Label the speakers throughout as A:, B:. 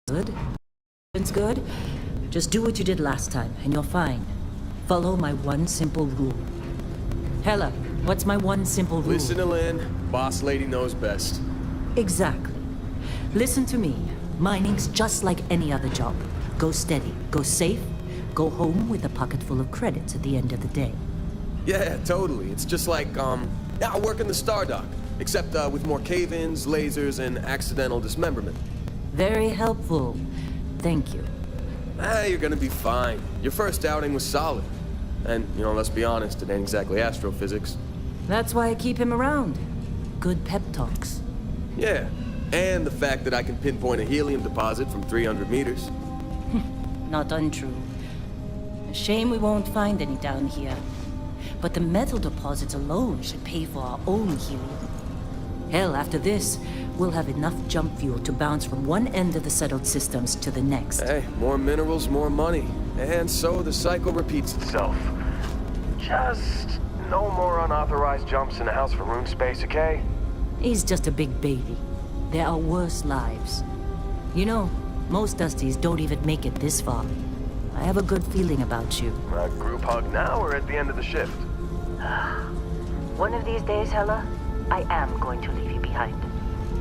A: Good. It's good. Just do what you did last time, and you're fine. Follow my one simple rule. Hella, what's my one simple rule?
B: Listen to Lynn. Boss lady knows best.
A: Exactly. Listen to me. Mining's just like any other job. Go steady, go safe, go home with a pocket full of credits at the end of the day.
B: Yeah, totally. It's just like, I work in the Star Dock. Except, with more cave-ins, lasers, and accidental dismemberment.
A: Very helpful. Thank you.
B: You're gonna be fine. Your first outing was solid. And, let's be honest, it ain't exactly astrophysics.
A: That's why I keep him around. Good pep talks.
B: Yeah, and the fact that I can pinpoint a helium deposit from 300 meters.
A: Not untrue. A shame we won't find any down here. But the metal deposits alone should pay for our own helium. Hell, after this, we'll have enough jump fuel to bounce from one end of the settled systems to the next.
B: Hey, more minerals, more money. And so the cycle repeats itself. Just no more unauthorized jumps in the house for room space, okay?
A: He's just a big baby. There are worse lives. You know, most Dusties don't even make it this far. I have a good feeling about you.
B: A group hug now or at the end of the shift?
A: One of these days, Hella, I am going to leave you behind.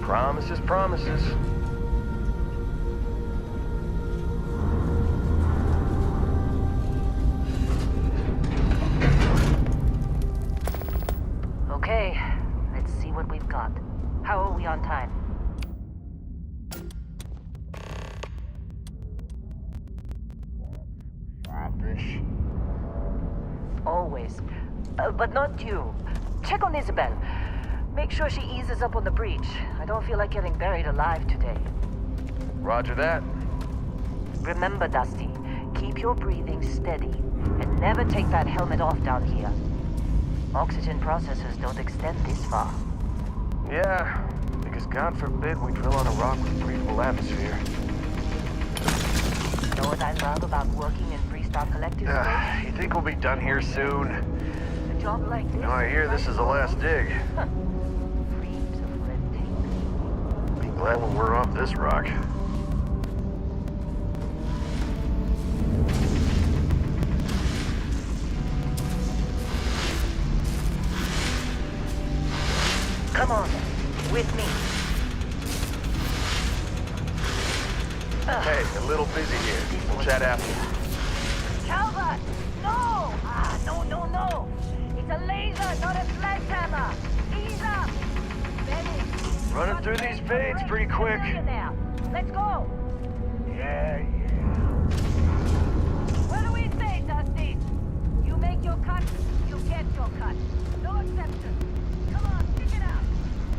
B: Promises, promises.
A: Okay, let's see what we've got. How are we on time? Always. But not you. Check on Isabel. Make sure she eases up on the breach. I don't feel like getting buried alive today.
B: Roger that.
A: Remember, Dusty, keep your breathing steady and never take that helmet off down here. Oxygen processors don't extend this far.
B: Yeah, because God forbid we drill on a rock with a breathable atmosphere.
A: Know what I love about working in Freestar Collective space?
C: You think we'll be done here soon?
A: A job like this...
C: I hear this is the last dig.
A: Dreams of red tape.
C: Be glad when we're off this rock.
A: Come on, with me.
B: Hey, a little busy here. We'll chat after.
A: Calvert! No! No!
C: through these fades pretty quick.
A: Let's go.
C: Yeah.
A: What do we say, Dusty? You make your cut, you get your cut. No exception. Come on, stick it out.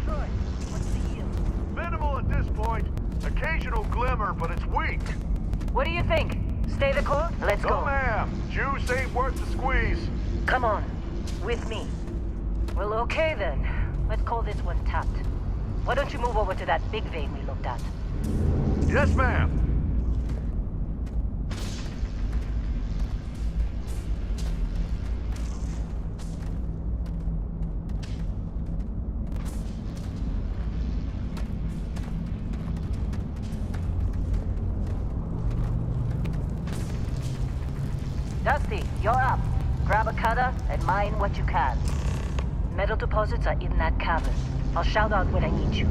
A: Troy, what's the yield?
C: Minimal at this point. Occasional glimmer, but it's weak.
A: What do you think? Stay the course? Let's
C: No,
A: go.
C: ma'am. Juice ain't worth the squeeze.
A: Come on, with me. Well, okay then. Let's call this one tapped. Why don't you move over to that big vein we looked at?
C: Yes, ma'am.
A: Dusty, you're up. Grab a cutter and mine what you can. Metal deposits are in that cavern. I'll shout out when I need you.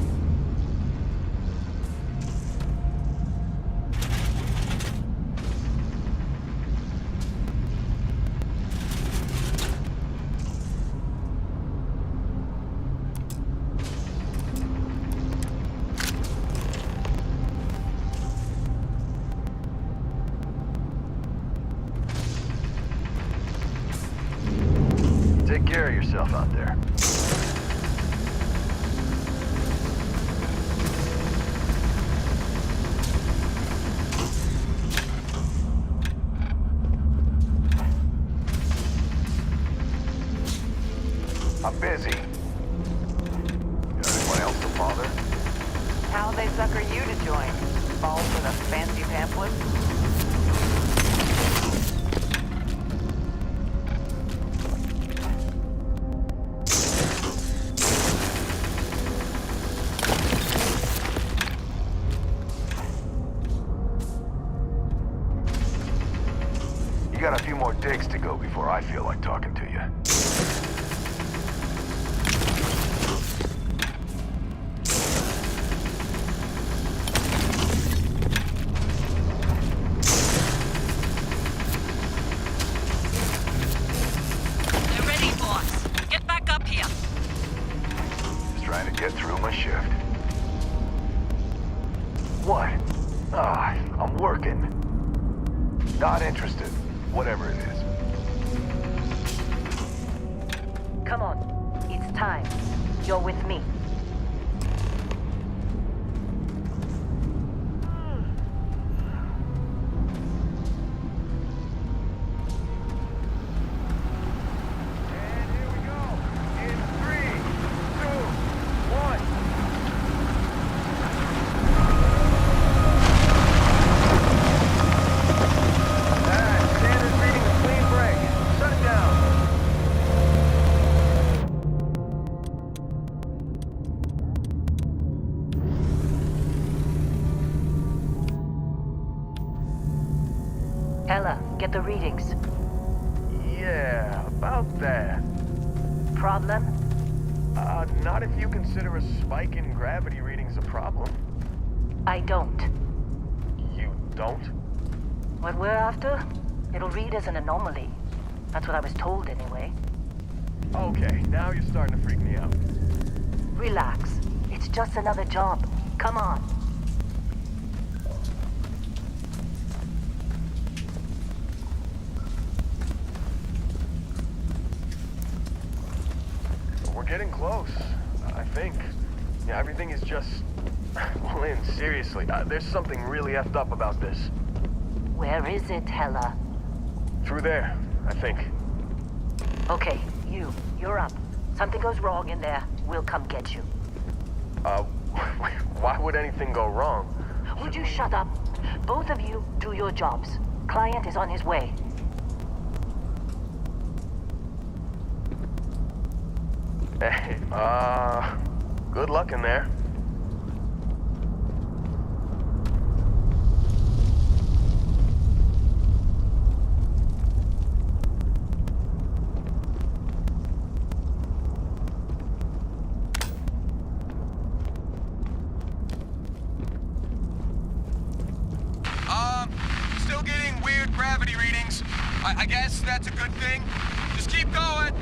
C: Take care of yourself out there. I'm busy. Got anyone else to bother?
D: How'd they sucker you to join? Fall for the fancy pamphlet?
C: You got a few more digs to go before I feel like talking to you.
A: They're ready, boss. Get back up here.
C: Just trying to get through my shift. What? I'm working. Not interested. Whatever it is.
A: Come on. It's time. You're with me.
C: And here we go. In 3, 2, 1. Standard reading a clean break. Shut it down.
A: Ella, get the readings.
C: Yeah, about that.
A: Problem?
C: Not if you consider a spike in gravity readings a problem.
A: I don't.
C: You don't?
A: What we're after? It'll read as an anomaly. That's what I was told anyway.
C: Okay, now you're starting to freak me out.
A: Relax. It's just another job. Come on.
C: We're getting close, I think. Yeah, everything is just... Well, Lynn, seriously, there's something really effed up about this.
A: Where is it, Hella?
C: Through there, I think.
A: Okay, you're up. Something goes wrong in there, we'll come get you.
C: Why would anything go wrong?
A: Would you shut up? Both of you do your jobs. Client is on his way.
C: Hey, good luck in there.
E: Still getting weird gravity readings. I guess that's a good thing. Just keep going.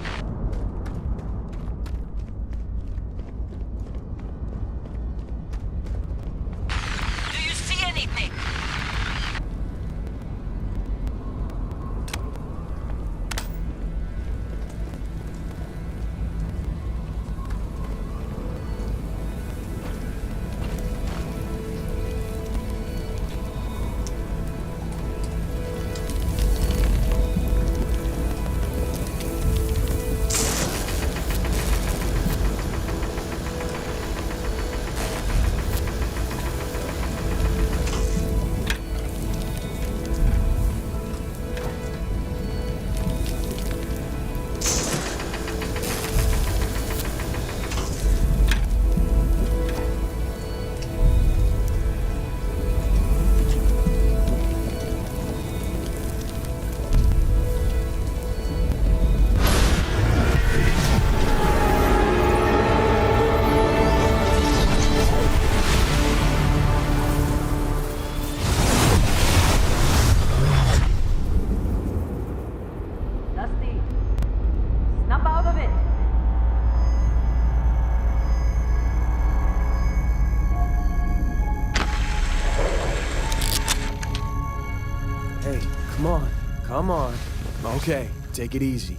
B: Okay, take it easy.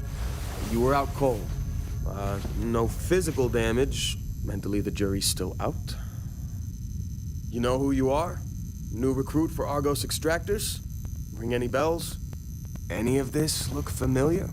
B: You were out cold. No physical damage. Mentally, the jury's still out. You know who you are? New recruit for Argos Extractors? Ring any bells? Any of this look familiar?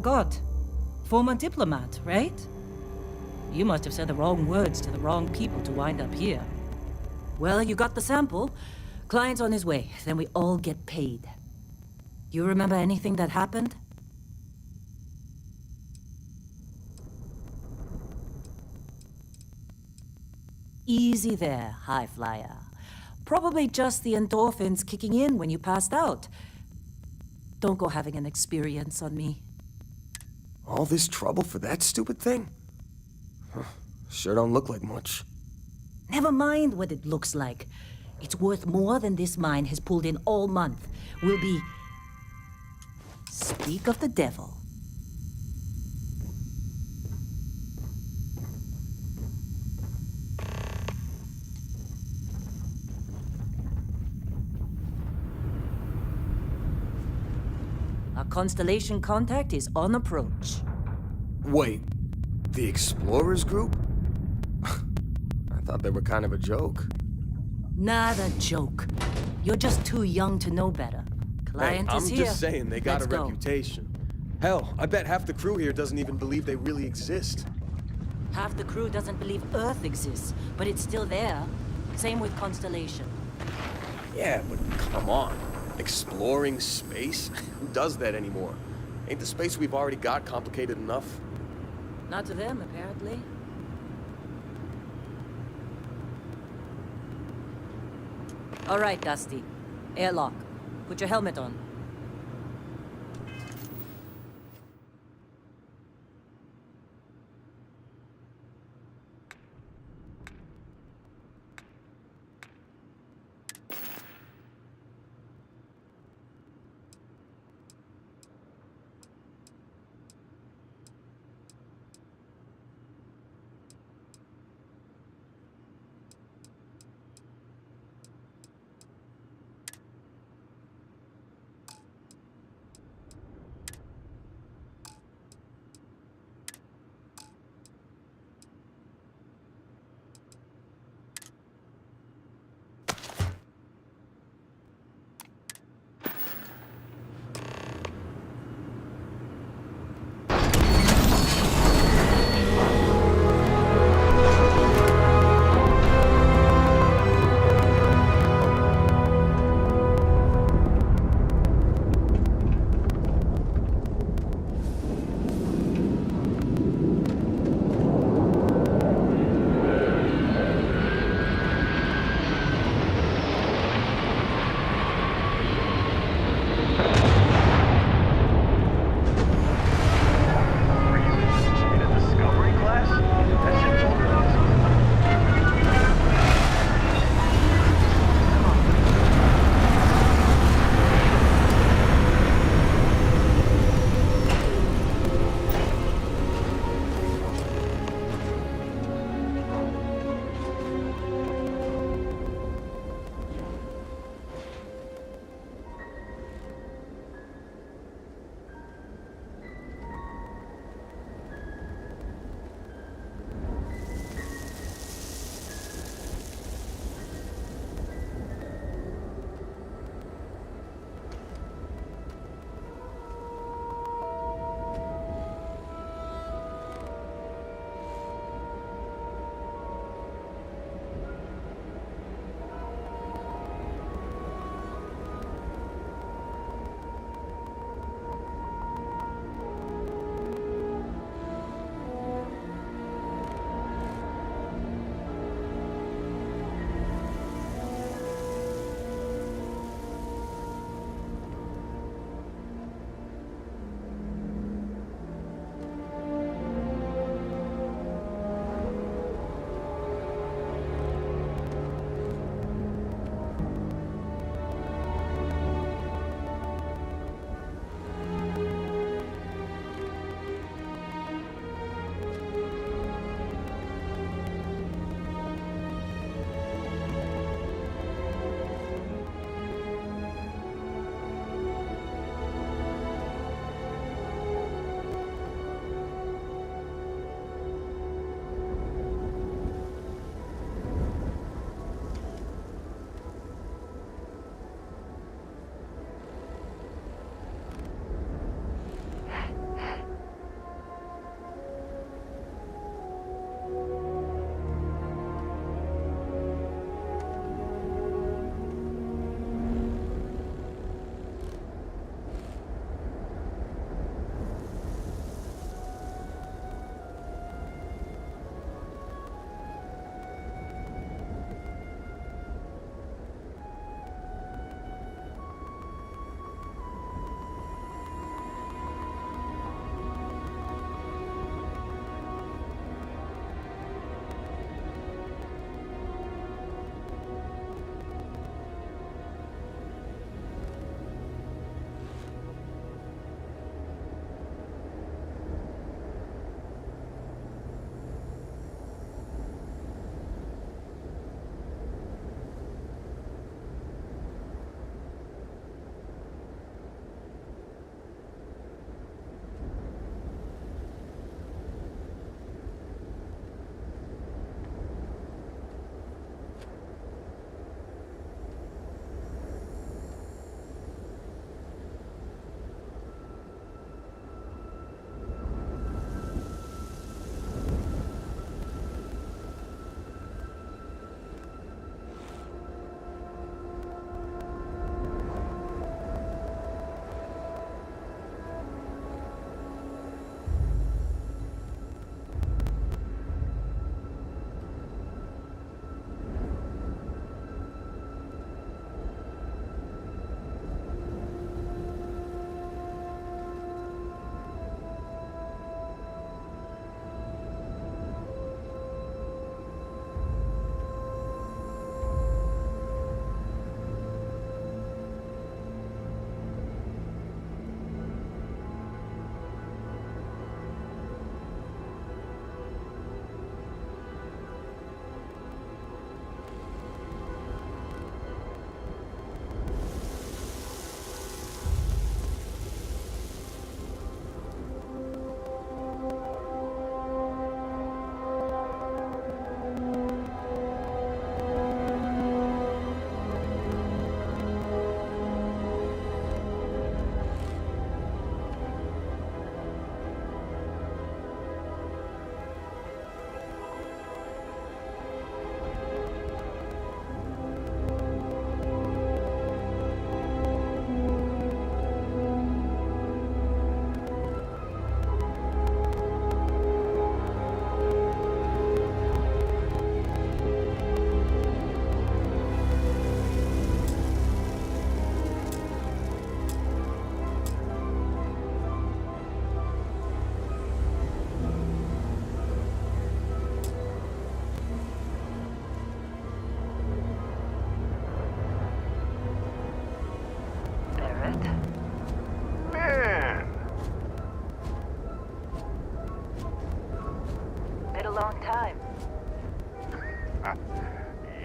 A: forgot. Former diplomat, right? You must have said the wrong words to the wrong people to wind up here. Well, you got the sample. Client's on his way, then we all get paid. You remember anything that happened? Easy there, high flyer. Probably just the endorphins kicking in when you passed out. Don't go having an experience on me.
B: All this trouble for that stupid thing? Huh, sure don't look like much.
A: Never mind what it looks like. It's worth more than this mine has pulled in all month. We'll be... Speak of the devil. Our Constellation contact is on approach.
B: Wait, the Explorers group? I thought they were kind of a joke.
A: Not a joke. You're just too young to know better. Client
B: Hey,
A: is
B: I'm
A: here.
B: just saying, they got
A: Let's
B: a
A: go.
B: reputation. Hell, I bet half the crew here doesn't even believe they really exist.
A: Half the crew doesn't believe Earth exists, but it's still there. Same with Constellation.
B: Yeah, but come on. Exploring space? Who does that anymore? Ain't the space we've already got complicated enough?
A: Not to them, apparently. All right, Dusty. Airlock. Put your helmet on.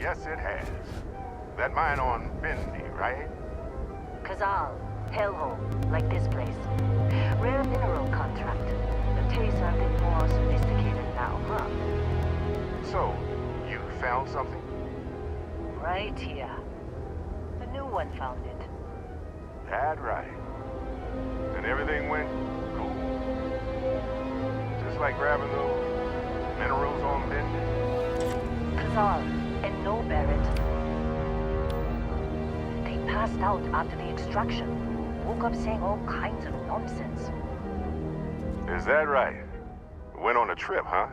F: Yes, it has. That mine on Bendy, right?
D: Kazal, hellhole, like this place. Rare mineral contract. The tastes are a bit more sophisticated now, huh?
F: So, you found something?
D: Right here. A new one found it.
F: That right. And everything went cool. Just like grabbing those minerals on Bendy?
D: Kazal, and no Barrett. They passed out after the extraction. Woke up saying all kinds of nonsense.
F: Is that right? Went on a trip, huh?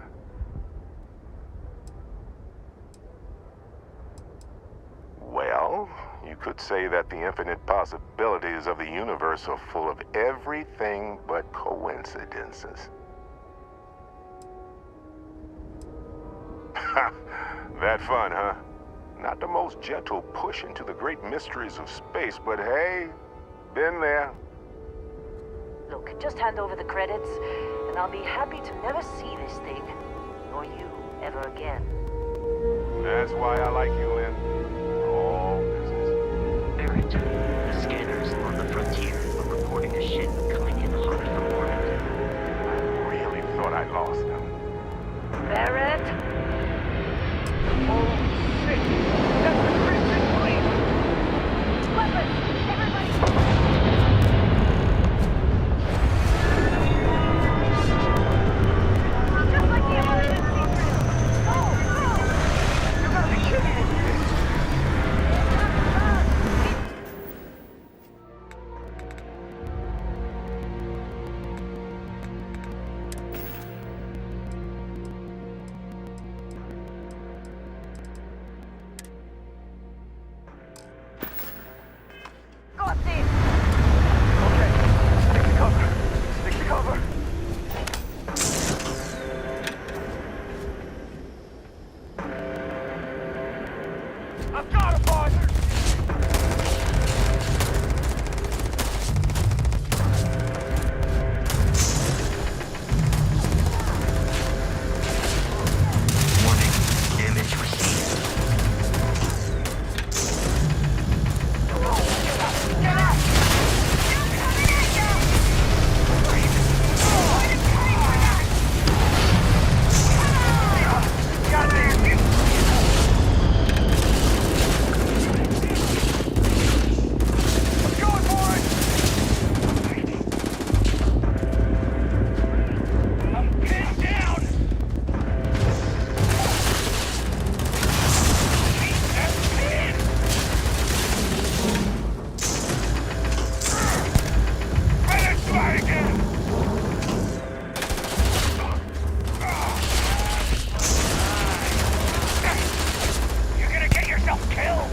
F: Well, you could say that the infinite possibilities of the universe are full of everything but coincidences. That fun, huh? Not the most gentle push into the great mysteries of space, but hey, been there.
D: Look, just hand over the credits, and I'll be happy to never see this thing, or you, ever again.
F: That's why I like you, Lynn. All business.
G: Barrett, the scanners on the frontier are reporting a ship coming in hot from orbit.
F: I really thought I lost them.
D: Barrett?
C: Oh, shit! That's the Crimson Fleet!
D: Weapons! Everybody! Just like the emergency drill!
C: I've got a boss!
G: Warning. Damage received.
C: You're gonna get yourself killed!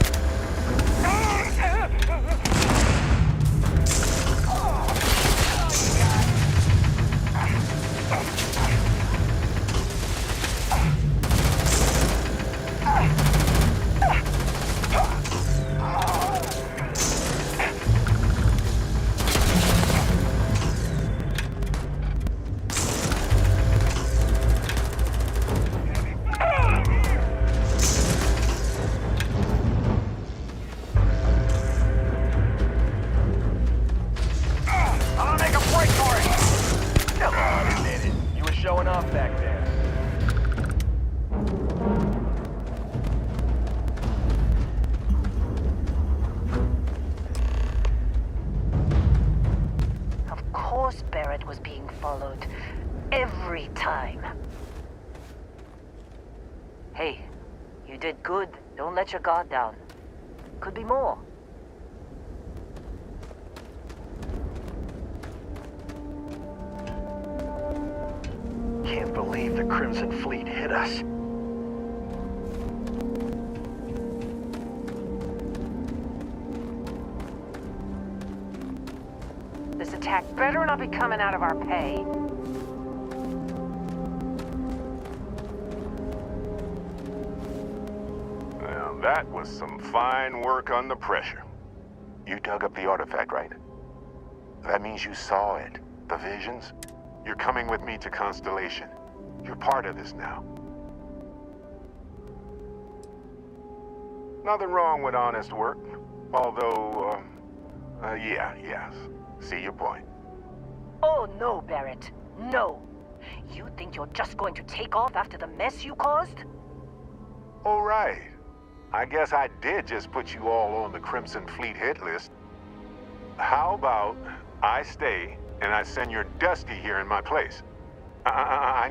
C: I'll make a break for it! Come on, admit it. You were showing off back there.
D: Of course Barrett was being followed. Every time. Hey, you did good. Don't let your guard down. Could be more.
C: Can't believe the Crimson Fleet hit us.
D: This attack better not be coming out of our pay.
F: Well, that was some fine work under pressure. You dug up the artifact, right? That means you saw it. The visions? You're coming with me to Constellation. You're part of this now. Nothing wrong with honest work. Although, yes. See your point.
D: Oh no, Barrett. No. You think you're just going to take off after the mess you caused?
F: All right. I guess I did just put you all on the Crimson Fleet hit list. How about I stay and I send your Dusty here in my place? I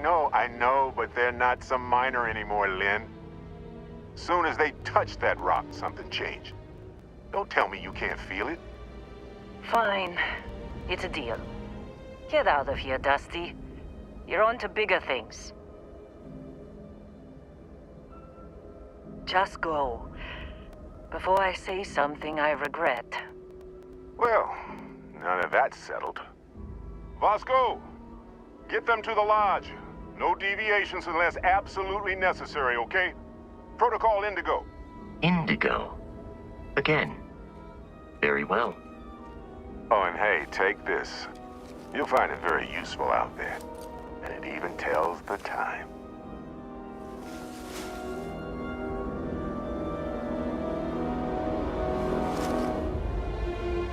F: know, but they're not some miner anymore, Lynn. Soon as they touch that rock, something changed. Don't tell me you can't feel it.
D: Fine. It's a deal. Get out of here, Dusty. You're on to bigger things. Just go. Before I say something I regret.
F: Well, now that that's settled. Vasco, get them to the lodge. No deviations unless absolutely necessary, okay? Protocol Indigo.
G: Indigo. Again. Very well.
F: Oh, and hey, take this. You'll find it very useful out there. And it even tells the time.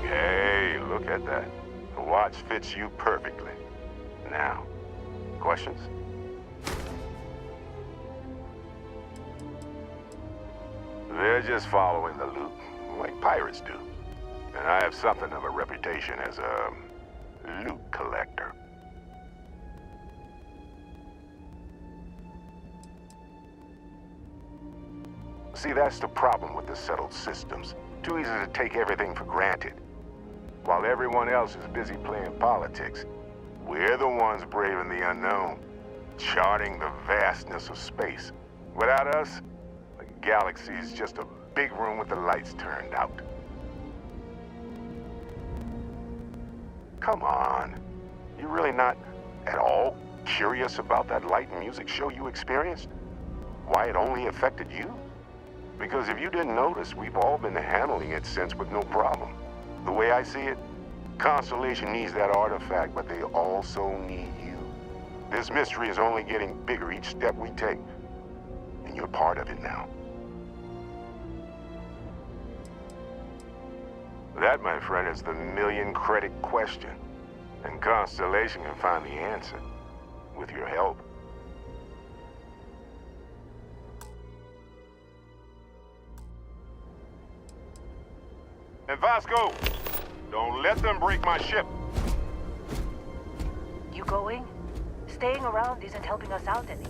F: Hey, look at that. The watch fits you perfectly. Now, questions? They're just following the loot, like pirates do. And I have something of a reputation as a loot collector. See, that's the problem with the settled systems. Too easy to take everything for granted. While everyone else is busy playing politics, we're the ones braving the unknown, charting the vastness of space. Without us, the galaxy is just a big room with the lights turned out. Come on. You're really not at all curious about that light and music show you experienced? Why it only affected you? Because if you didn't notice, we've all been handling it since with no problem. The way I see it, Constellation needs that artifact, but they also need you. This mystery is only getting bigger each step we take, and you're part of it now. That, my friend, is the million-credit question, and Constellation can find the answer with your help. And Vasco, don't let them break my ship.
D: You going? Staying around isn't helping us out any.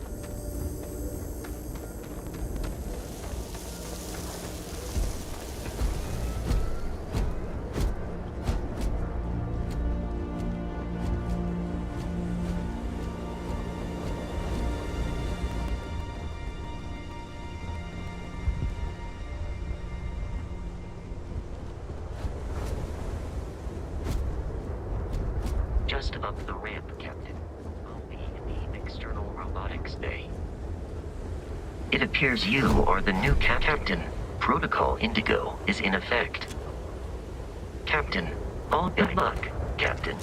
G: Just up the ramp, Captain. I'll be in the external robotics bay. It appears you are the new Captain. Protocol Indigo is in effect. Captain, all good luck, Captain.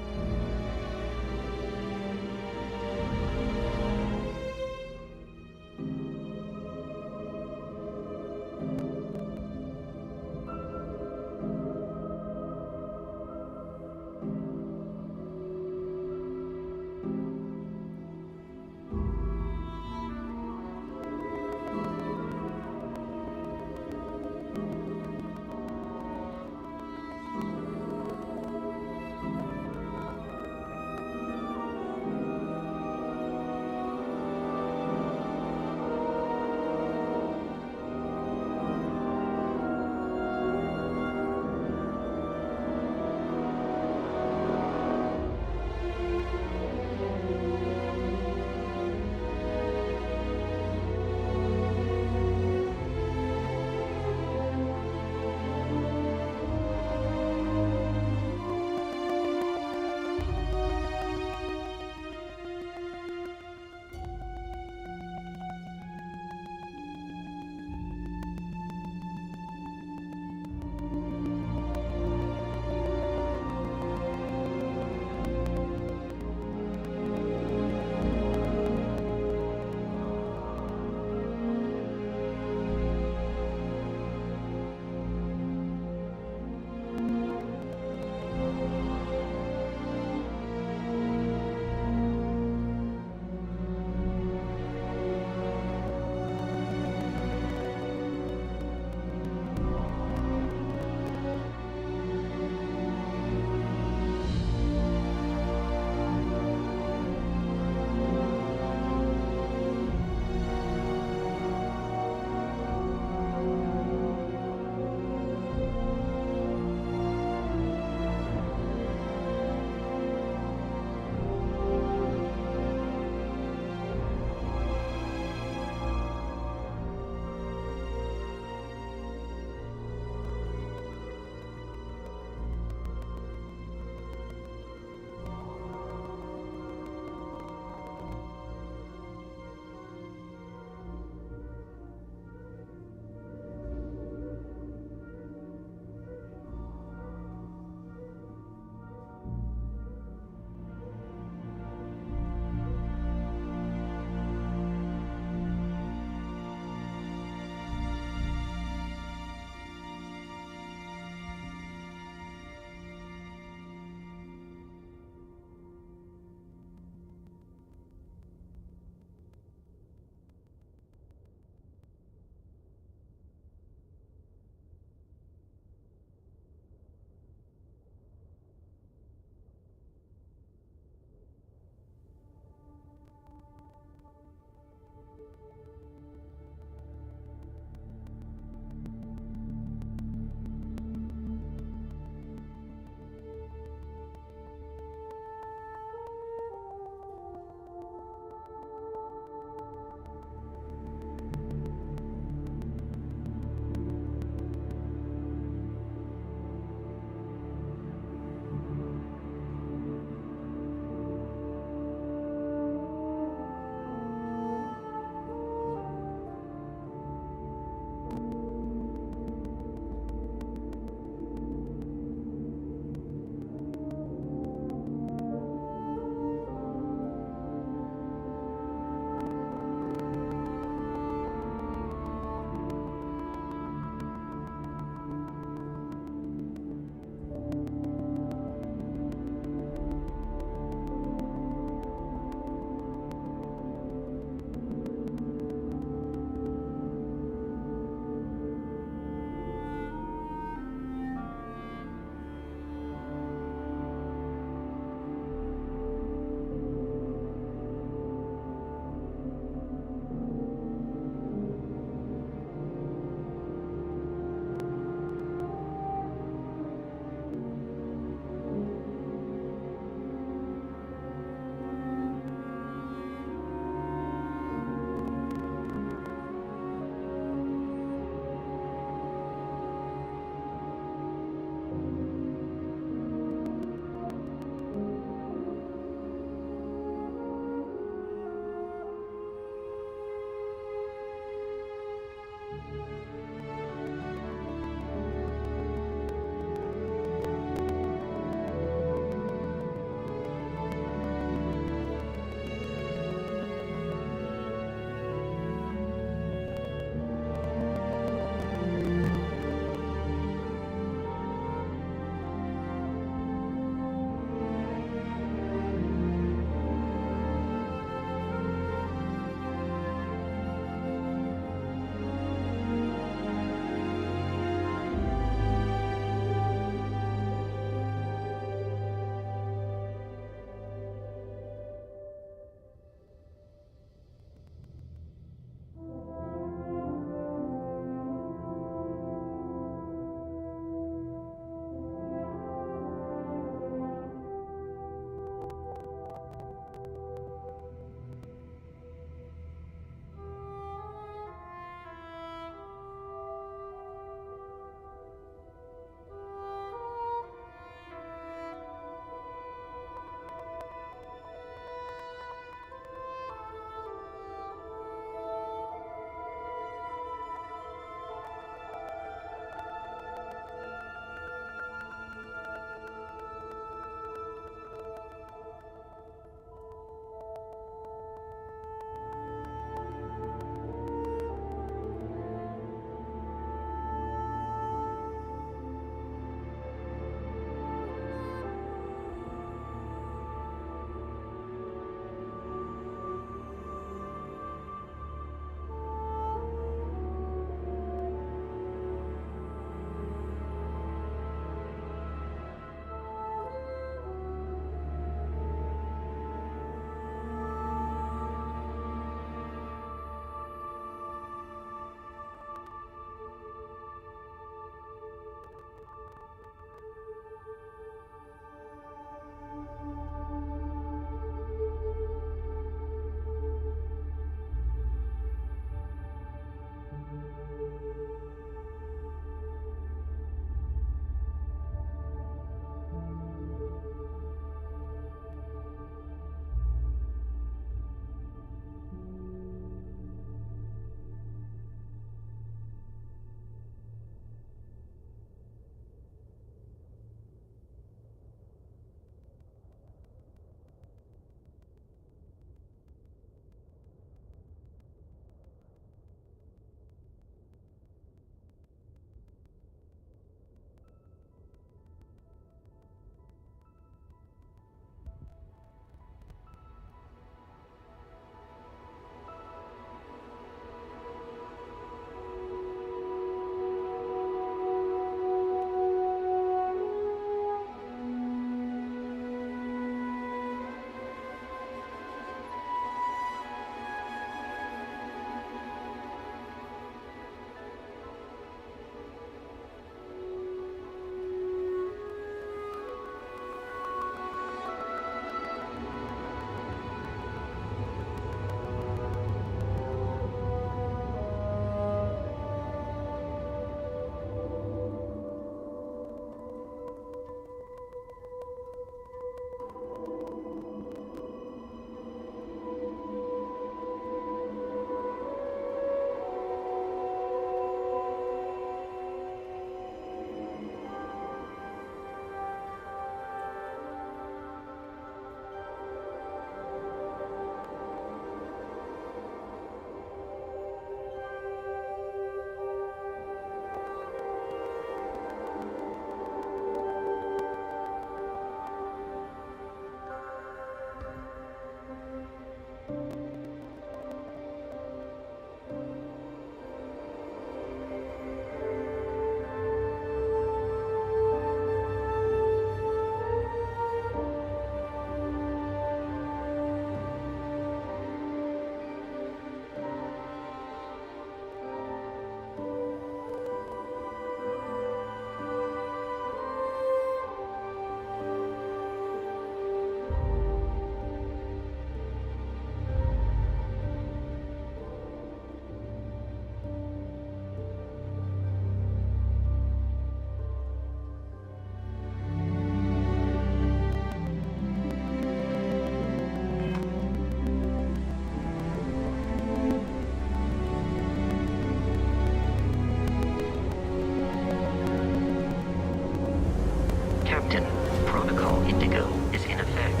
G: Captain. Protocol Indigo is in effect.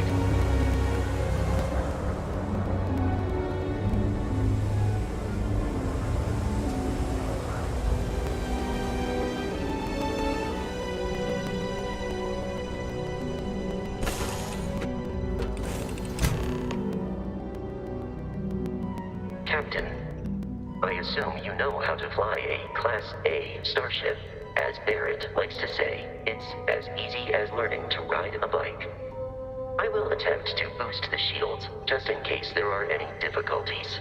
G: Captain, I assume you know how to fly a Class A starship. As Barrett likes to say, it's as easy as learning to ride a bike. I will attempt to boost the shields, just in case there are any difficulties.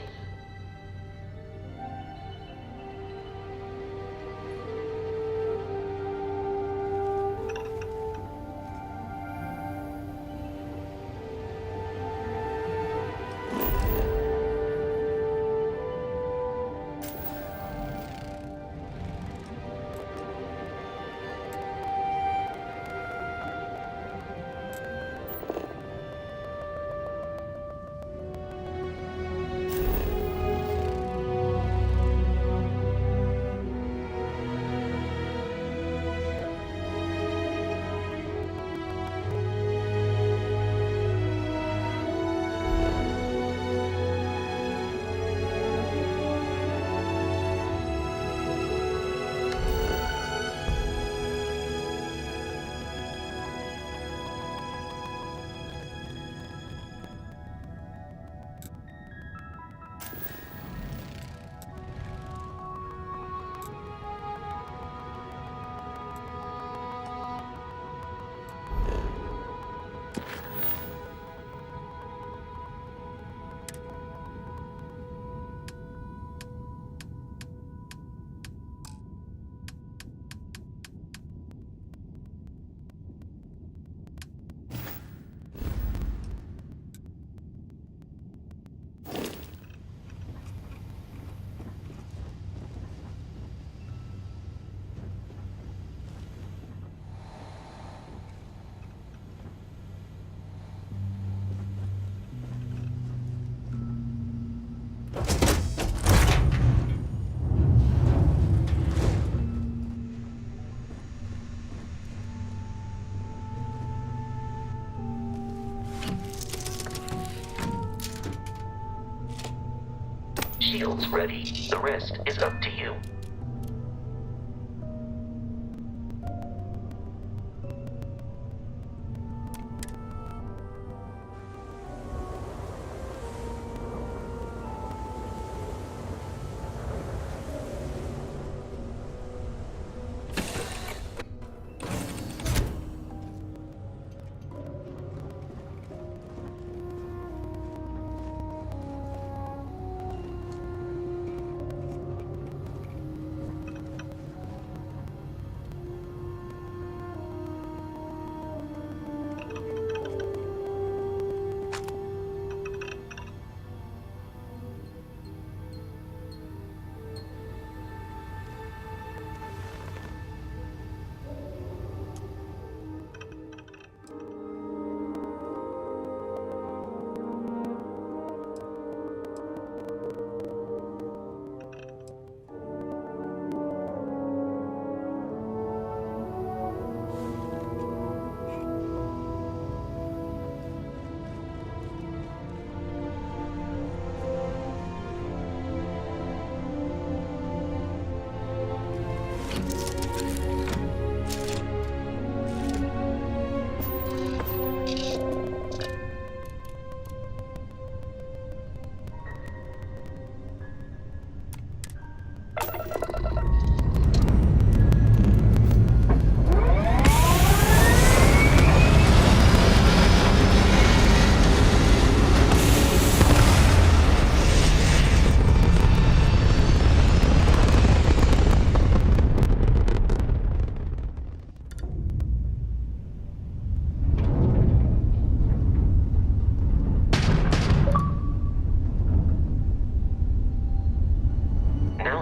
G: Shields ready. The rest is up to you.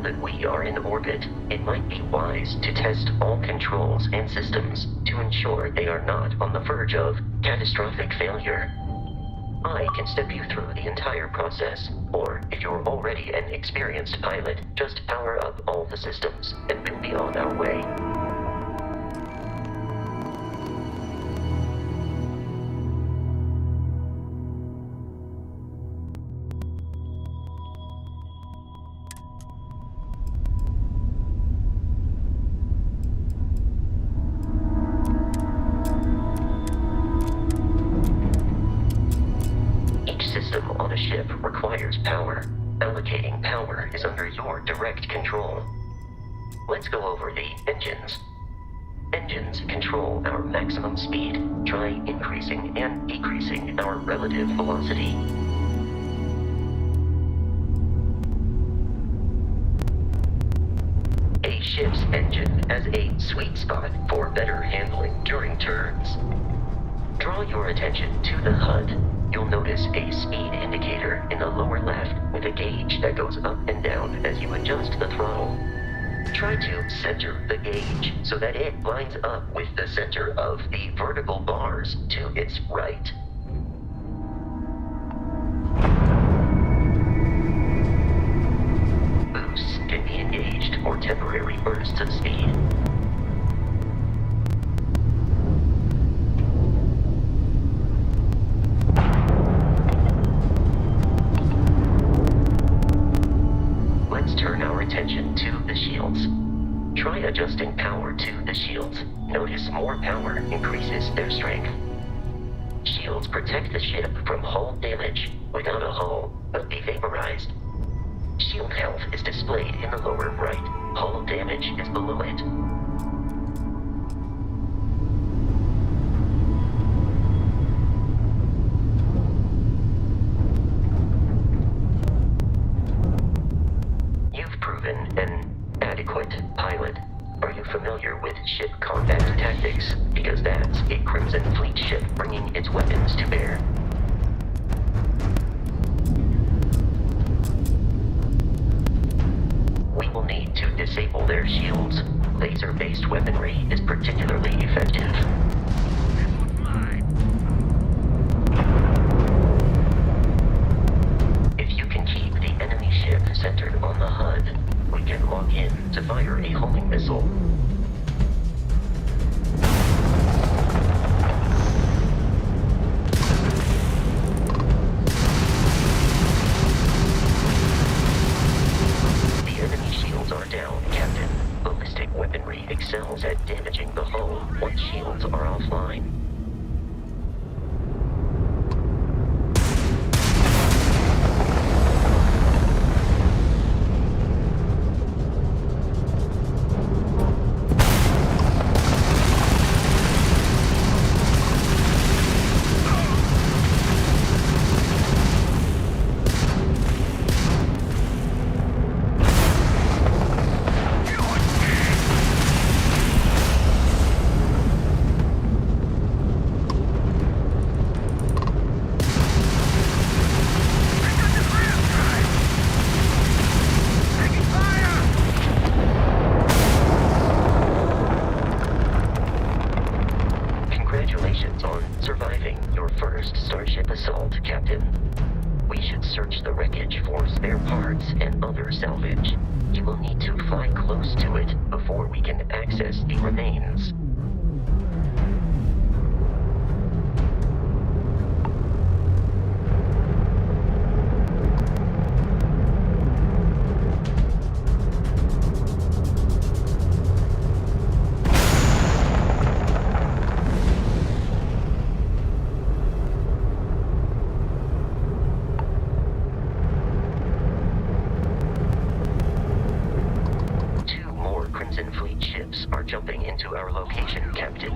G: That we are in orbit, it might be wise to test all controls and systems to ensure they are not on the verge of catastrophic failure. I can step you through the entire process, or if you're already an experienced pilot, just power up all the systems and we'll be on our way. power. Allocating power is under your direct control. Let's go over the engines. Engines control our maximum speed. Try increasing and decreasing our relative velocity. A ship's engine has a sweet spot for better handling during turns. Draw your attention to the HUD. You'll notice a speed indicator in the lower left with a gauge that goes up and down as you adjust the throttle. Try to center the gauge so that it lines up with the center of the vertical bars to its right. Boosts can be engaged for temporary bursts of speed. Let's turn our attention to the shields. Try adjusting power to the shields. Notice more power increases their strength. Shields protect the ship from hull damage. Without a hull, will be vaporized. Shield health is displayed in the lower right. Hull damage is below it. You've proven an adequate pilot. Are you familiar with ship combat tactics? Because that's a Crimson Fleet ship bringing its weapons to bear. We will need to disable their shields. Laser-based weaponry is particularly effective. If you can keep the enemy ship centered on the HUD, we can lock in to fire a homing missile. The enemy shields are down, Captain. Ballistic weaponry excels at damaging the hull once shields are offline. Congratulations on surviving your first Starship assault, Captain. We should search the wreckage for spare parts and other salvage. You will need to fly close to it before we can access the remains. Crimson Fleet ships are jumping into our location, Captain.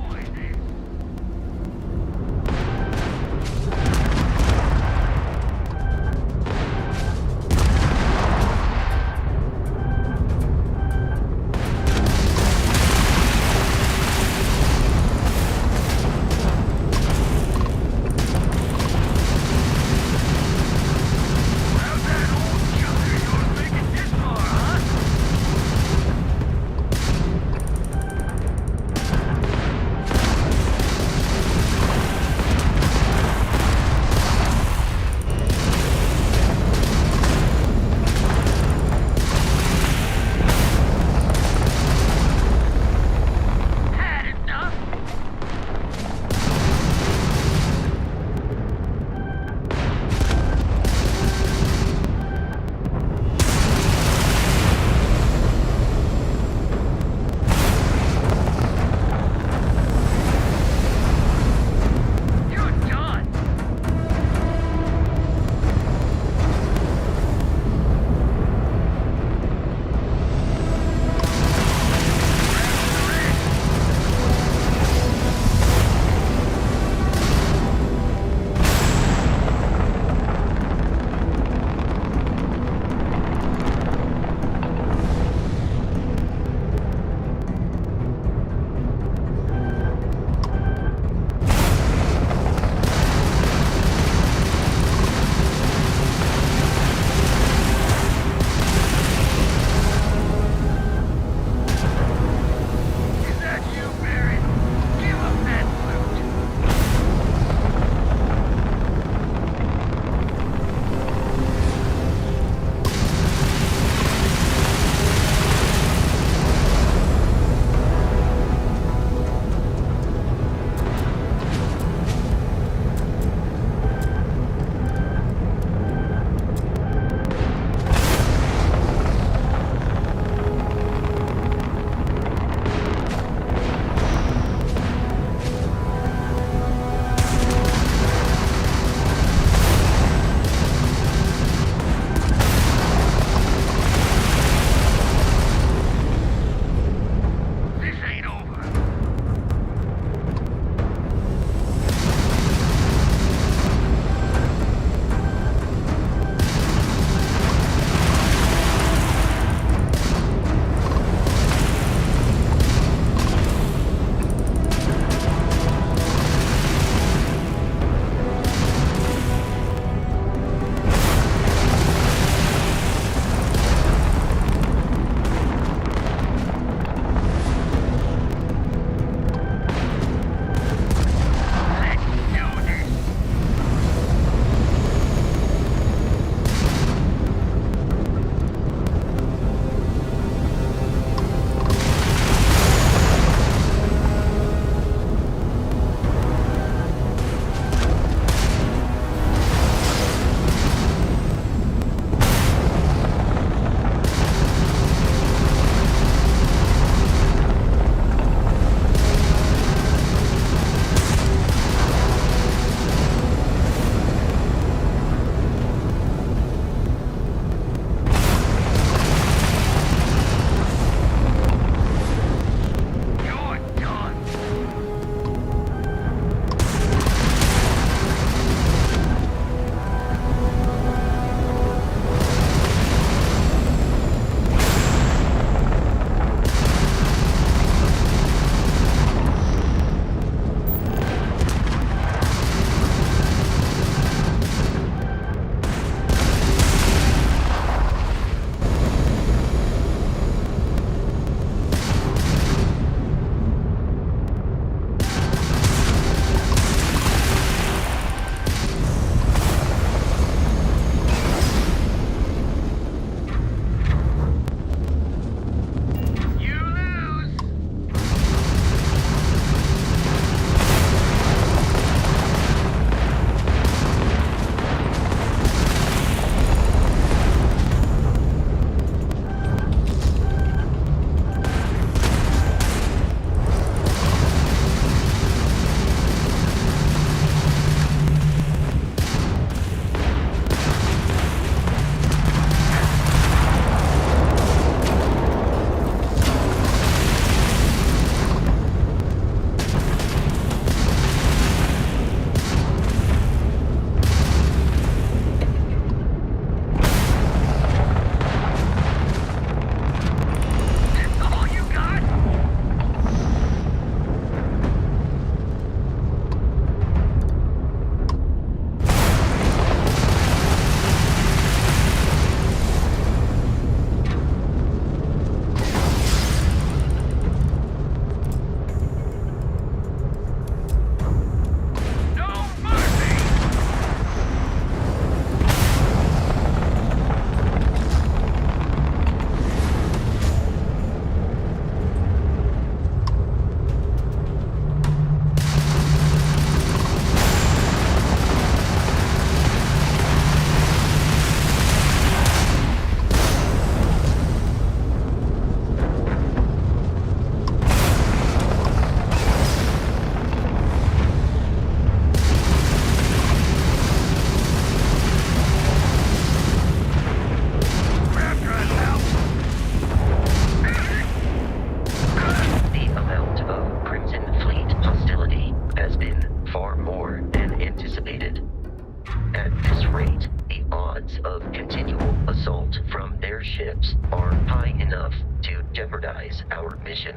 G: jeopardize our mission.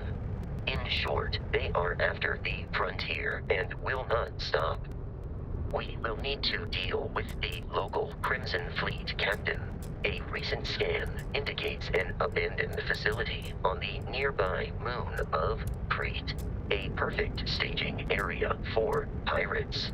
G: In short, they are after the frontier and will not stop. We will need to deal with the local Crimson Fleet captain. A recent scan indicates an abandoned facility on the nearby moon of Crete, a perfect staging area for pirates.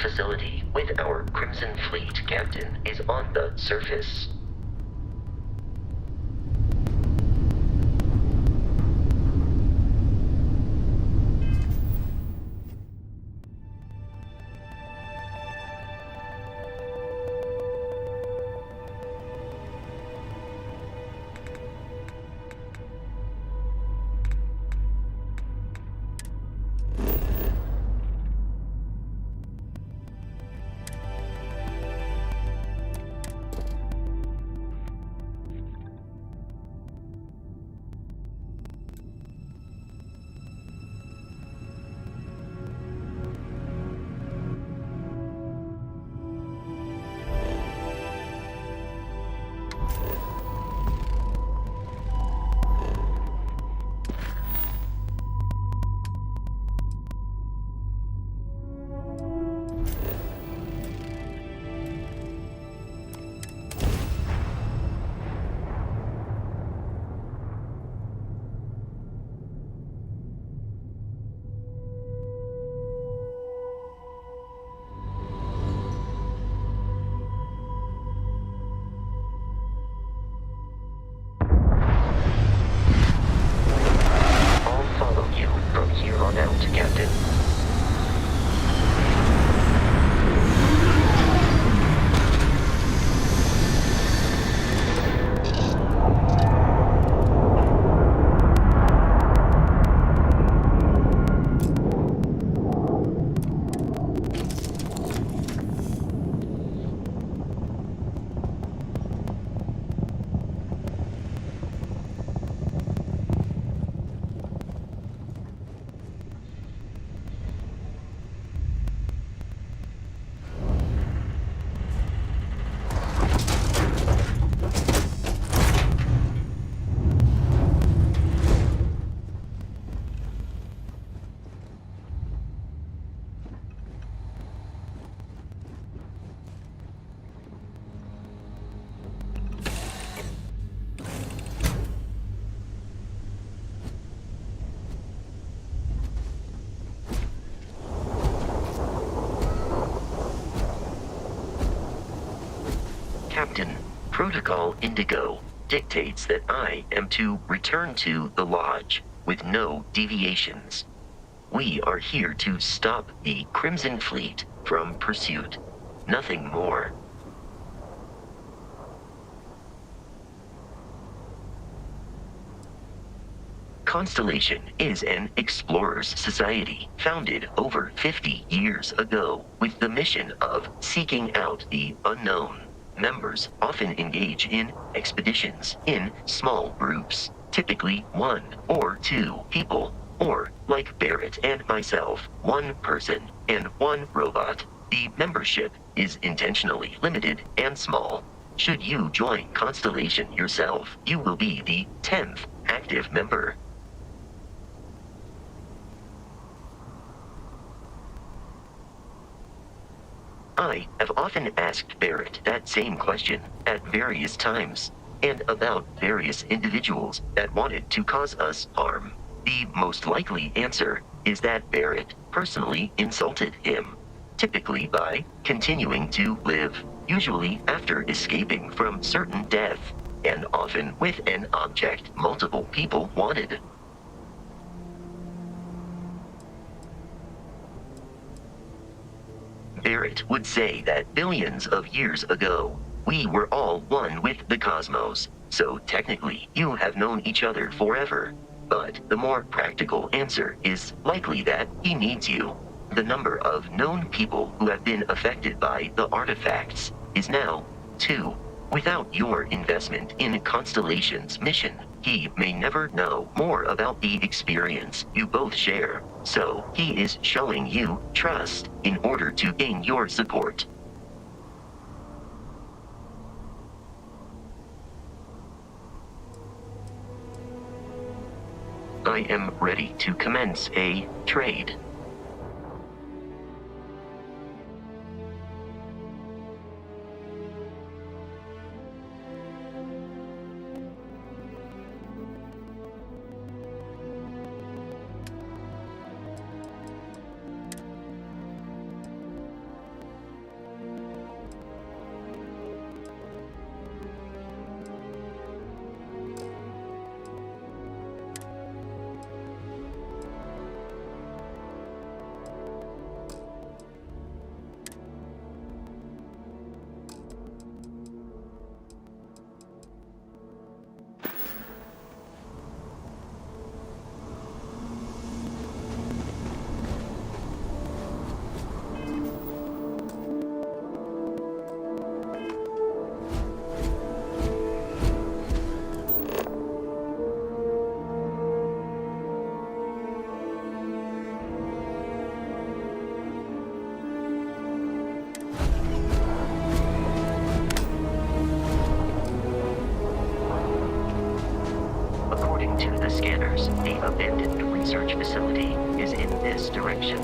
G: facility with our Crimson Fleet captain is on the surface. Captain, Protocol Indigo dictates that I am to return to the Lodge with no deviations. We are here to stop the Crimson Fleet from pursuit. Nothing more. Constellation is an explorers society founded over 50 years ago with the mission of seeking out the unknown. Members often engage in expeditions in small groups, typically 1 or 2 people, or, like Barrett and myself, 1 person and 1 robot. The membership is intentionally limited and small. Should you join Constellation yourself, you will be the 10th active member. I have often asked Barrett that same question at various times, and about various individuals that wanted to cause us harm. The most likely answer is that Barrett personally insulted him, typically by continuing to live, usually after escaping from certain death, and often with an object multiple people wanted. Barrett would say that billions of years ago, we were all one with the cosmos, so technically you have known each other forever. But the more practical answer is likely that he needs you. The number of known people who have been affected by the artifacts is now 2. Without your investment in Constellation's mission, he may never know more about the experience you both share. So he is showing you trust in order to gain your support. I am ready to commence a trade. The abandoned research facility is in this direction.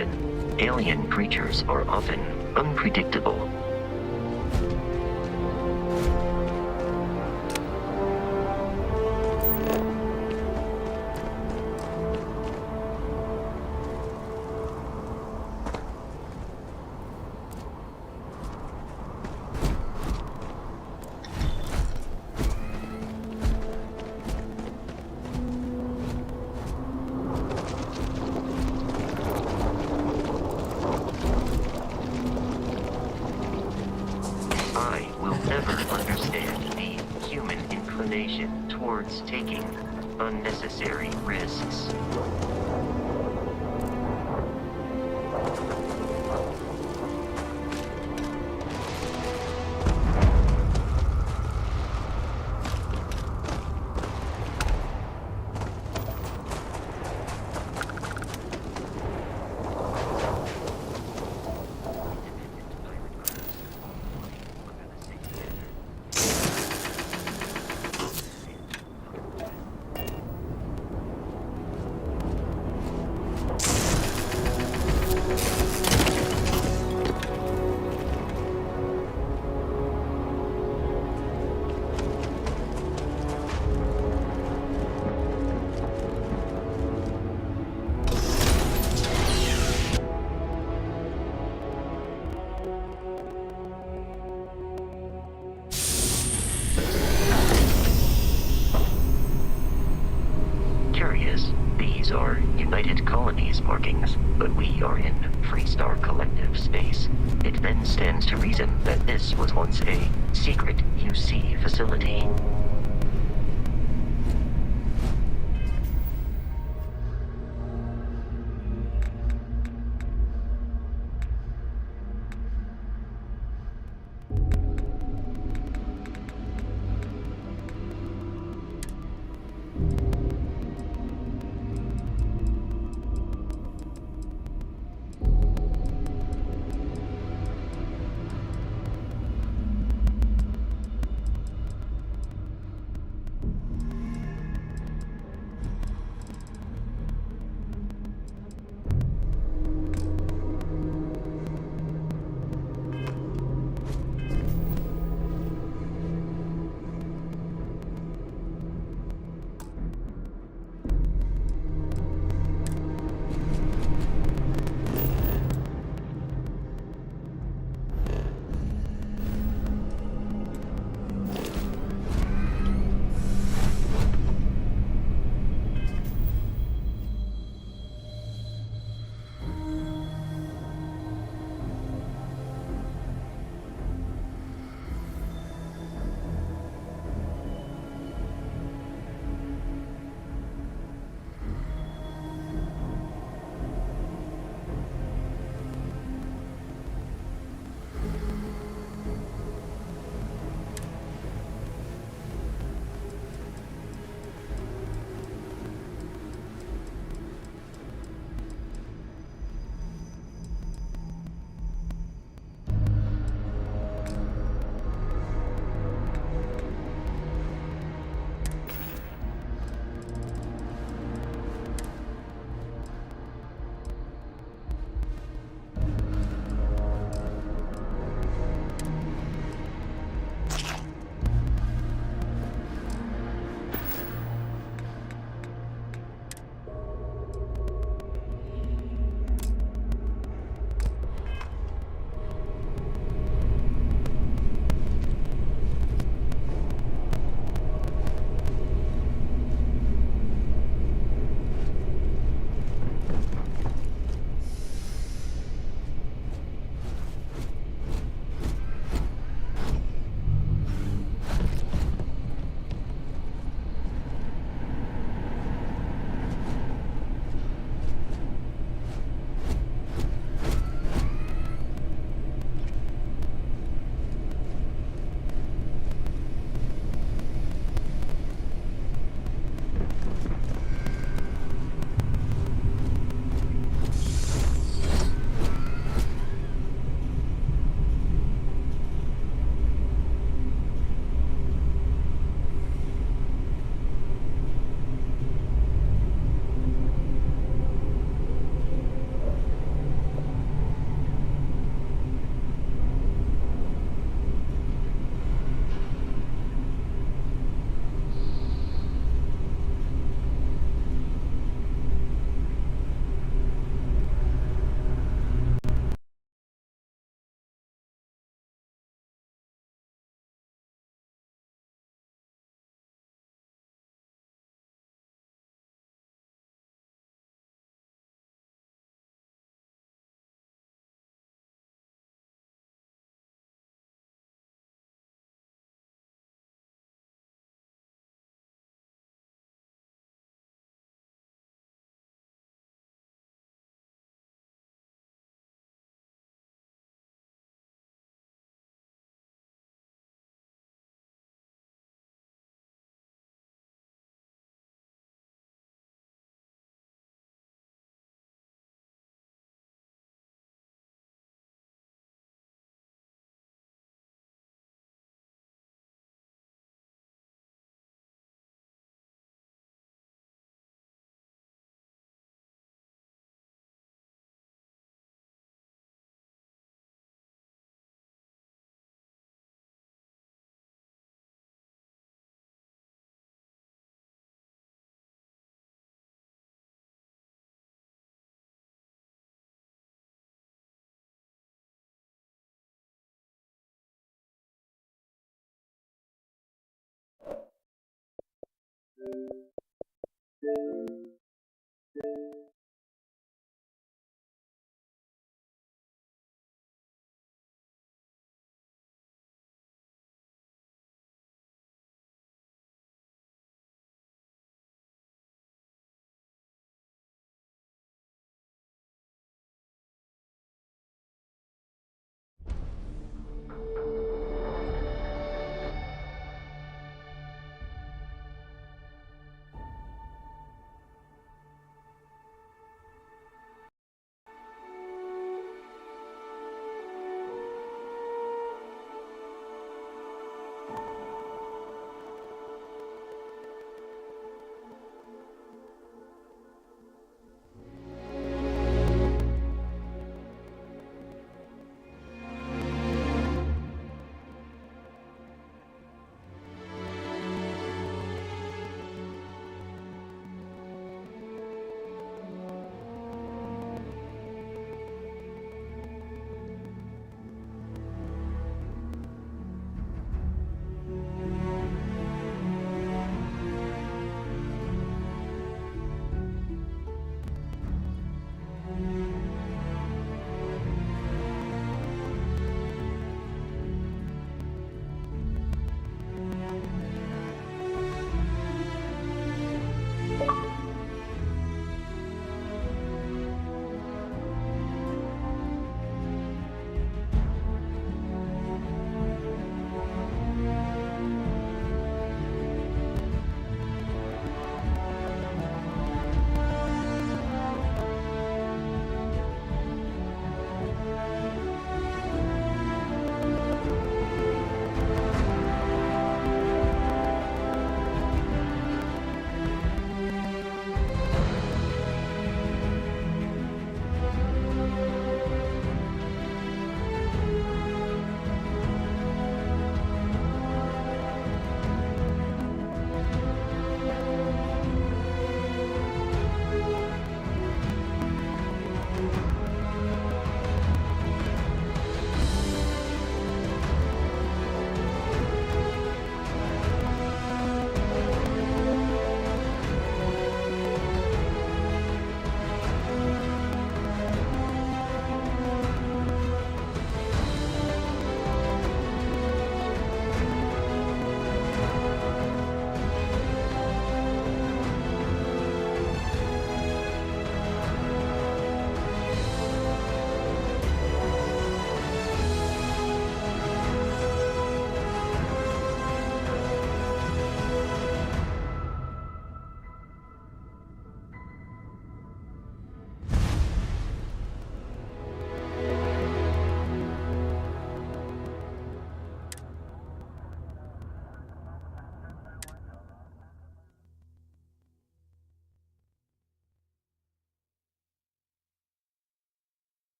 G: Captain. Alien creatures are often unpredictable. I will never understand the human inclination towards taking unnecessary risks. These are United Colonies markings, but we are in Freestar Collective space. It then stands to reason that this was once a secret UC facility.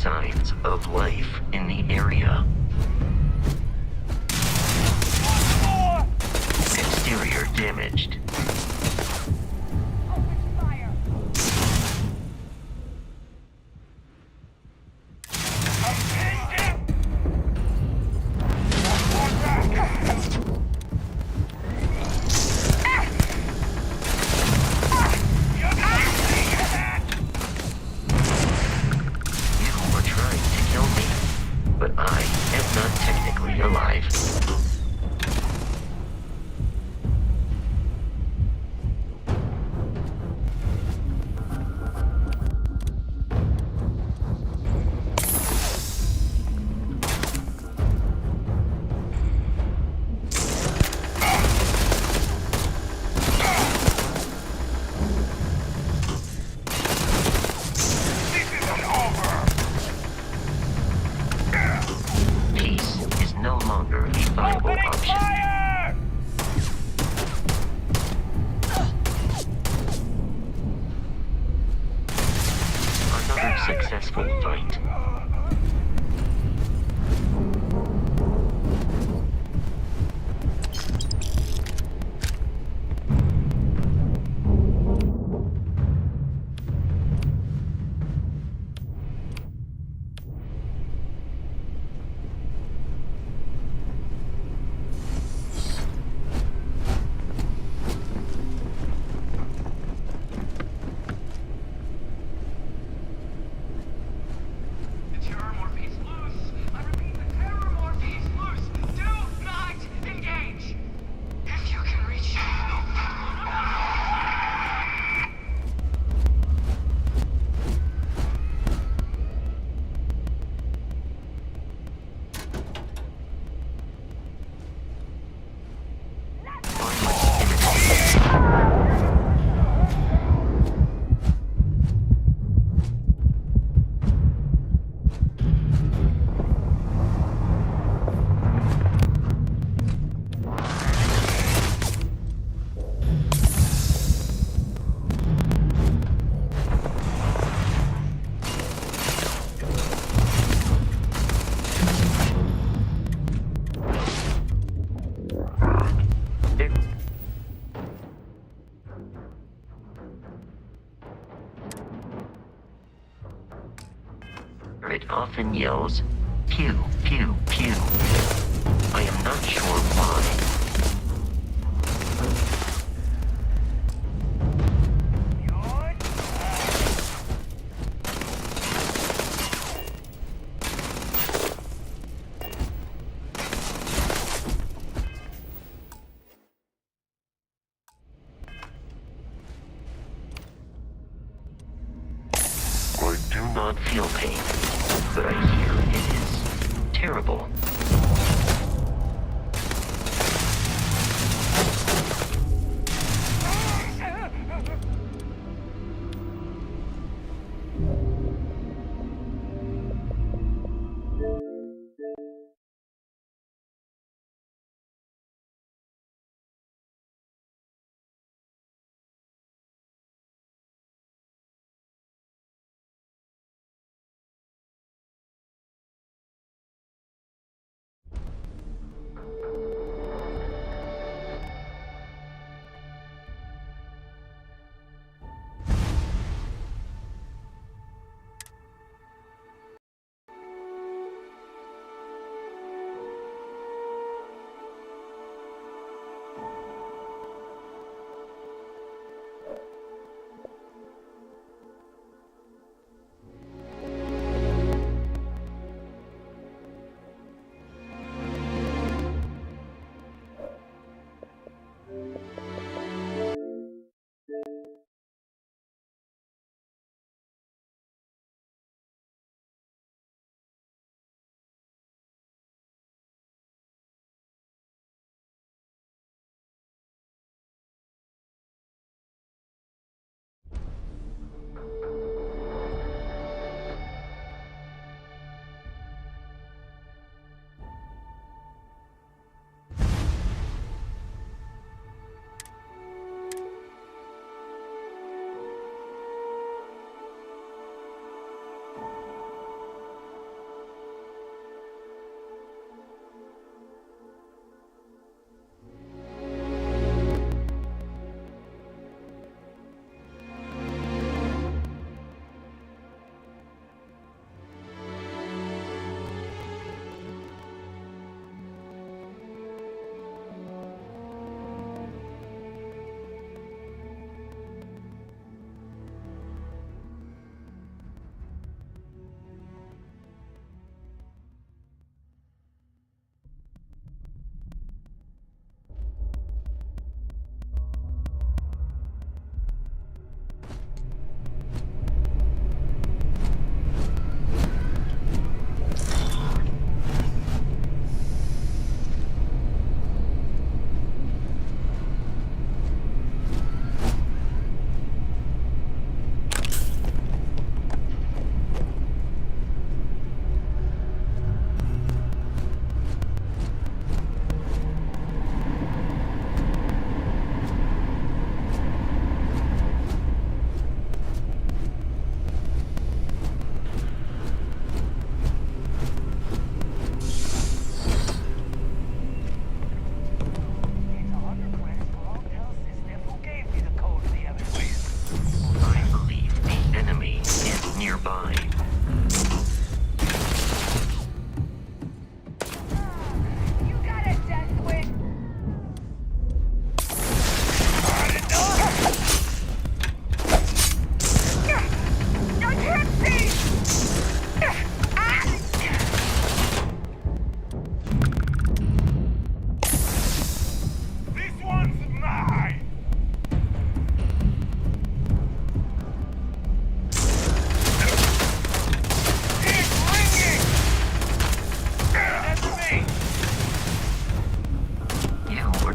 G: signs of life in the area. Exterior damaged. You were trying to kill me, but I am not technically alive. Peace is no longer a viable option. Another successful fight.
E: The terror morphe's loose. I repeat, the terror morphe's loose. Do not engage. If you can reach It often yells, pew, pew, pew. I am not sure why. I do not feel pain, but I hear it is terrible.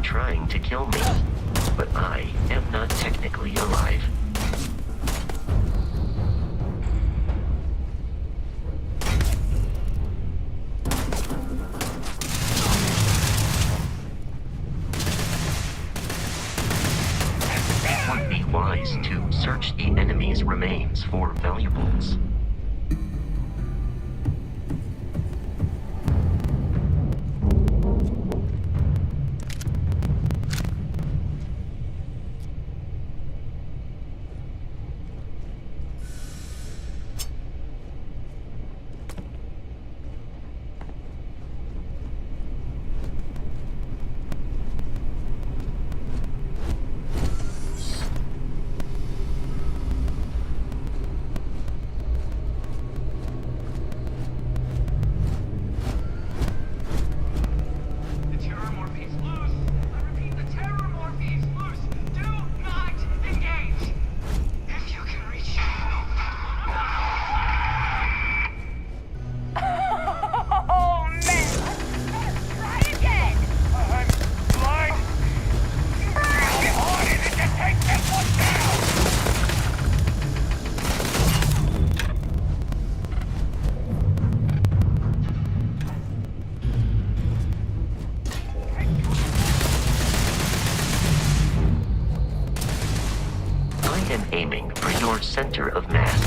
G: trying to kill me, but I am not technically alive. It would be wise to search the enemy's remains for valuables.
E: The terror morph is loose. I repeat, the terror morph is loose. Do not engage. If you can reach
H: Oh, man! Try again!
E: I'm blind. How hard is it to take that one down?
G: I am aiming for your center of mass.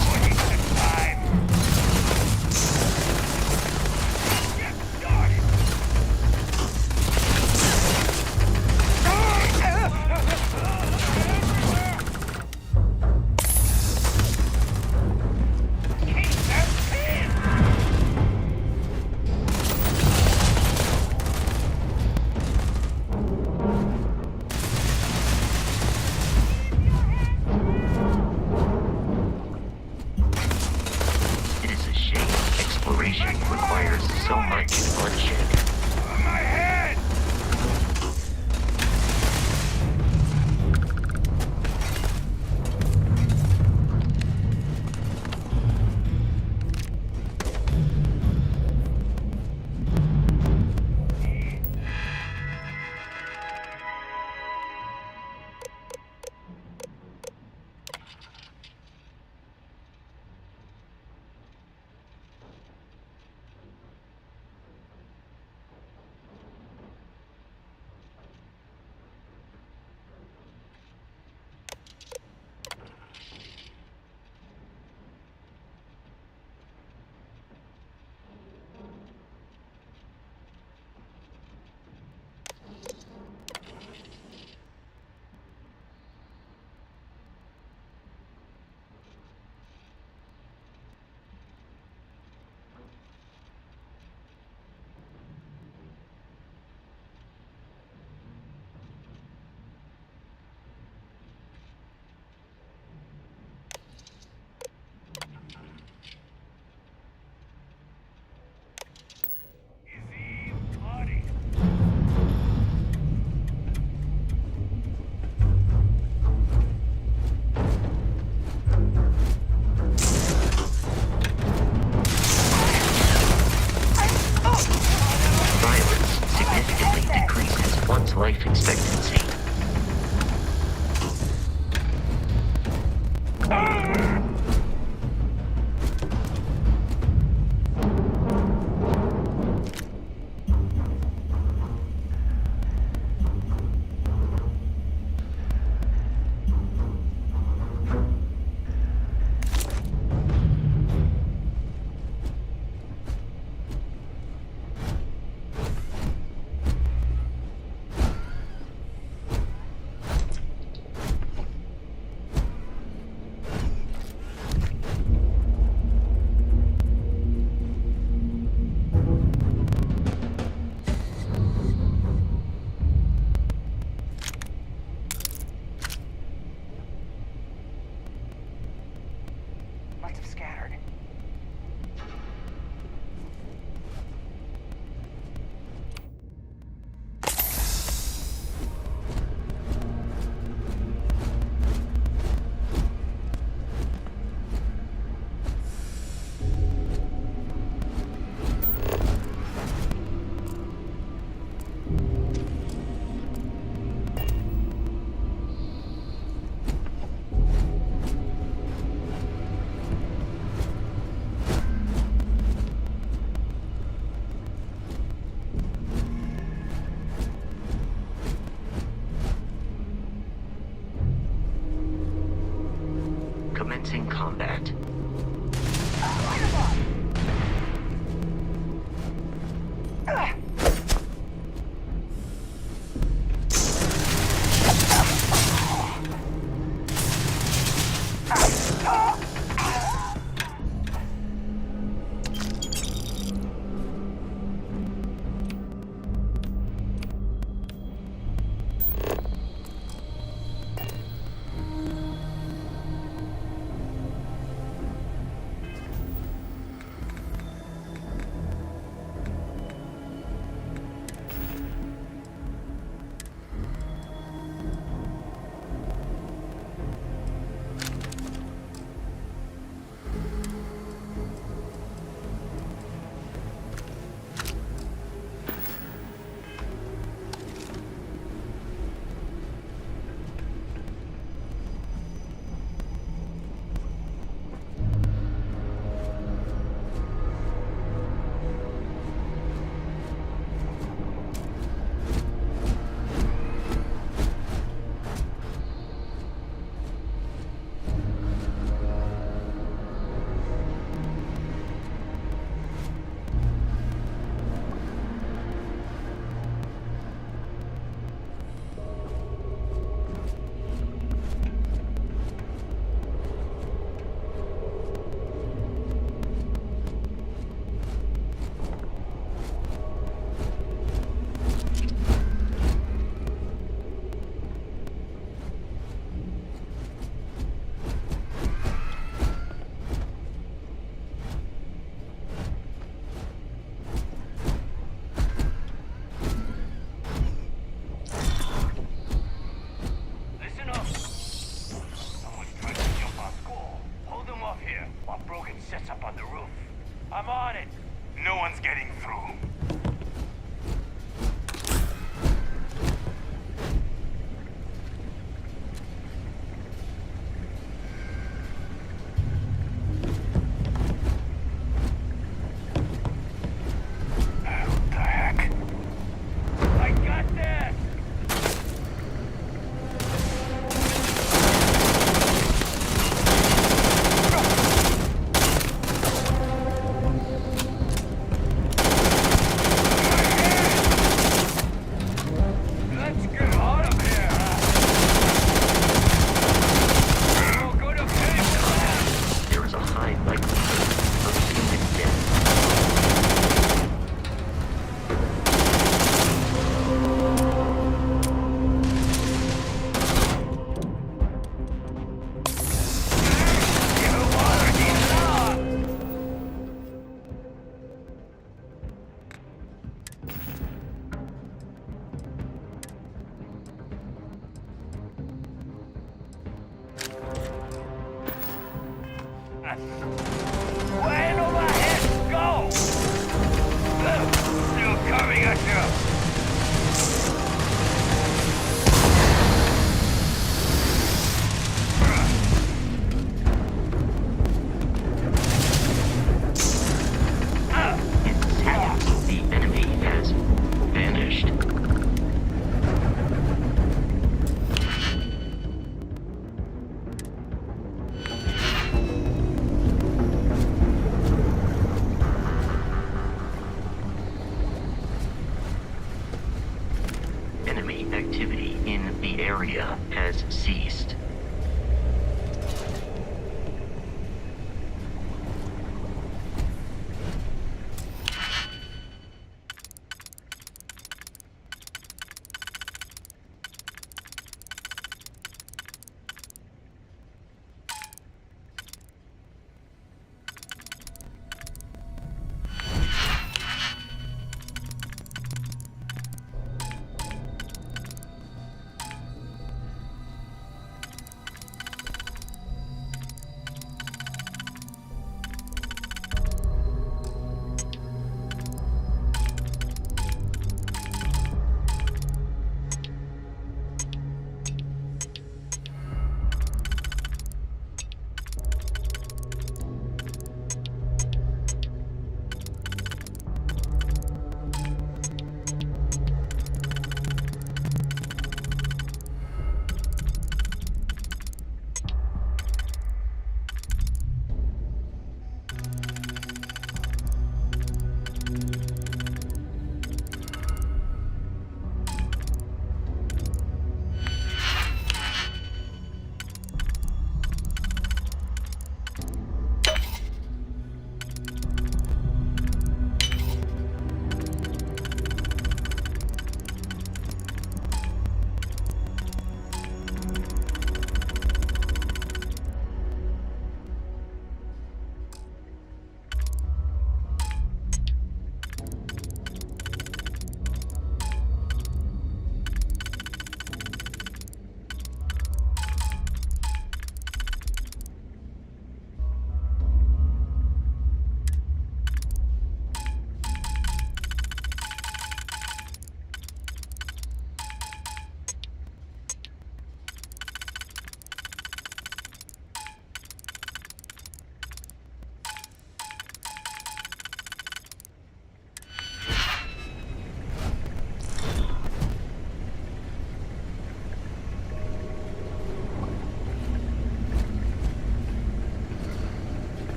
G: It is a shame exploration requires so much bloodshed.
E: My head!
G: Violence significantly decreases one's life expectancy. Commencing combat.
E: Listen up! Someone's trying to jump our school. Hold them off here while Brogan sets up on the roof. I'm on it. No one's getting through. What the heck? I got this! Let's get out of here! We'll go to bed.
G: There is a high likelihood of human death.
E: You already lost! Way overhead, go! Still coming at you!
G: The enemy has vanished. Enemy activity in the area has ceased.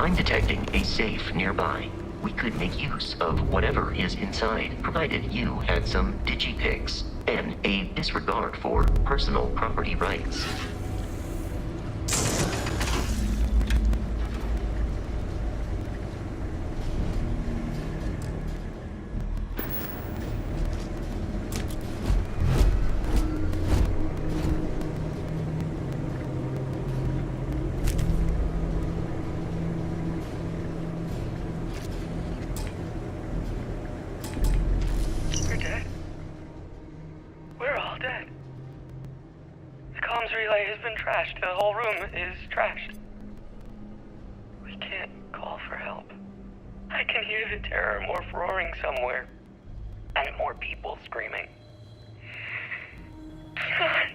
G: I'm detecting a safe nearby. We could make use of whatever is inside, provided you had some digipics and a disregard for personal property rights.
I: We're dead. We're all dead. The comms relay has been trashed. The whole room is trashed. We can't call for help. I can hear the terror morph roaring somewhere. And more people screaming. God.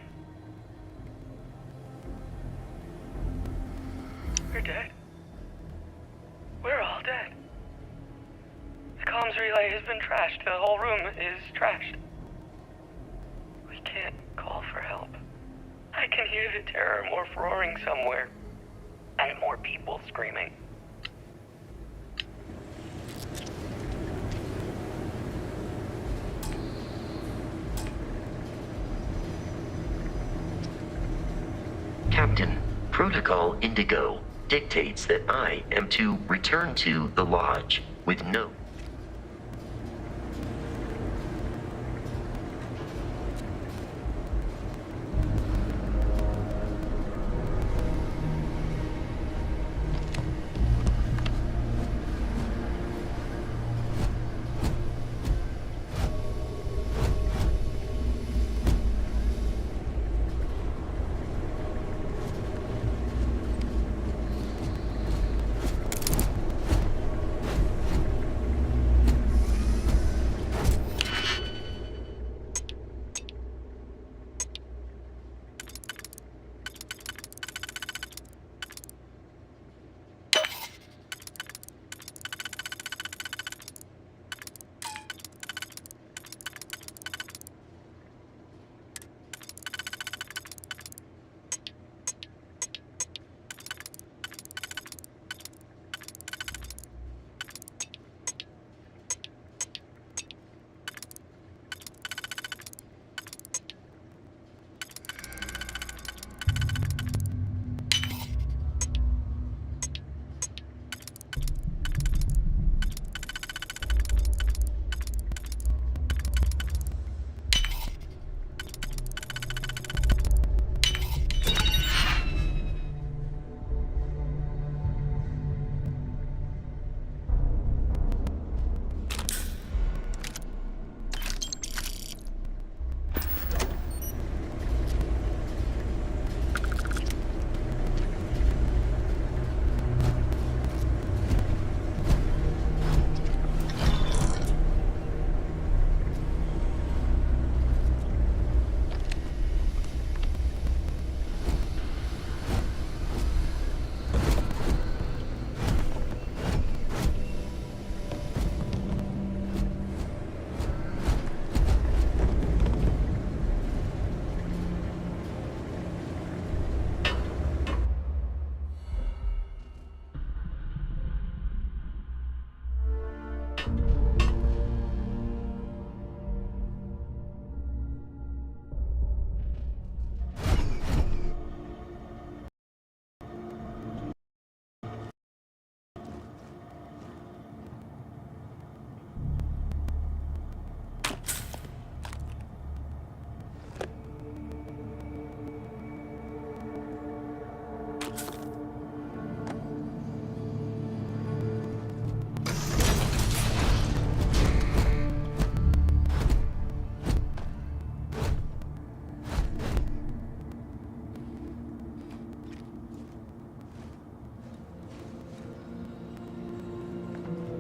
I: We're dead. We're all dead. The comms relay has been trashed. The whole room is trashed. We can't call for help. I can hear the terror morph roaring somewhere. And more people screaming.
G: Captain, Protocol Indigo dictates that I am to return to the Lodge with no...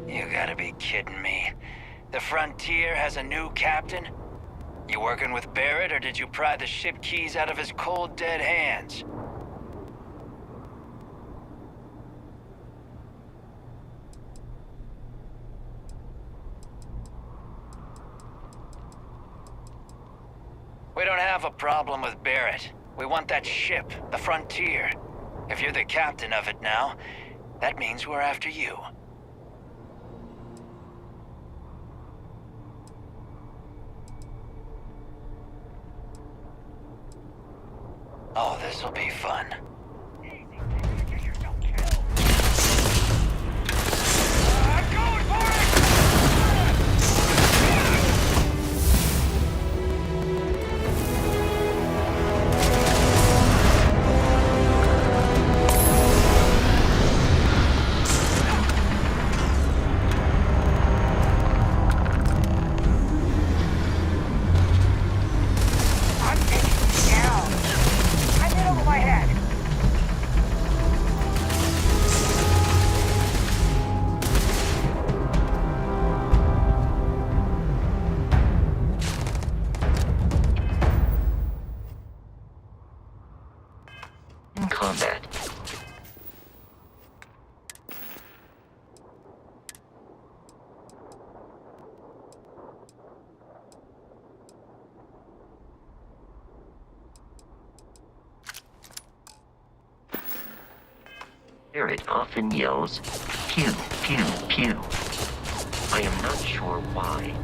J: You gotta be kidding me. The Frontier has a new captain? You working with Barrett, or did you pry the ship keys out of his cold, dead hands? We don't have a problem with Barrett. We want that ship, the Frontier. If you're the captain of it now, That means we're after you. Oh, this'll be fun.
G: In combat. Barrett often yells, pew, pew, pew. I am not sure why.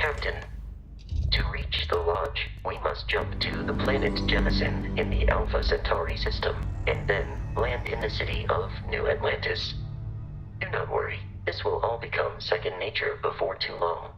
G: Captain. To reach the Lodge, we must jump to the planet Jemison in the Alpha Centauri system, and then land in the city of New Atlantis. Do not worry, this will all become second nature before too long.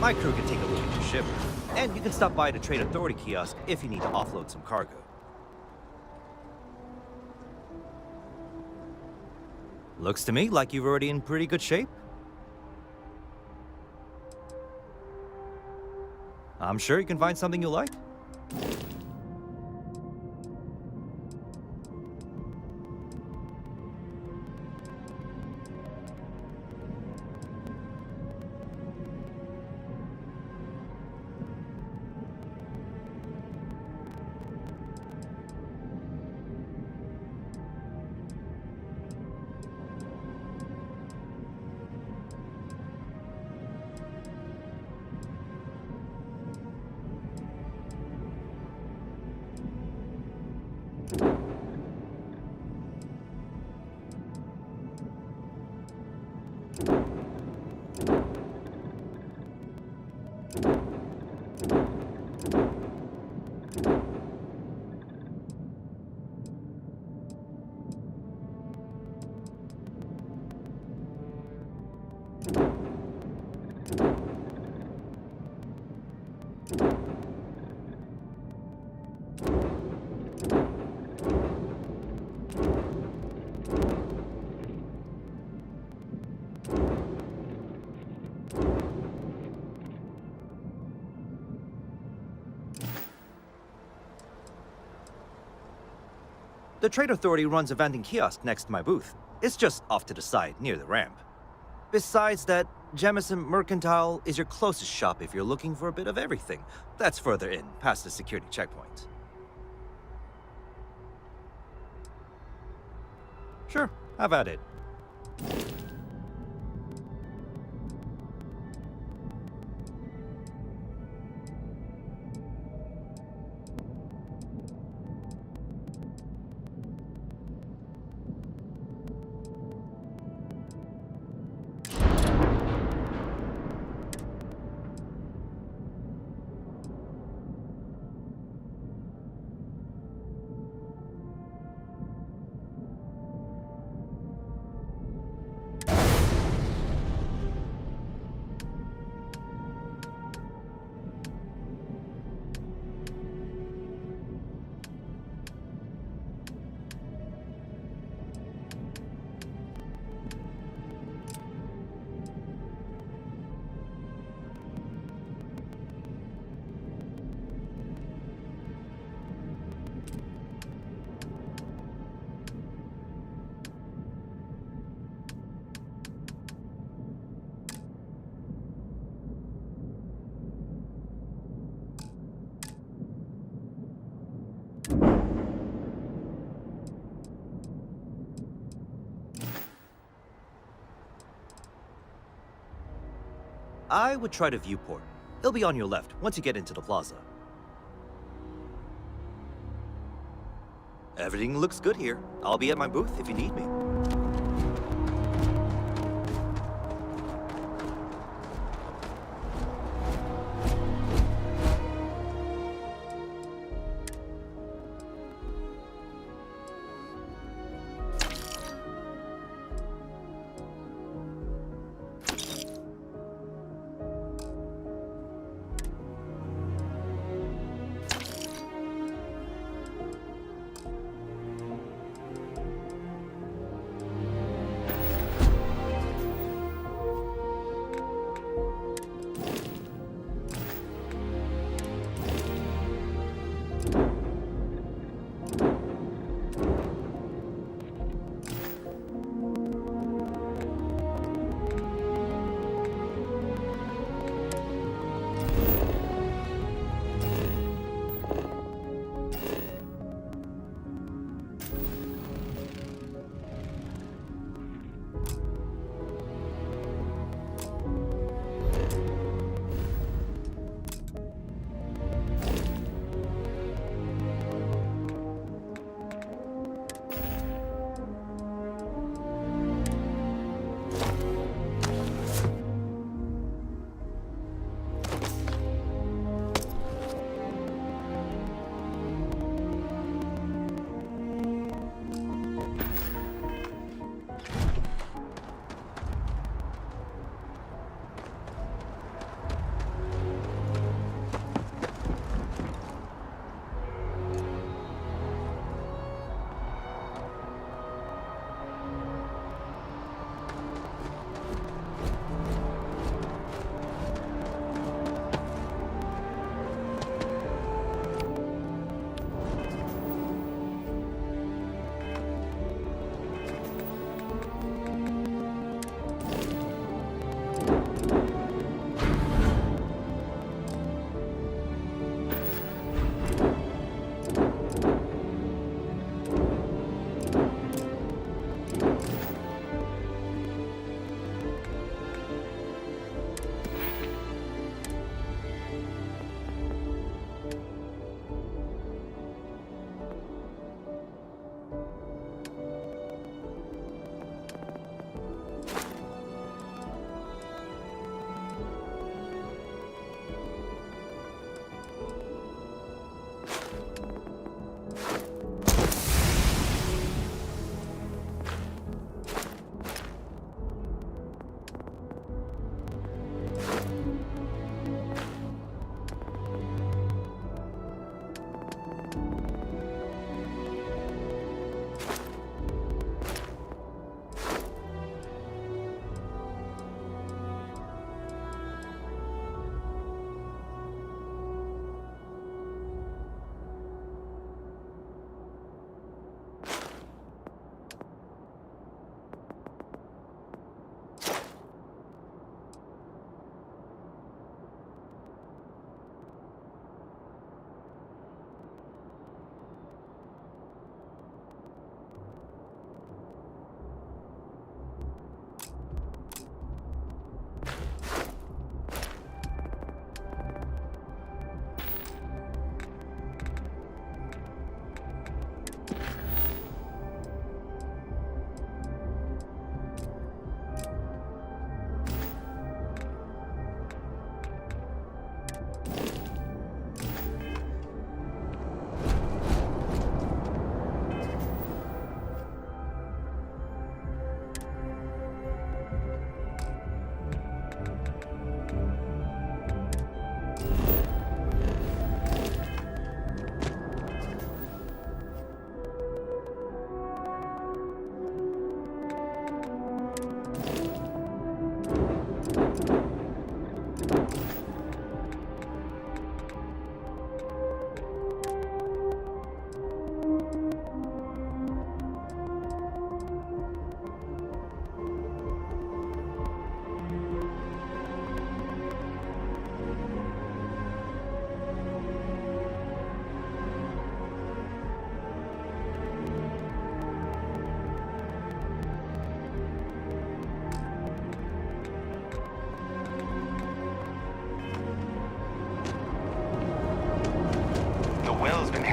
K: My crew can take a look at your ship, and you can stop by the Trade Authority kiosk if you need to offload some cargo. Looks to me like you're already in pretty good shape. I'm sure you can find something you like. The Trade Authority runs a vending kiosk next to my booth. It's just off to the side, near the ramp. Besides that, Jemison Mercantile is your closest shop if you're looking for a bit of everything. That's further in, past the security checkpoint. Sure, have at it. I would try the viewport. It'll be on your left once you get into the plaza. Everything looks good here. I'll be at my booth if you need me.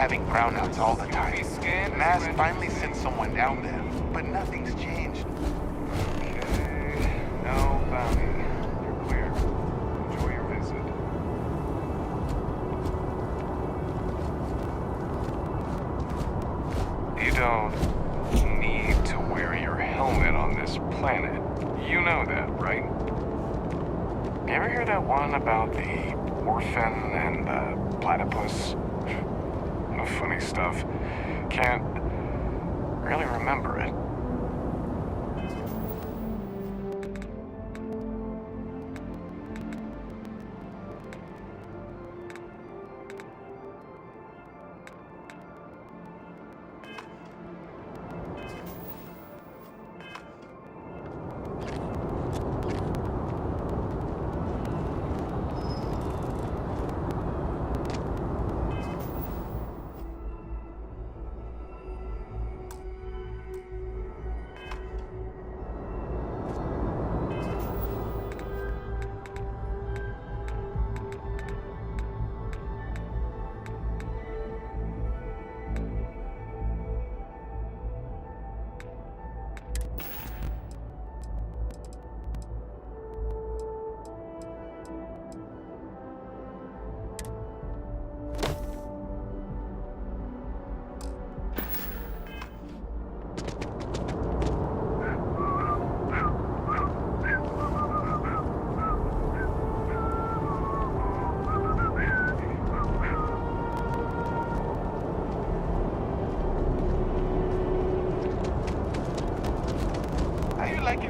L: having brownouts all the time. NAS finally sent someone down there, but nothing's changed.
C: Okay. No bounty. You're clear. Enjoy your visit. You don't need to wear your helmet on this planet. You know that, right? You ever hear that one about the orphan and the platypus? No funny stuff. Can't really remember it.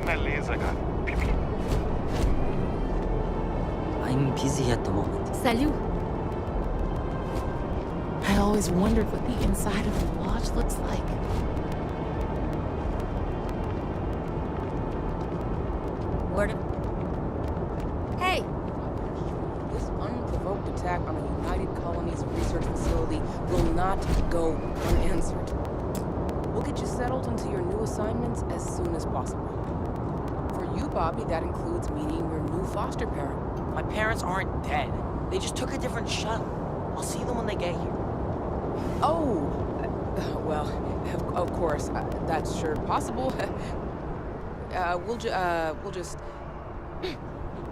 L: That laser gun.
M: I'm busy at the moment.
N: Salut. I always wondered what the inside of the lodge looks like.
O: Word of... Hey!
P: This unprovoked attack on a United Colonies research facility will not go unanswered. We'll get you settled into your new assignments as soon as possible. For you, Bobby, that includes meeting your new foster parent.
M: My parents aren't dead. They just took a different shuttle. I'll see them when they get here.
P: Oh! Well, of course, that's sure possible. We'll just...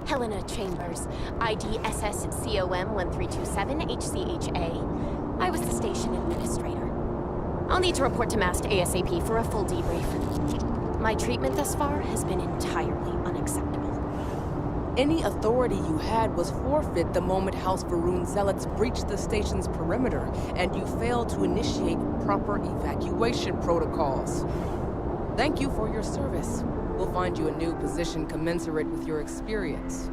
N: Helena Chambers, ID SSCOM 1327 HCHA. I was the station administrator. I'll need to report to Mast ASAP for a full debrief. My treatment thus far has been entirely unacceptable.
P: Any authority you had was forfeit the moment House Varun zealots breached the station's perimeter, and you failed to initiate proper evacuation protocols. Thank you for your service. We'll find you a new position commensurate with your experience.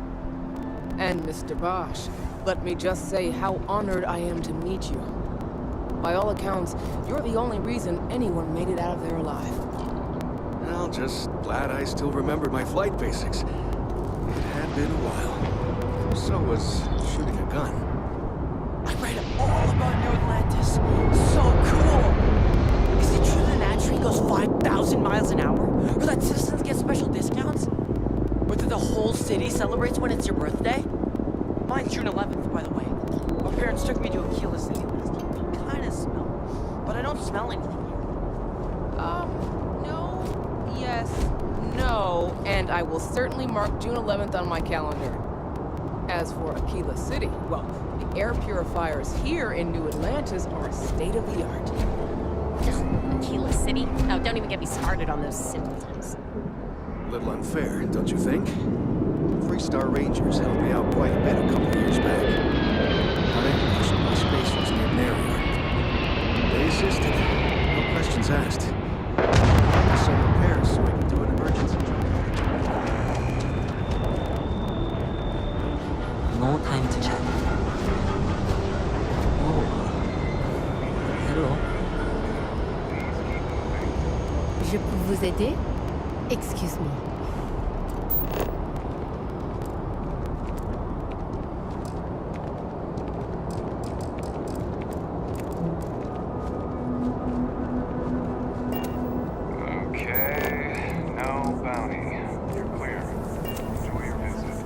P: And Mr. Bosch, let me just say how honored I am to meet you. By all accounts, you're the only reason anyone made it out of there alive.
B: Well, just glad I still remembered my flight basics. It had been a while. So was shooting a gun.
M: I read all about New Atlantis. So cool! Is it true the Nat train goes 5,000 miles an hour? Or that citizens get special discounts? Or that the whole city celebrates when it's your birthday? Mine's June 11th, by the way. My parents took me to Aquila City last year. I kinda smell, but I don't smell anything here.
P: No, yes, no, and I will certainly mark June 11th on my calendar. As for Aquila City, well, the air purifiers here in New Atlantis are state-of-the-art.
N: Aquila City? No, don't even get me started on those simpletons.
B: A little unfair, don't you think? 3-star Rangers helped me out quite a bit a couple years back. I pushed my spacers near an area. They assisted. No questions asked. Some repairs so I can do an emergency job.
M: No time to chat. Oh. Hello.
N: Je peux vous aider? Excuse-moi.
C: Okay, no bounty. You're clear. Enjoy your visit.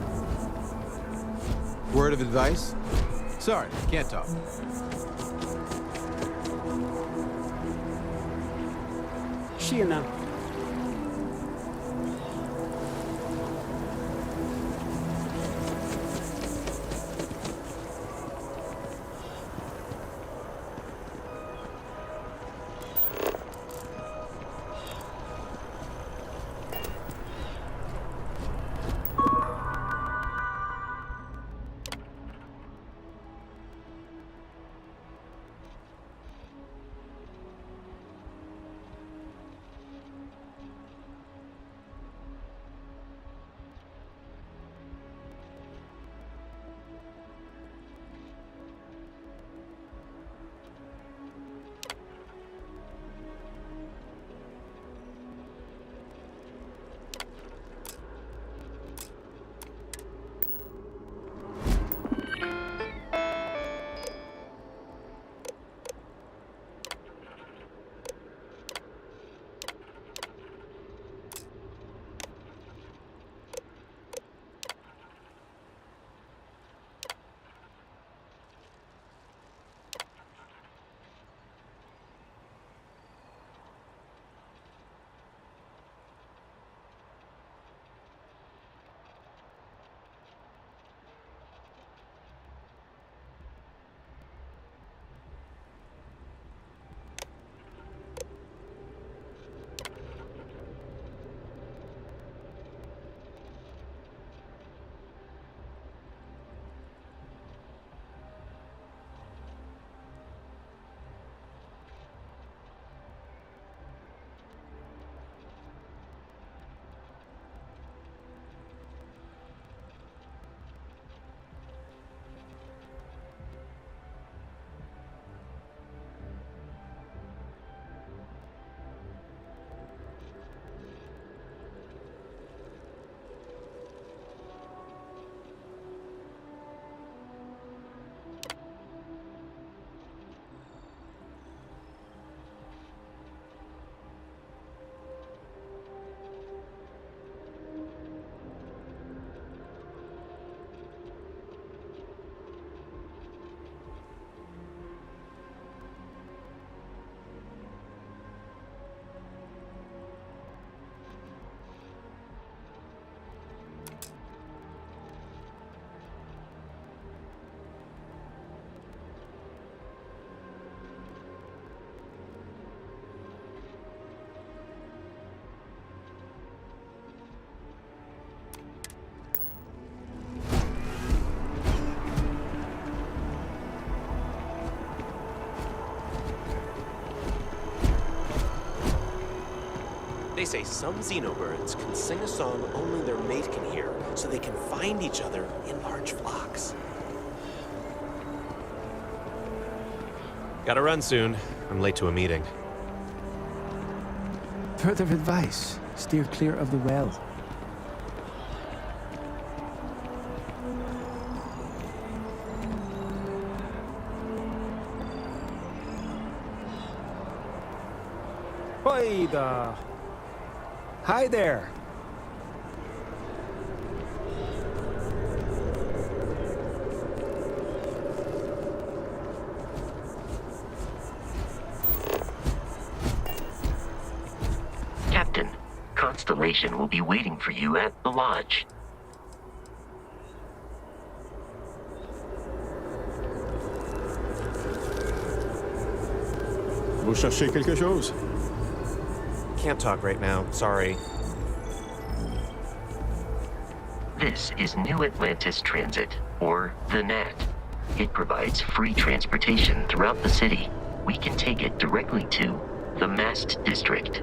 Q: Word of advice? Sorry, can't talk. See you now.
R: They say some xenobirds can sing a song only their mate can hear, so they can find each other in large flocks. Gotta run soon. I'm late to a meeting.
Q: Further advice. Steer clear of the well. Oida! Hi there!
G: Captain, Constellation will be waiting for you at the lodge.
B: Vous cherchez quelque chose?
R: Can't talk right now, sorry.
G: This is New Atlantis Transit, or the NAT. It provides free transportation throughout the city. We can take it directly to the Mast District.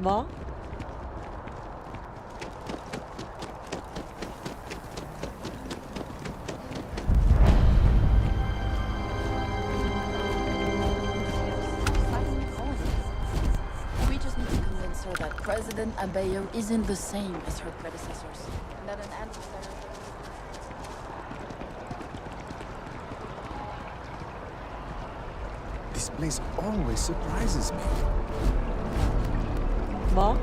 O: Hva?
S: We just need to convince her that President Abeyo isn't the same as her predecessors. And that an adversary...
Q: This place always surprises me.
O: Hva?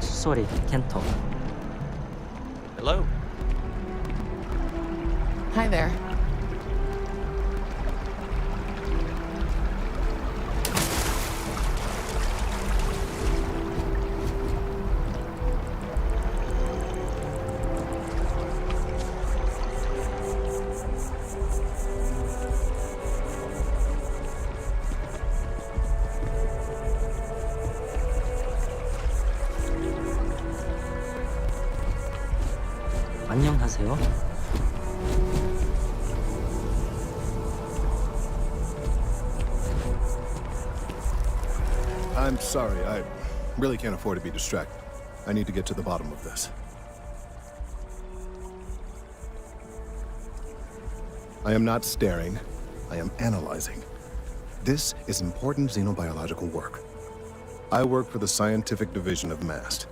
T: Sorry, can't talk.
K: Hello.
P: Hi there.
T: 안녕하세요.
U: I'm sorry, I really can't afford to be distracted. I need to get to the bottom of this. I am not staring, I am analyzing. This is important xenobiological work. I work for the scientific division of MAST.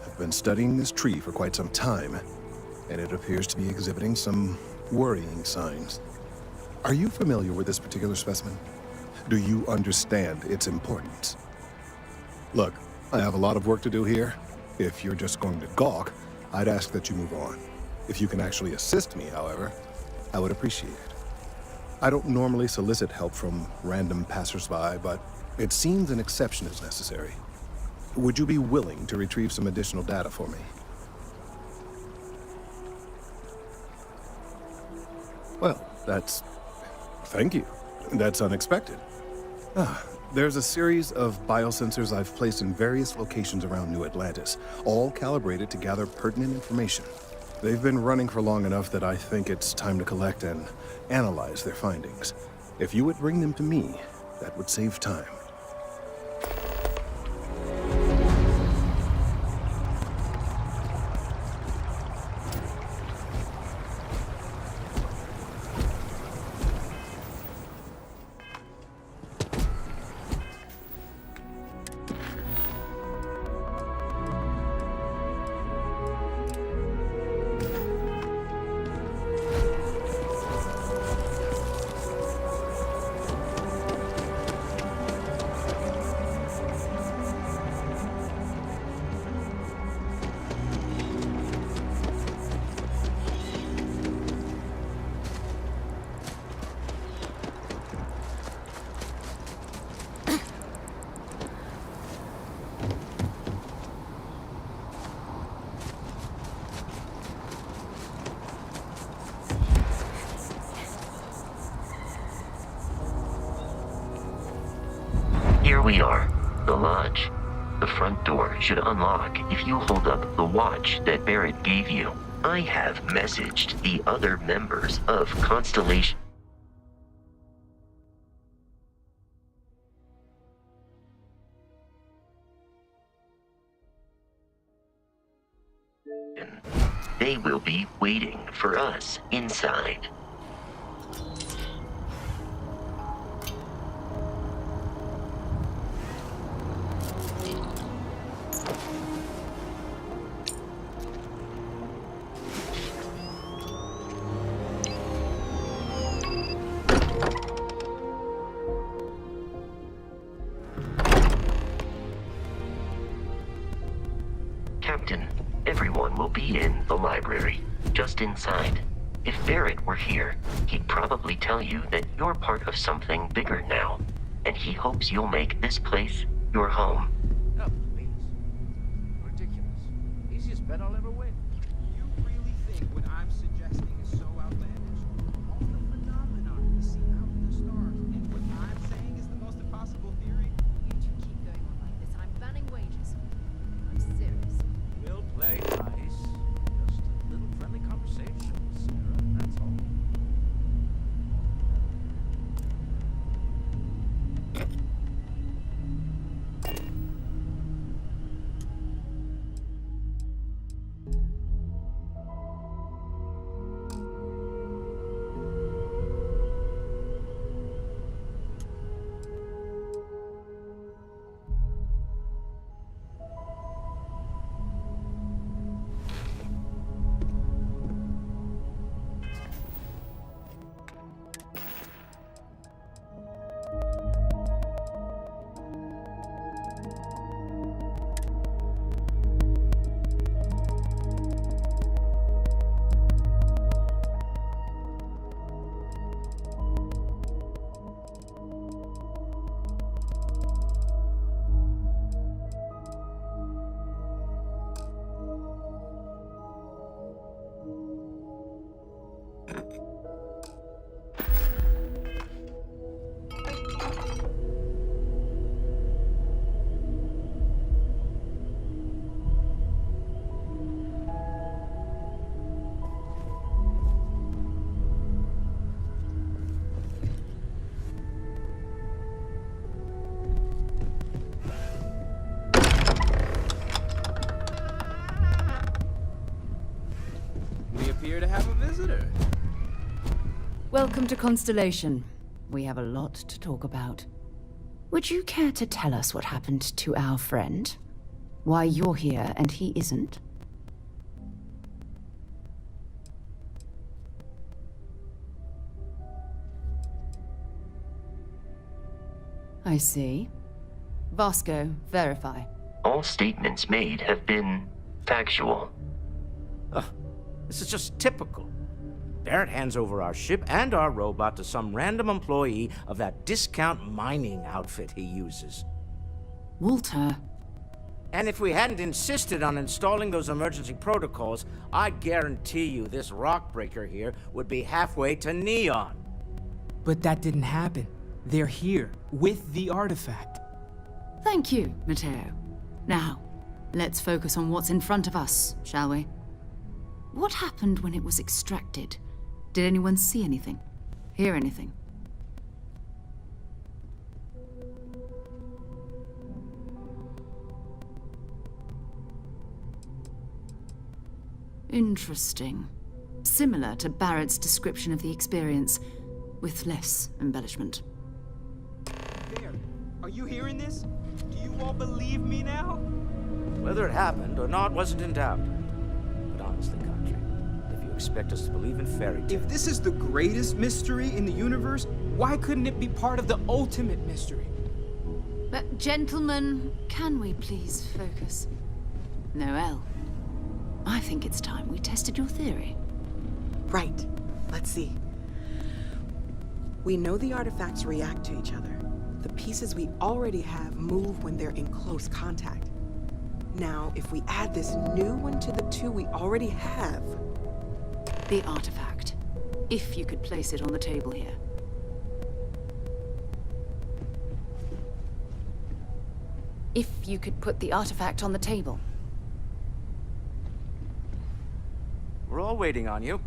U: I've been studying this tree for quite some time, and it appears to be exhibiting some worrying signs. Are you familiar with this particular specimen? Do you understand its importance? Look, I have a lot of work to do here. If you're just going to gawk, I'd ask that you move on. If you can actually assist me, however, I would appreciate it. I don't normally solicit help from random passersby, but it seems an exception is necessary. Would you be willing to retrieve some additional data for me? Well, thank you. That's unexpected. There's a series of biosensors I've placed in various locations around New Atlantis, all calibrated to gather pertinent information. They've been running for long enough that I think it's time to collect and analyze their findings. If you would bring them to me, that would save time.
G: Here we are, the lodge. The front door should unlock if you hold up the watch that Barrett gave you. I have messaged the other members of Constellation. They will be waiting for us inside. Captain, everyone will be in the library, just inside. If Barrett were here, he'd probably tell you that you're part of something bigger now, and he hopes you'll make this place your home.
Q: No, please. Ridiculous.
A: point, you really think what I'm suggesting is so outlandish? All the phenomena we see out in the stars, and what I'm saying is the most impossible theory?
S: You two keep going on like this. I'm banning wages. I'm serious.
A: We'll play nice. Just a little friendly conversation, Sarah, that's all. Appear to have a visitor.
V: Welcome to Constellation. We have a lot to talk about. Would you care to tell us what happened to our friend? Why you're here and he isn't? I see. Vasco, verify.
G: All statements made have been factual.
A: This is just typical. Barrett hands over our ship and our robot to some random employee of that discount mining outfit he uses.
V: Walter.
A: And if we hadn't insisted on installing those emergency protocols, I guarantee you this rock breaker here would be halfway to Neon.
W: But that didn't happen. They're here, with the artifact.
V: Thank you, Matteo. Now, let's focus on what's in front of us, shall we? What happened when it was extracted? Did anyone see anything? Hear anything? Interesting. Similar to Barrett's description of the experience, with less embellishment.
W: There. Are you hearing this? Do you all believe me now?
A: Whether it happened or not wasn't in doubt. But honestly, if you expect us to believe in fairy tales...
W: If this is the greatest mystery in the universe, why couldn't it be part of the ultimate mystery?
V: But gentlemen, can we please focus? Noel, I think it's time we tested your theory.
X: Right. Let's see. We know the artifacts react to each other. The pieces we already have move when they're in close contact. Now, if we add this new one to the two we already have...
V: The artifact. If you could place it on the table here. If you could put the artifact on the table.
A: We're all waiting on you.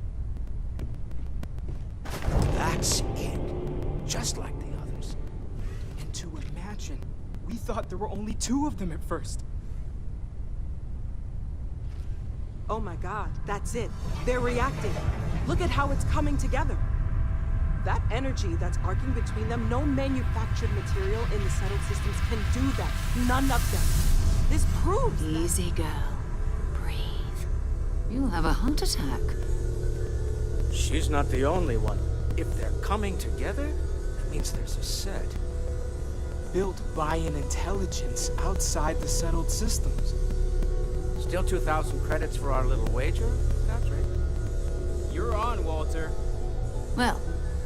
W: That's it. Just like the others. And to imagine, we thought there were only 2 of them at first.
X: Oh my god, that's it. They're reacting. Look at how it's coming together. That energy that's arcing between them, no manufactured material in the settled systems can do that. None of them. This proves
V: Easy, girl. Breathe. You'll have a heart attack.
A: She's not the only one. If they're coming together, that means there's a set.
W: Built by an intelligence outside the settled systems.
A: Still 2,000 credits for our little wager, Patrick?
W: You're on, Walter.
V: Well,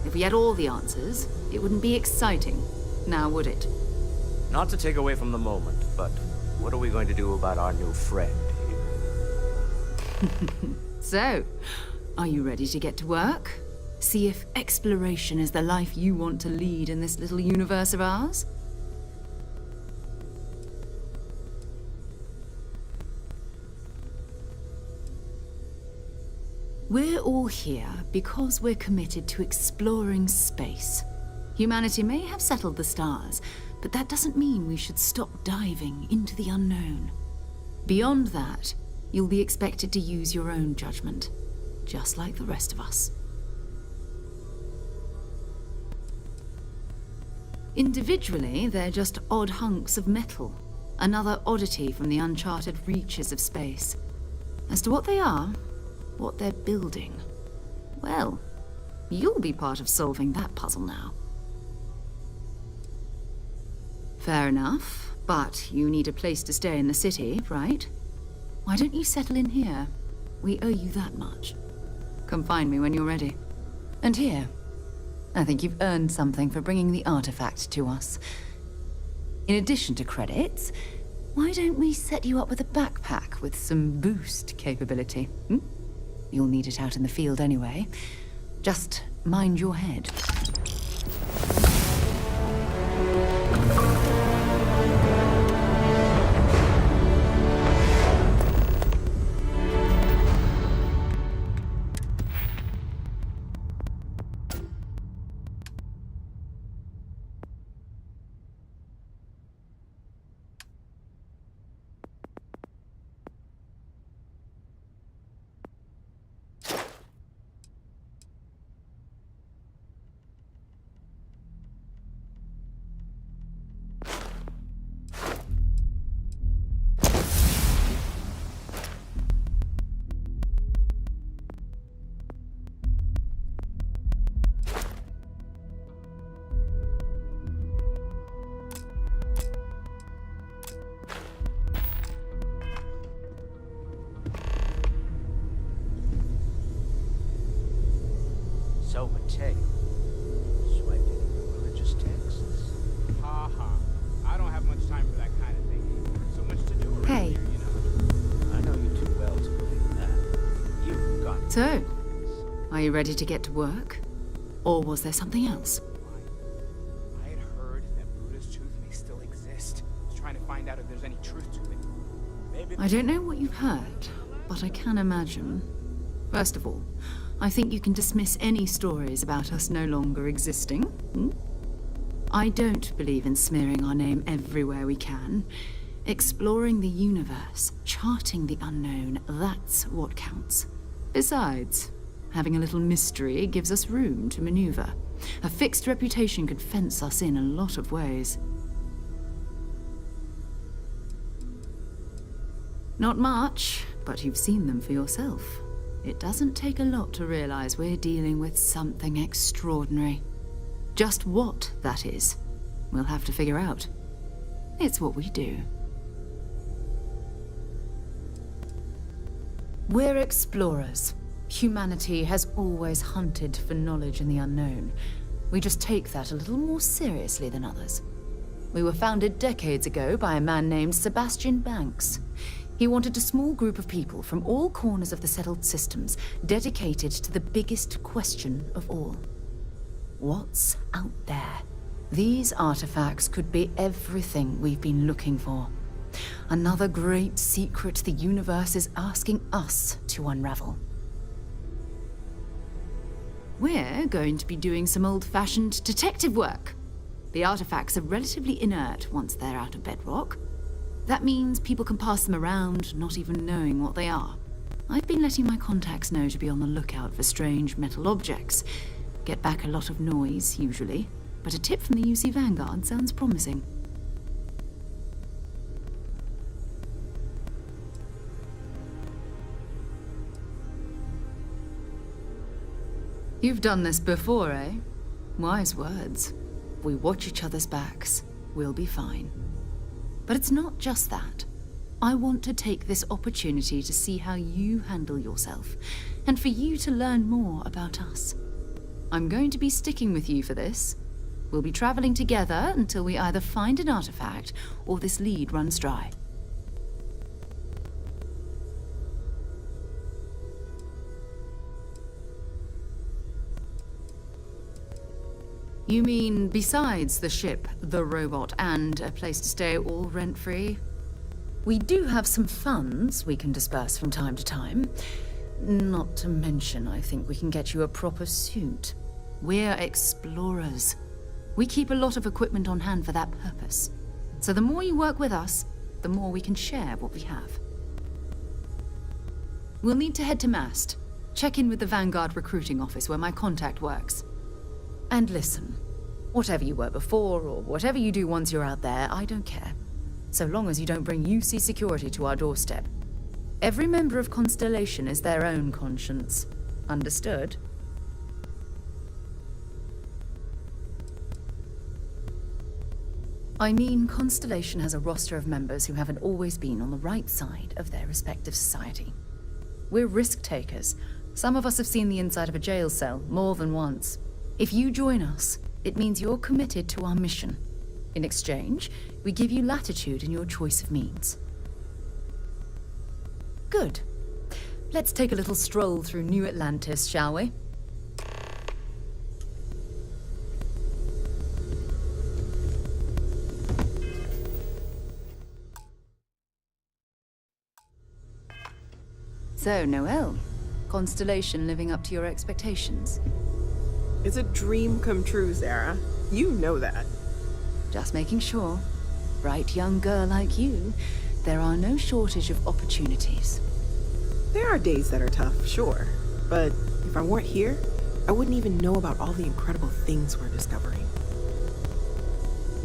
V: if we had all the answers, it wouldn't be exciting, now would it?
A: Not to take away from the moment, but what are we going to do about our new friend here?
V: So, are you ready to get to work? See if exploration is the life you want to lead in this little universe of ours? We're all here because we're committed to exploring space. Humanity may have settled the stars, but that doesn't mean we should stop diving into the unknown. Beyond that, you'll be expected to use your own judgment, just like the rest of us. Individually, they're just odd hunks of metal, another oddity from the uncharted reaches of space. As to what they are, what they're building, well, you'll be part of solving that puzzle now. Fair enough, but you need a place to stay in the city, right? Why don't you settle in here? We owe you that much. Come find me when you're ready. And here, I think you've earned something for bringing the artifact to us. In addition to credits, why don't we set you up with a backpack with some boost capability? You'll need it out in the field anyway. Just mind your head.
A: So, Mateo, swiped any religious texts?
W: Ha ha. I don't have much time for that kind of thing. So much to do around
V: Hey.
W: here, you know?
A: I know you too well to believe that. You've got...
V: So, are you ready to get to work? Or was there something else?
W: I had heard that Buddha's truth may still exist. I was trying to find out if there's any truth to it. Maybe
V: I don't know what you've heard, but I can imagine. First of all, I think you can dismiss any stories about us no longer existing. I don't believe in smearing our name everywhere we can. Exploring the universe, charting the unknown, that's what counts. Besides, having a little mystery gives us room to maneuver. A fixed reputation could fence us in a lot of ways. Not much, but you've seen them for yourself. It doesn't take a lot to realize we're dealing with something extraordinary. Just what that is, we'll have to figure out. It's what we do. We're explorers. Humanity has always hunted for knowledge in the unknown. We just take that a little more seriously than others. We were founded decades ago by a man named Sebastian Banks. He wanted a small group of people from all corners of the settled systems dedicated to the biggest question of all. What's out there? These artifacts could be everything we've been looking for. Another great secret the universe is asking us to unravel. We're going to be doing some old-fashioned detective work. The artifacts are relatively inert once they're out of bedrock. That means people can pass them around, not even knowing what they are. I've been letting my contacts know to be on the lookout for strange metal objects. Get back a lot of noise, usually, but a tip from the UC Vanguard sounds promising. You've done this before, eh? Wise words. If we watch each other's backs, we'll be fine. But it's not just that. I want to take this opportunity to see how you handle yourself, and for you to learn more about us. I'm going to be sticking with you for this. We'll be traveling together until we either find an artifact or this lead runs dry. You mean besides the ship, the robot, and a place to stay all rent-free? We do have some funds we can disperse from time to time. Not to mention, I think we can get you a proper suit. We're explorers. We keep a lot of equipment on hand for that purpose. So the more you work with us, the more we can share what we have. We'll need to head to Mast. Check in with the Vanguard recruiting office where my contact works. And listen, whatever you were before or whatever you do once you're out there, I don't care. So long as you don't bring UC security to our doorstep. Every member of Constellation is their own conscience. Understood? I mean, Constellation has a roster of members who haven't always been on the right side of their respective society. We're risk takers. Some of us have seen the inside of a jail cell more than once. If you join us, it means you're committed to our mission. In exchange, we give you latitude in your choice of means. Good. Let's take a little stroll through New Atlantis, shall we? So, Noelle, Constellation living up to your expectations?
X: It's a dream come true, Sarah. You know that.
V: Just making sure. Bright young girl like you, there are no shortage of opportunities.
X: There are days that are tough, sure. But if I weren't here, I wouldn't even know about all the incredible things we're discovering.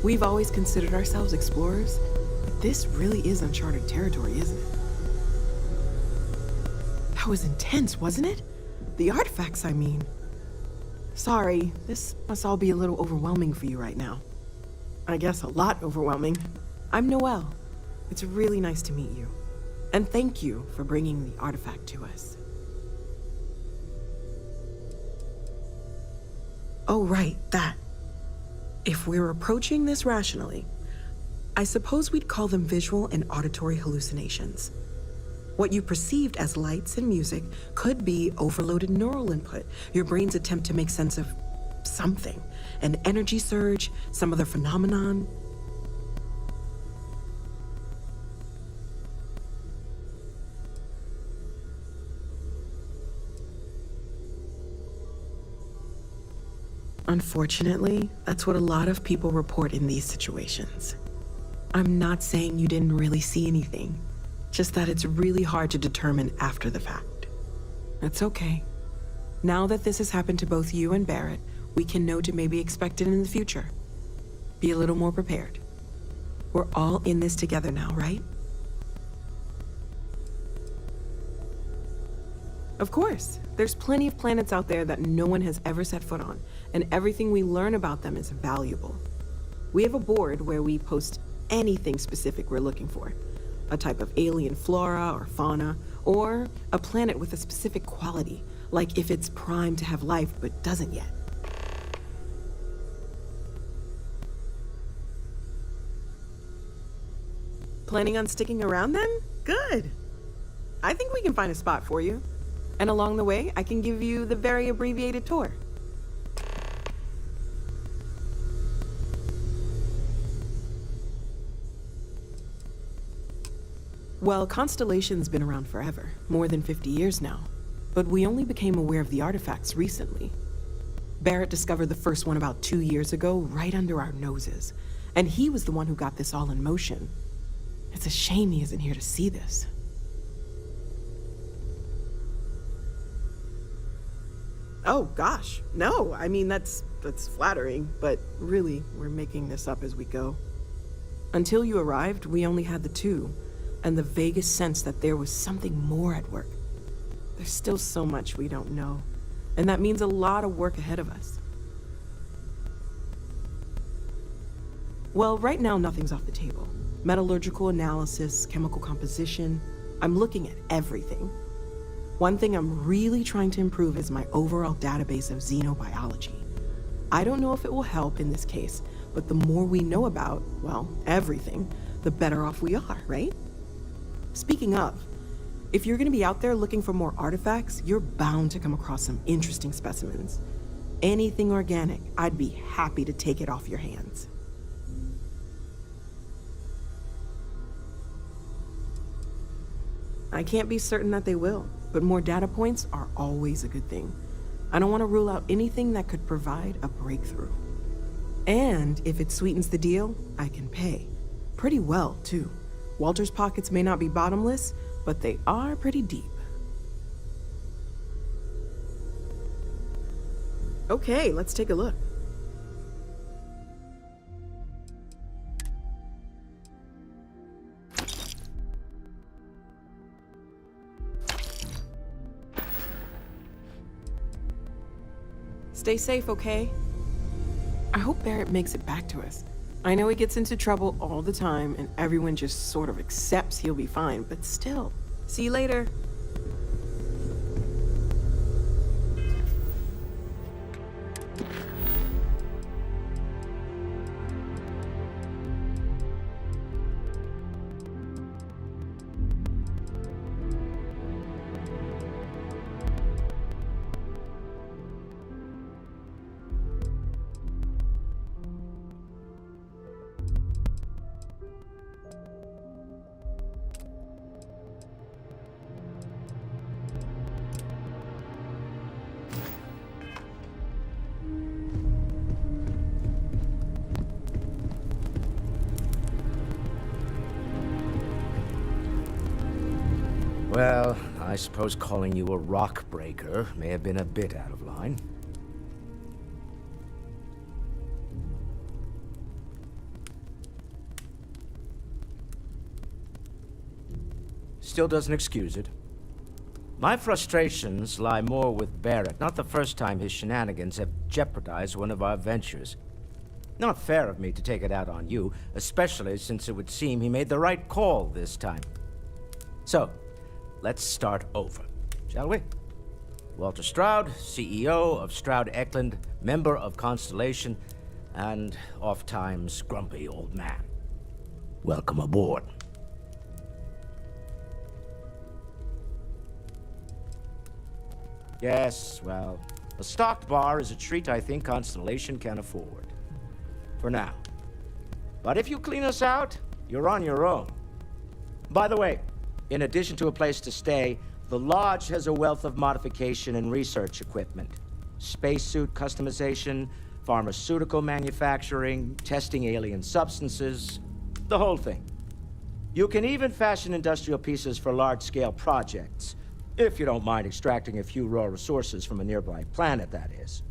X: We've always considered ourselves explorers, but this really is uncharted territory, isn't it? That was intense, wasn't it? The artifacts, I mean. Sorry, this must all be a little overwhelming for you right now. I guess a lot overwhelming. I'm Noelle. It's really nice to meet you. And thank you for bringing the artifact to us. Oh, right, that. If we're approaching this rationally, I suppose we'd call them visual and auditory hallucinations. What you perceived as lights and music could be overloaded neural input, your brain's attempt to make sense of something, an energy surge, some other phenomenon. Unfortunately, that's what a lot of people report in these situations. I'm not saying you didn't really see anything. Just that it's really hard to determine after the fact. That's okay. Now that this has happened to both you and Barrett, we can know to maybe expect it in the future. Be a little more prepared. We're all in this together now, right? Of course. There's plenty of planets out there that no one has ever set foot on, and everything we learn about them is valuable. We have a board where we post anything specific we're looking for. A type of alien flora or fauna, or a planet with a specific quality, like if it's primed to have life but doesn't yet. Planning on sticking around then? Good. I think we can find a spot for you. And along the way, I can give you the very abbreviated tour. Well, Constellation's been around forever, more than 50 years now. But we only became aware of the artifacts recently. Barrett discovered the first one about 2 years ago, right under our noses. And he was the one who got this all in motion. It's a shame he isn't here to see this. Oh, gosh. No, I mean, that's flattering, but really, we're making this up as we go. Until you arrived, we only had the two. And the vaguest sense that there was something more at work. There's still so much we don't know, and that means a lot of work ahead of us. Well, right now nothing's off the table. Metallurgical analysis, chemical composition, I'm looking at everything. One thing I'm really trying to improve is my overall database of xenobiology. I don't know if it will help in this case, but the more we know about, well, everything, the better off we are, right? Speaking of, if you're going to be out there looking for more artifacts, you're bound to come across some interesting specimens. anything organic, I'd be happy to take it off your hands. I can't be certain that they will, but more data points are always a good thing. I don't want to rule out anything that could provide a breakthrough. And if it sweetens the deal, I can pay. Pretty well, too. Walter's pockets may not be bottomless, but they are pretty deep. Okay, let's take a look. Stay safe, okay? I hope Barrett makes it back to us. I know he gets into trouble all the time, and everyone just sort of accepts he'll be fine, but still. See you later.
A: Well, I suppose calling you a rock breaker may have been a bit out of line. Still doesn't excuse it. My frustrations lie more with Barrett. Not the first time his shenanigans have jeopardized one of our ventures. Not fair of me to take it out on you, especially since it would seem he made the right call this time. So, let's start over, shall we? Walter Stroud, CEO of Stroud Eklund, member of Constellation, and oft-times grumpy old man. Welcome aboard. Yes, well, a stocked bar is a treat I think Constellation can afford. For now. But if you clean us out, you're on your own. By the way, in addition to a place to stay, the Lodge has a wealth of modification and research equipment. Spacesuit customization, pharmaceutical manufacturing, testing alien substances, the whole thing. You can even fashion industrial pieces for large-scale projects, if you don't mind extracting a few raw resources from a nearby planet, that is.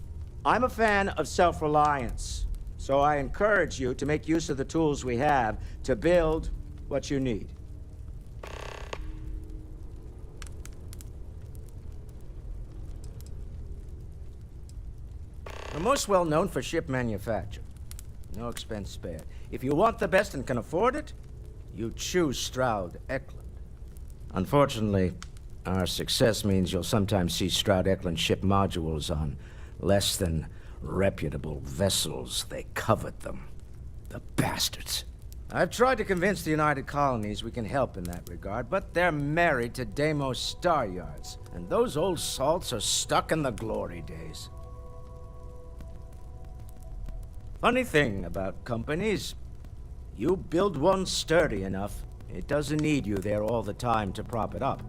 A: I'm a fan of self-reliance, so I encourage you to make use of the tools we have to build what you need. We're most well known for ship manufacture. No expense spared. If you want the best and can afford it, you choose Stroud Eklund. Unfortunately, our success means you'll sometimes see Stroud Eklund ship modules on less than reputable vessels. They covet them. The bastards. I've tried to convince the United Colonies we can help in that regard, but they're married to Deimos Star Yards, and those old salts are stuck in the glory days. Funny thing about companies, you build one sturdy enough, it doesn't need you there all the time to prop it up.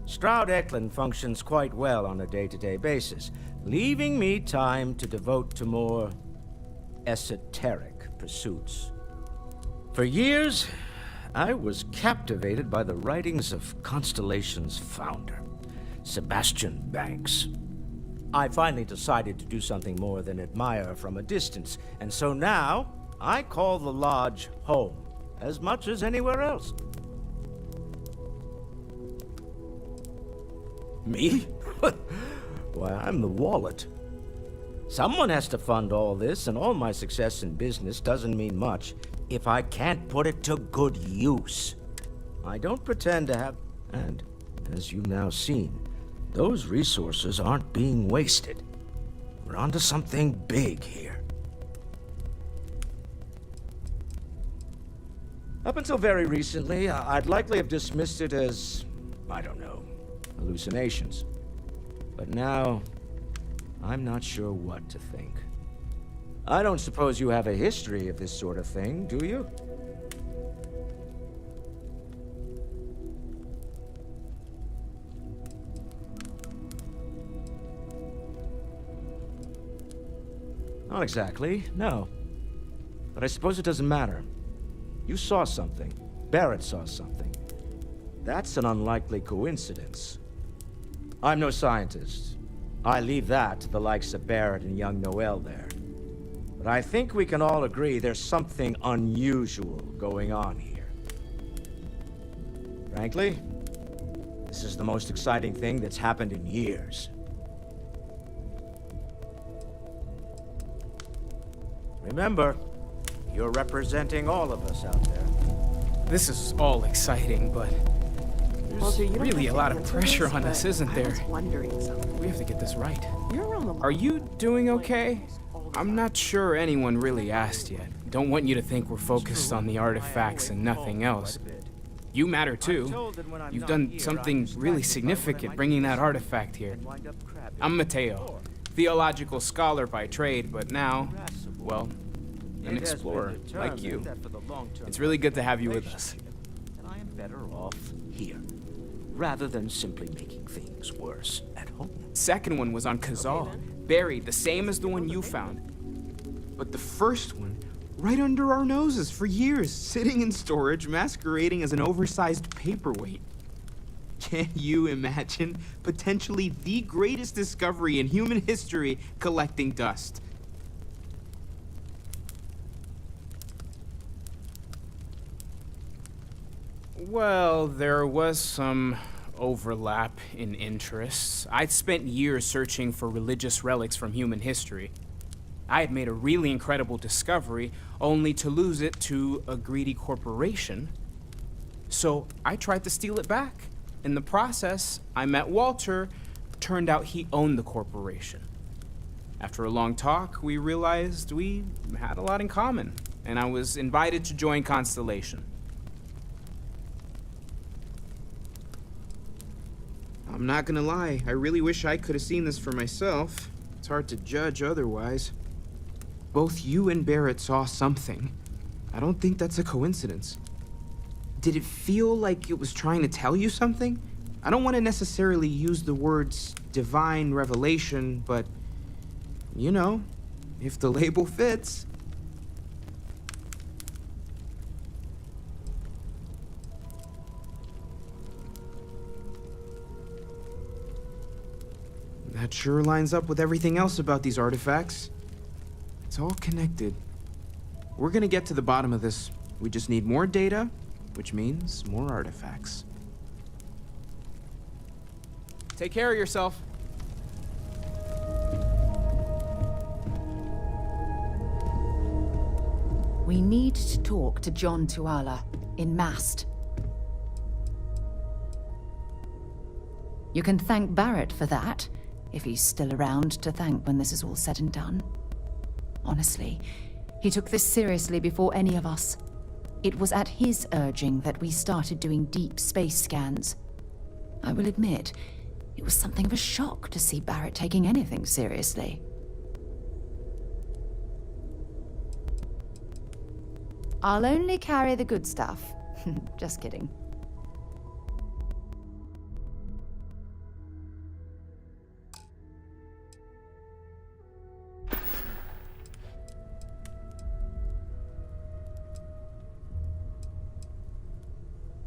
A: Stroud Eklund functions quite well on a day-to-day basis, leaving me time to devote to more esoteric pursuits. For years, I was captivated by the writings of Constellation's founder, Sebastian Banks. I finally decided to do something more than admire from a distance, and so now I call the Lodge home as much as anywhere else. Me? Why, I'm the wallet. Someone has to fund all this, and all my success in business doesn't mean much if I can't put it to good use. I don't pretend to have, and as you've now seen, those resources aren't being wasted. We're onto something big here. Up until very recently, I'd likely have dismissed it as, I don't know, hallucinations. But now, I'm not sure what to think. I don't suppose you have a history of this sort of thing, do you? Not exactly, no. But I suppose it doesn't matter. You saw something. Barrett saw something. That's an unlikely coincidence. I'm no scientist. I leave that to the likes of Barrett and young Noel there. But I think we can all agree there's something unusual going on here. Frankly, this is the most exciting thing that's happened in years. Remember, you're representing all of us out there.
W: This is all exciting, but there's
X: Walter, you don't
W: really
X: have
W: a
X: to
W: lot of
X: answer
W: pressure
X: this,
W: on us,
X: but
W: isn't
X: I
W: there?
X: was wondering something.
W: We have to get this right.
X: You're around the
W: Are you doing okay? I'm not sure anyone really asked yet. Don't want you to think we're focused on the artifacts and nothing else. You matter too. You've done something really significant bringing that artifact here. I'm Mateo, theological scholar by trade, but now, well, an explorer like you. It's really good to have you with us.
A: And I am better off here, rather than simply making things worse at home.
W: Second one was on Kazal, buried, the same as the one you found. But the first one, right under our noses for years, sitting in storage, masquerading as an oversized paperweight. Can you imagine potentially the greatest discovery in human history collecting dust? Well, there was some overlap in interests. I'd spent years searching for religious relics from human history. I had made a really incredible discovery, only to lose it to a greedy corporation. So I tried to steal it back. In the process, I met Walter. Turned out he owned the corporation. After a long talk, we realized we had a lot in common, and I was invited to join Constellation. I'm not gonna lie, I really wish I could have seen this for myself. It's hard to judge otherwise. Both you and Barrett saw something. I don't think that's a coincidence. Did it feel like it was trying to tell you something? I don't want to necessarily use the words divine revelation, but, you know, if the label fits. That sure lines up with everything else about these artifacts. It's all connected. We're gonna get to the bottom of this. We just need more data, which means more artifacts. Take care of yourself.
V: We need to talk to John Tuala in Mast. You can thank Barrett for that, if he's still around to thank when this is all said and done. Honestly, he took this seriously before any of us. It was at his urging that we started doing deep space scans. I will admit, it was something of a shock to see Barrett taking anything seriously. I'll only carry the good stuff. Just kidding.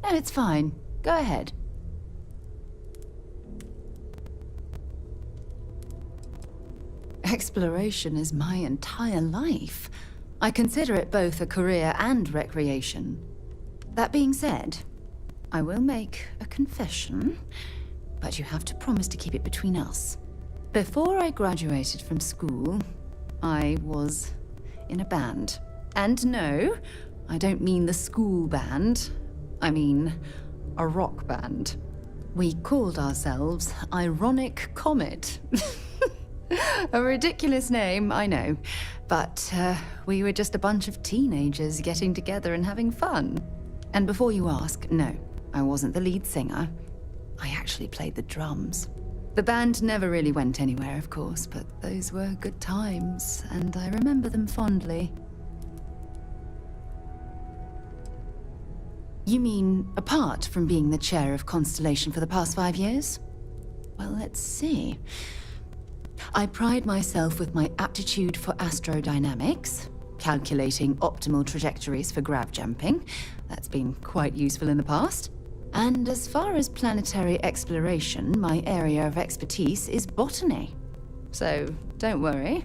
V: No, it's fine. Go ahead. Exploration is my entire life. I consider it both a career and recreation. That being said, I will make a confession, but you have to promise to keep it between us. Before I graduated from school, I was in a band. And no, I don't mean the school band. I mean, a rock band. We called ourselves Ironic Comet. A ridiculous name, I know. But we were just a bunch of teenagers getting together and having fun. And before you ask, no, I wasn't the lead singer. I actually played the drums. The band never really went anywhere, of course, but those were good times, and I remember them fondly. You mean, apart from being the chair of Constellation for the past 5 years? Well, let's see. I pride myself with my aptitude for astrodynamics, calculating optimal trajectories for grav jumping. That's been quite useful in the past. And as far as planetary exploration, my area of expertise is botany. So, don't worry.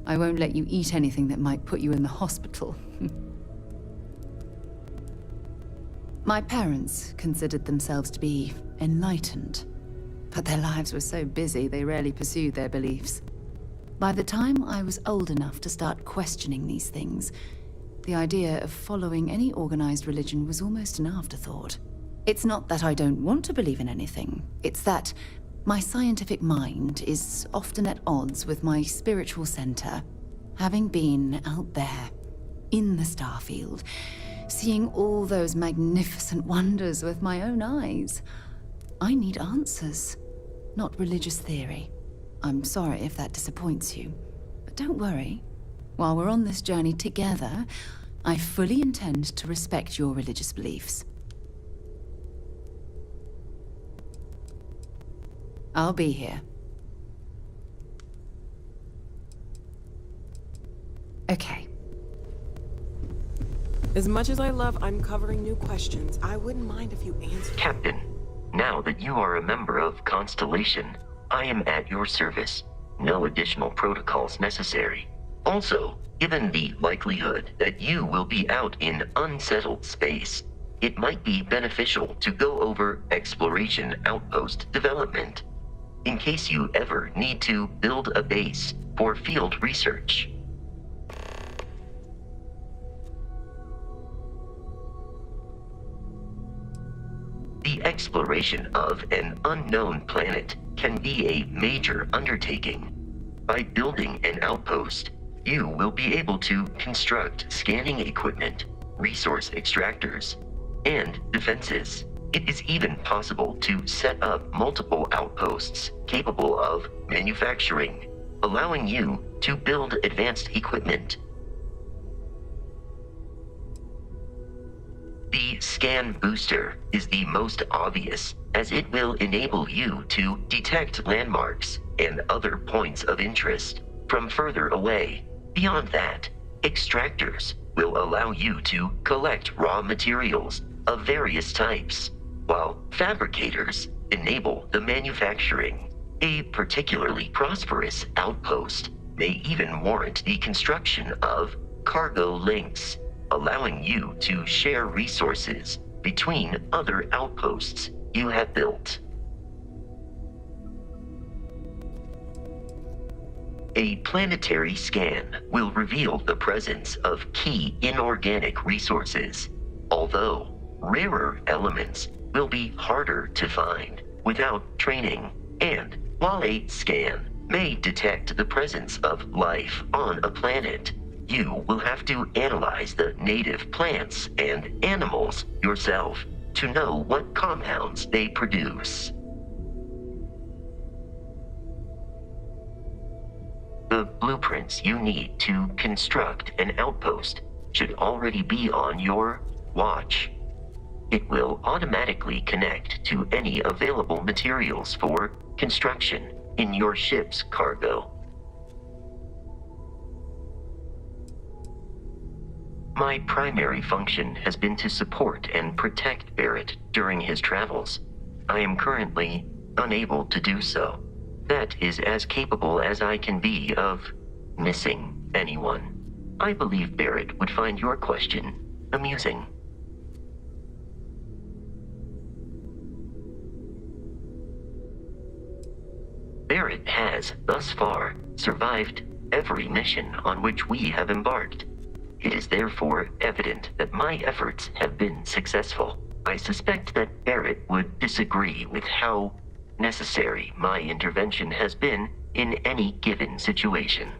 V: I won't let you eat anything that might put you in the hospital. My parents considered themselves to be enlightened, but their lives were so busy they rarely pursued their beliefs. By the time I was old enough to start questioning these things, the idea of following any organized religion was almost an afterthought. It's not that I don't want to believe in anything, it's that my scientific mind is often at odds with my spiritual center. Having been out there, in the Starfield, seeing all those magnificent wonders with my own eyes, I need answers, not religious theory. I'm sorry if that disappoints you, but don't worry. While we're on this journey together, I fully intend to respect your religious beliefs. I'll be here. Okay.
X: As much as I love uncovering new questions, I wouldn't mind if you answered.
G: Captain, now that you are a member of Constellation, I am at your service. No additional protocols necessary. Also, given the likelihood that you will be out in unsettled space, it might be beneficial to go over exploration outpost development, in case you ever need to build a base for field research. The exploration of an unknown planet can be a major undertaking. By building an outpost, you will be able to construct scanning equipment, resource extractors, and defenses. It is even possible to set up multiple outposts capable of manufacturing, allowing you to build advanced equipment. The scan booster is the most obvious, as it will enable you to detect landmarks and other points of interest from further away. Beyond that, extractors will allow you to collect raw materials of various types, while fabricators enable the manufacturing. A particularly prosperous outpost may even warrant the construction of cargo links, allowing you to share resources between other outposts you have built. A planetary scan will reveal the presence of key inorganic resources, although rarer elements will be harder to find without training. And while a scan may detect the presence of life on a planet, you will have to analyze the native plants and animals yourself to know what compounds they produce. The blueprints you need to construct an outpost should already be on your watch. It will automatically connect to any available materials for construction in your ship's cargo. My primary function has been to support and protect Barrett during his travels. I am currently unable to do so. That is as capable as I can be of missing anyone. I believe Barrett would find your question amusing. Barrett has, thus far, survived every mission on which we have embarked. It is therefore evident that my efforts have been successful. I suspect that Barrett would disagree with how necessary my intervention has been in any given situation.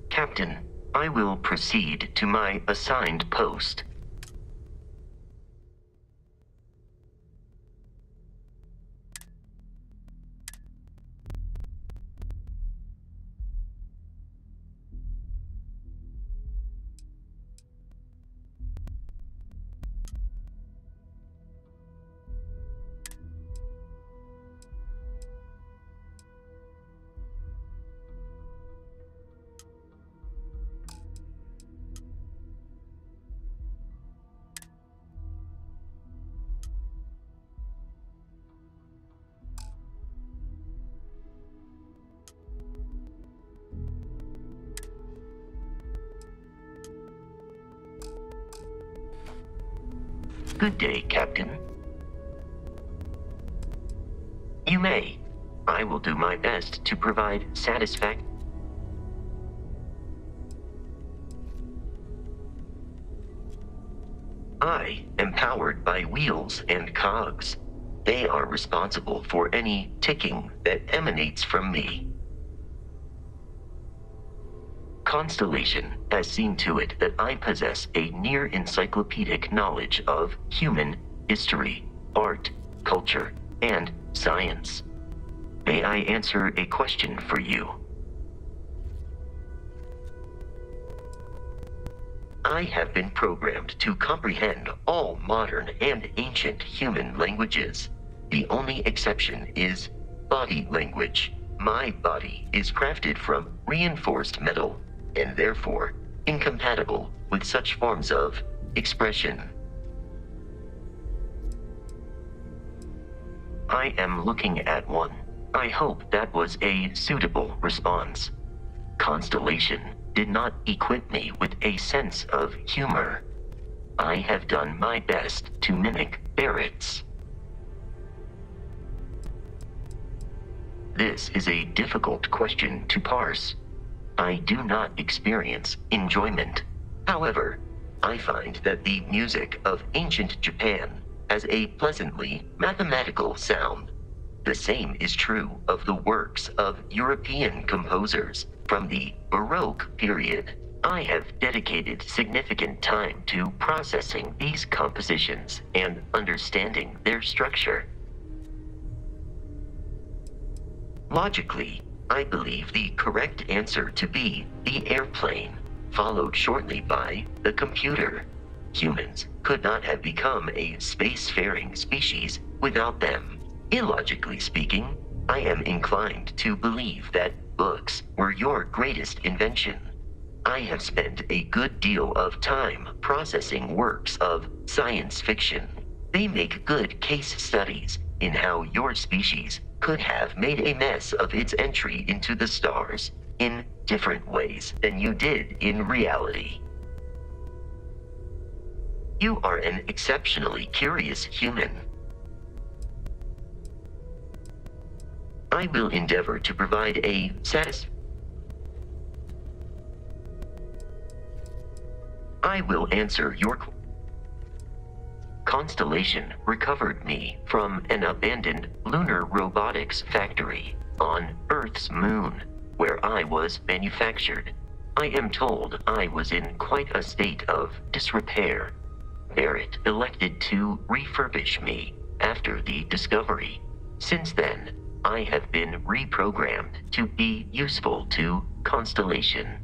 G: Captain, I will proceed to my assigned post. Good day, Captain. You may. I will do my best to provide satisfaction. I am powered by wheels and cogs. They are responsible for any ticking that emanates from me. Constellation has seen to it that I possess a near-encyclopedic knowledge of human history, art, culture, and science. May I answer a question for you? I have been programmed to comprehend all modern and ancient human languages. The only exception is body language. My body is crafted from reinforced metal and therefore incompatible with such forms of expression. I am looking at one. I hope that was a suitable response. Constellation did not equip me with a sense of humor. I have done my best to mimic Barrett's. This is a difficult question to parse. I do not experience enjoyment. However, I find that the music of ancient Japan has a pleasantly mathematical sound. The same is true of the works of European composers from the Baroque period. I have dedicated significant time to processing these compositions and understanding their structure. Logically, I believe the correct answer to be the airplane, followed shortly by the computer. Humans could not have become a spacefaring species without them. Illogically speaking, I am inclined to believe that books were your greatest invention. I have spent a good deal of time processing works of science fiction. They make good case studies in how your species could have made a mess of its entry into the stars in different ways than you did in reality. You are an exceptionally curious human. I will endeavor to provide a I will answer your Constellation recovered me from an abandoned lunar robotics factory on Earth's moon, where I was manufactured. I am told I was in quite a state of disrepair. Barrett elected to refurbish me after the discovery. Since then, I have been reprogrammed to be useful to Constellation.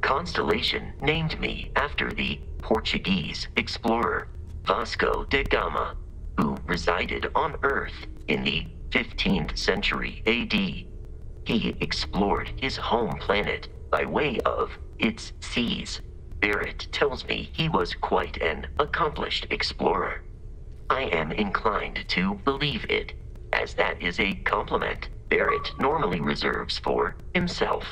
G: Constellation named me after the Portuguese explorer Vasco da Gama, who resided on Earth in the 15th century AD. He explored his home planet by way of its seas. Barrett tells me he was quite an accomplished explorer. I am inclined to believe it, as that is a compliment Barrett normally reserves for himself.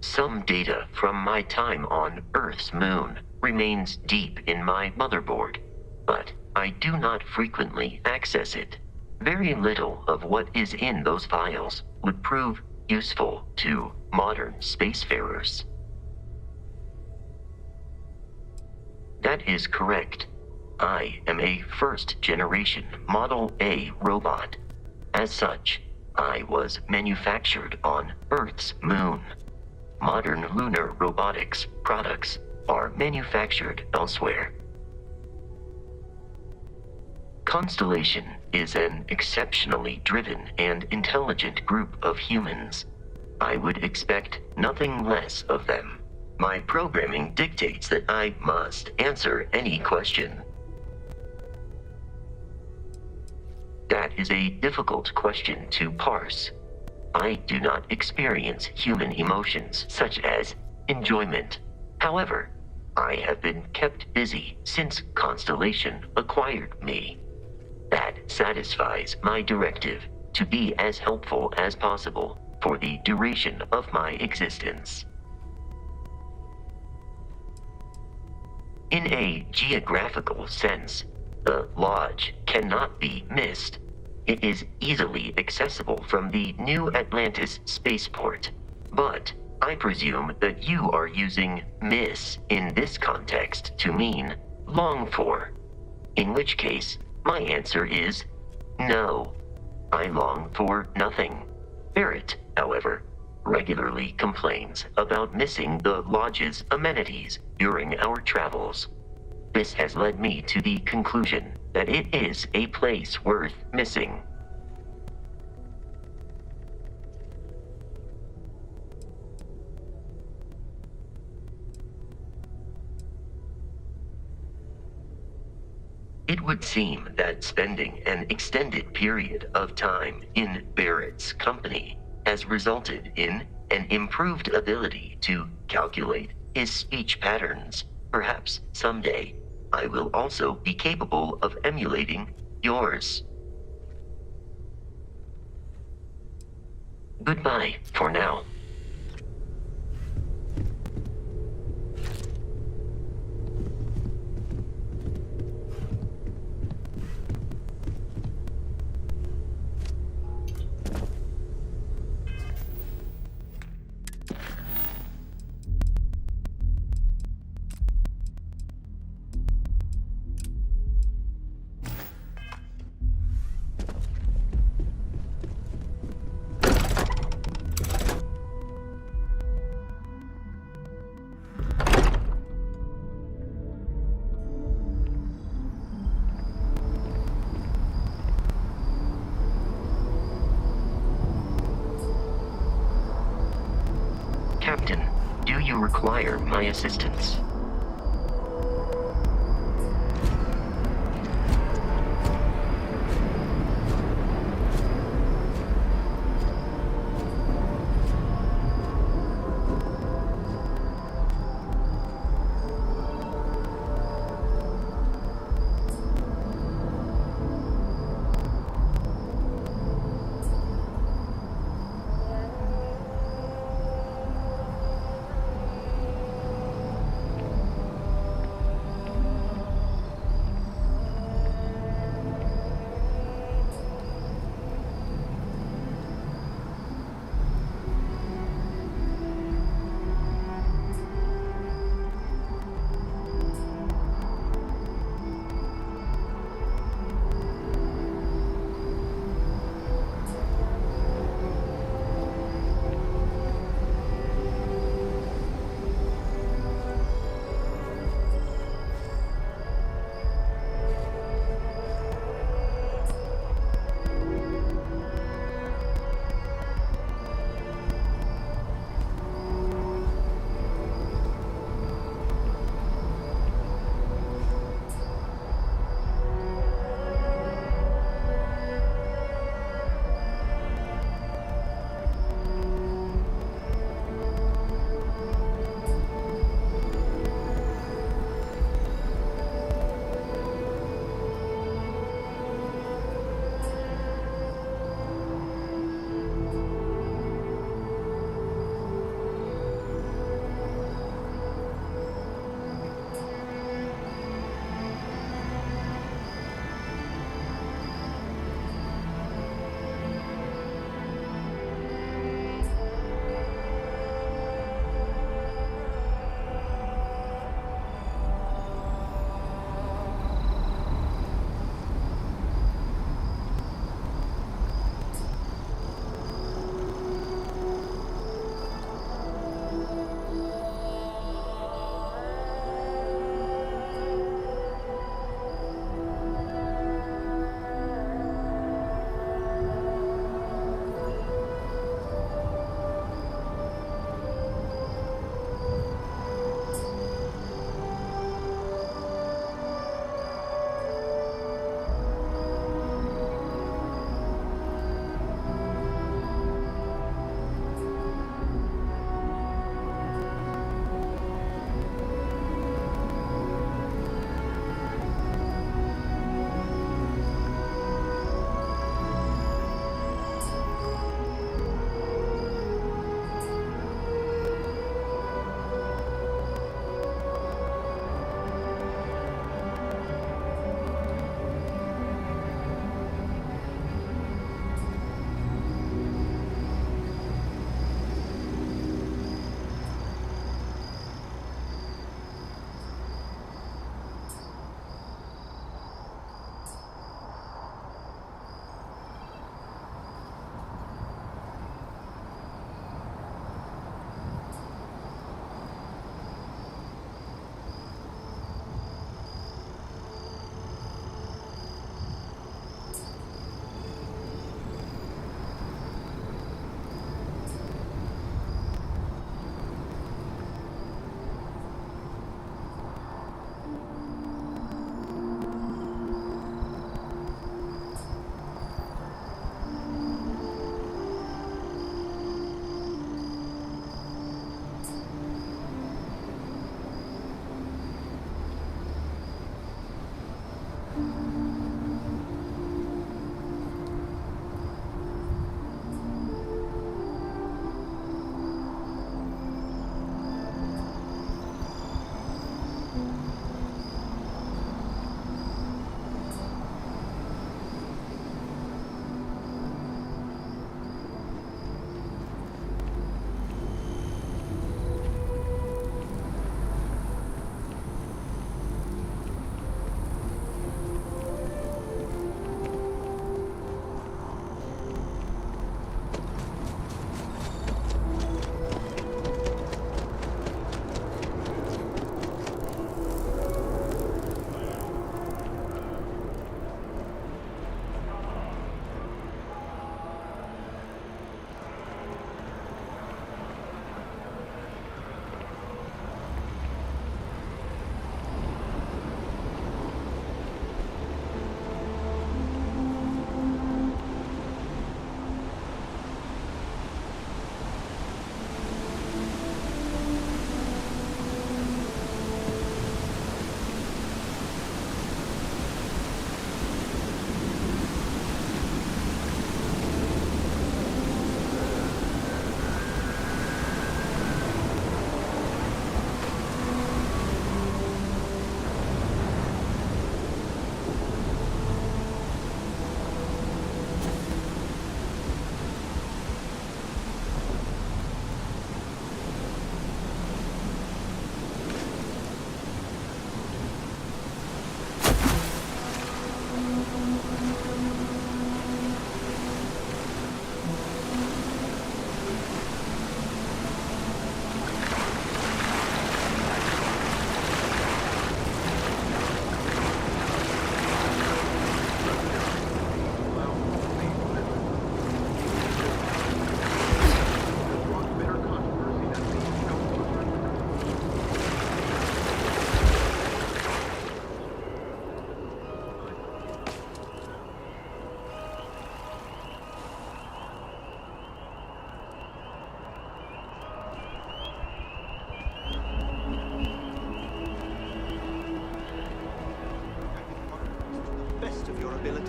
G: Some data from my time on Earth's moon remains deep in my motherboard, but I do not frequently access it. Very little of what is in those files would prove useful to modern spacefarers. That is correct. I am a first-generation Model A robot. As such, I was manufactured on Earth's moon. Modern lunar robotics products are manufactured elsewhere. Constellation is an exceptionally driven and intelligent group of humans. I would expect nothing less of them. My programming dictates that I must answer any question. That is a difficult question to parse. I do not experience human emotions such as enjoyment. However, I have been kept busy since Constellation acquired me. That satisfies my directive to be as helpful as possible for the duration of my existence. In a geographical sense, the Lodge cannot be missed. It is easily accessible from the New Atlantis spaceport, but I presume that you are using miss in this context to mean long for, in which case my answer is no. I long for nothing. Barrett, however, regularly complains about missing the Lodge's amenities during our travels. This has led me to the conclusion that it is a place worth missing. It would seem that spending an extended period of time in Barrett's company has resulted in an improved ability to calculate his speech patterns. Perhaps someday I will also be capable of emulating yours. Goodbye for now. Captain, do you require my assistance?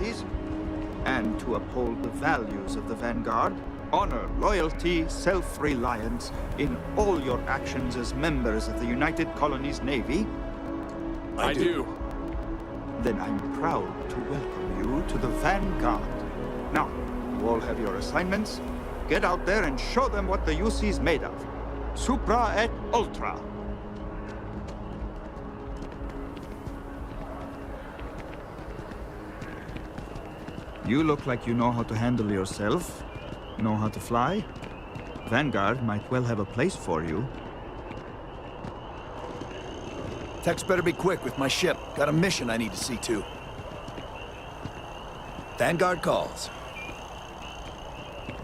D: duties, and to uphold the values of the Vanguard, honor, loyalty, self-reliance in all your actions as members of the United Colonies Navy?
L: I do.
D: Then I'm proud to welcome you to the Vanguard. Now, you all have your assignments. Get out there and show them what the UC's made of. Supra et Ultra. You look like you know how to handle yourself, know how to fly. Vanguard might well have a place for you.
E: Techs better be quick with my ship. Got a mission I need to see to. Vanguard calls.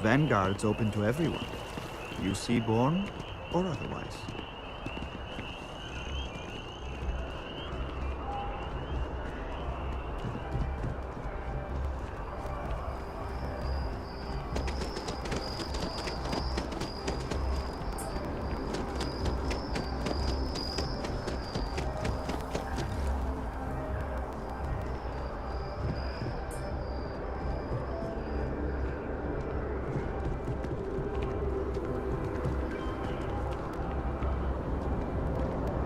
D: Vanguard's open to everyone. UC born or otherwise.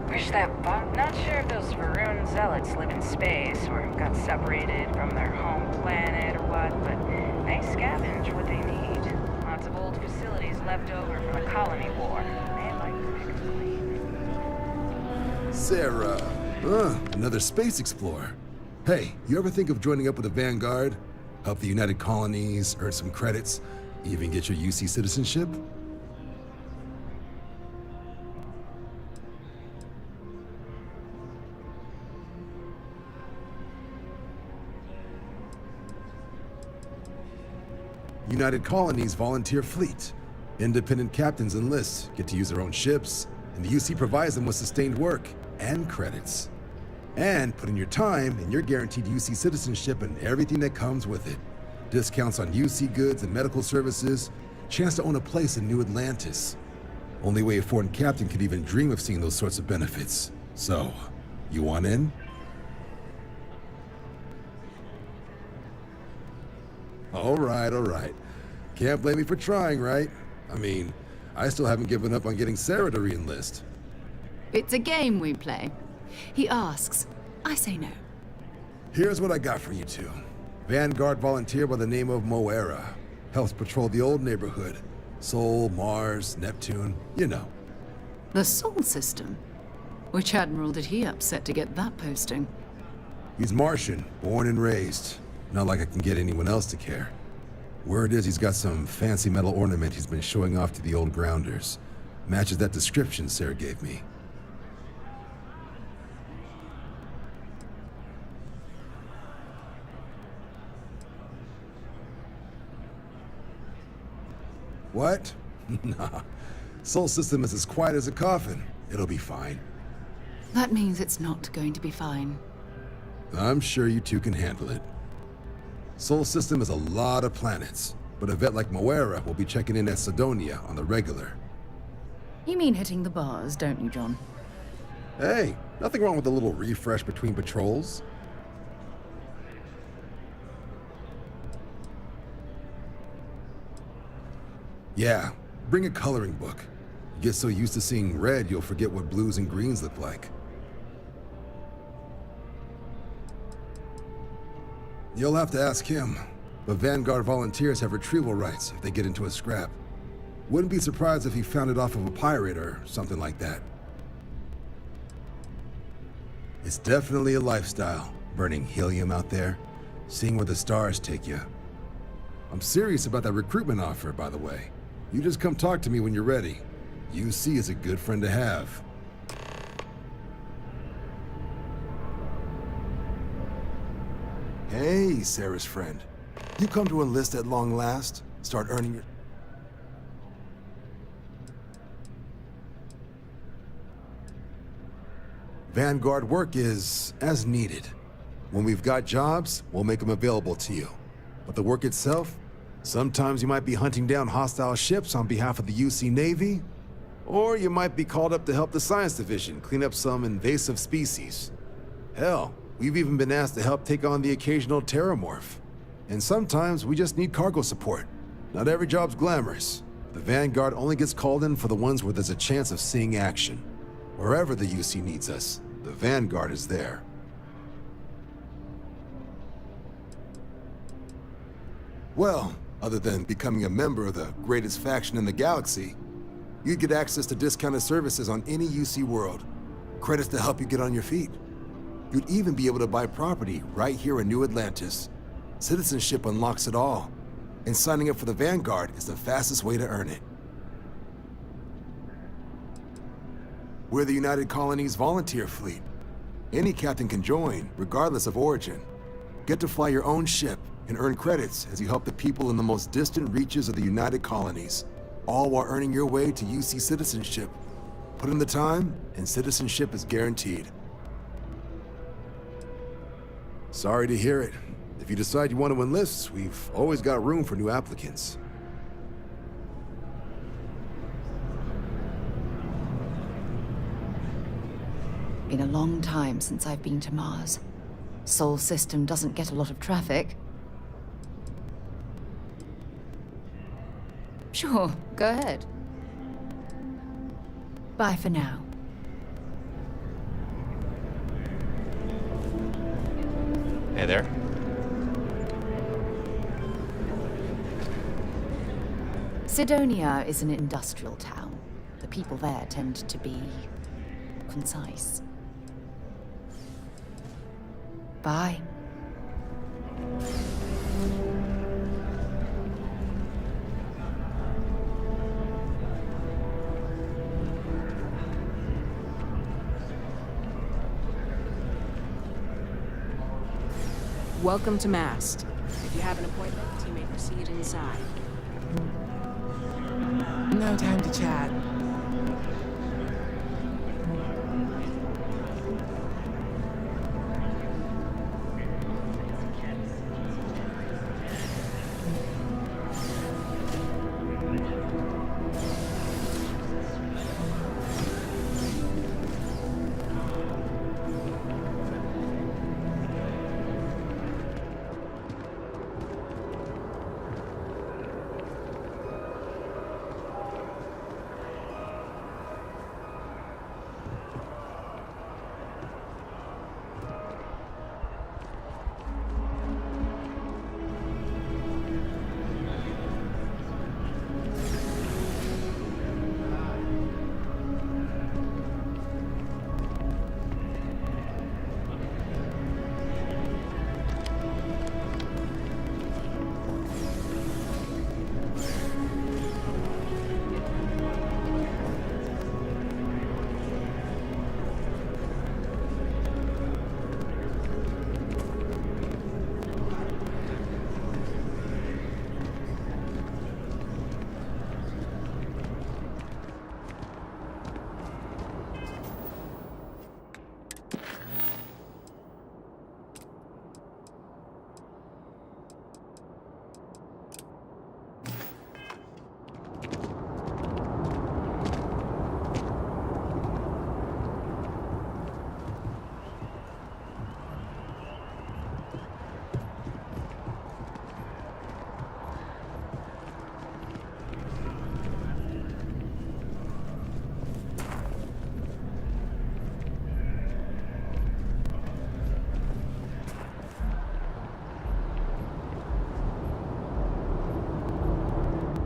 F: Wish that not sure if those Varun zealots live in space or got separated from their home planet or what, but they scavenge what they need. Lots of old facilities left over from the colony war. They like to pick them clean.
H: Sarah. Another space explorer. Hey, you ever think of joining up with the Vanguard? Help the United Colonies, earn some credits, even get your UC citizenship? United Colonies volunteer fleet. Independent captains enlist, get to use their own ships, and the UC provides them with sustained work and credits. And put in your time, and you're guaranteed UC citizenship and everything that comes with it. Discounts on UC goods and medical services, chance to own a place in New Atlantis. Only way a foreign captain could even dream of seeing those sorts of benefits. So, you want in? All right. Can't blame me for trying, right? I mean, I still haven't given up on getting Sarah to re-enlist.
V: It's a game we play. He asks, I say no.
H: Here's what I got for you two. Vanguard volunteer by the name of Moera. Helps patrol the old neighborhood. Sol, Mars, Neptune, you know.
V: The Sol system? Which admiral did he upset to get that posting?
H: He's Martian, born and raised. Not like I can get anyone else to care. Word is he's got some fancy metal ornament he's been showing off to the old grounders. Matches that description Sarah gave me. What? Nah. Sol system is as quiet as a coffin. It'll be fine.
V: That means it's not going to be fine.
H: I'm sure you two can handle it. Sol system is a lot of planets, but a vet like Moera will be checking in at Sidonia on the regular.
V: You mean hitting the bars, don't you, John?
H: Hey, nothing wrong with a little refresh between patrols. Yeah, bring a coloring book. You get so used to seeing red, you'll forget what blues and greens look like. You'll have to ask him, but Vanguard volunteers have retrieval rights if they get into a scrap. Wouldn't be surprised if he found it off of a pirate or something like that. It's definitely a lifestyle, burning helium out there, seeing where the stars take you. I'm serious about that recruitment offer, by the way. You just come talk to me when you're ready. UC is a good friend to have. Hey, Sarah's friend. You come to enlist at long last? Start earning your... Vanguard work is as needed. When we've got jobs, we'll make them available to you. But the work itself? Sometimes you might be hunting down hostile ships on behalf of the UC Navy, or you might be called up to help the Science Division clean up some invasive species. Hell, we've even been asked to help take on the occasional terramorph. And sometimes we just need cargo support. Not every job's glamorous. The Vanguard only gets called in for the ones where there's a chance of seeing action. Wherever the UC needs us, the Vanguard is there. Well, other than becoming a member of the greatest faction in the galaxy, you'd get access to discounted services on any UC world. Credits to help you get on your feet. You'd even be able to buy property right here in New Atlantis. Citizenship unlocks it all, and signing up for the Vanguard is the fastest way to earn it. We're the United Colonies Volunteer Fleet. Any captain can join, regardless of origin. Get to fly your own ship and earn credits as you help the people in the most distant reaches of the United Colonies, all while earning your way to UC citizenship. Put in the time, and citizenship is guaranteed. Sorry to hear it. If you decide you want to enlist, we've always got room for new applicants.
V: Been a long time since I've been to Mars. Sol system doesn't get a lot of traffic. Sure, go ahead. Bye for now.
I: Hey there.
V: Sidonia is an industrial town. The people there tend to be concise. Bye.
J: Welcome to Mast. If you have an appointment, you may proceed inside. No time to chat.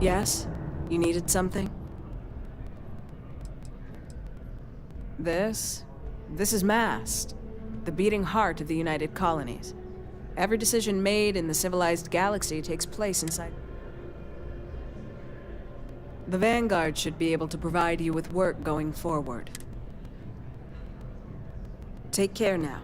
J: Yes? You needed something? This is Mast, the beating heart of the United Colonies. Every decision made in the civilized galaxy takes place inside. The Vanguard should be able to provide you with work going forward. Take care now.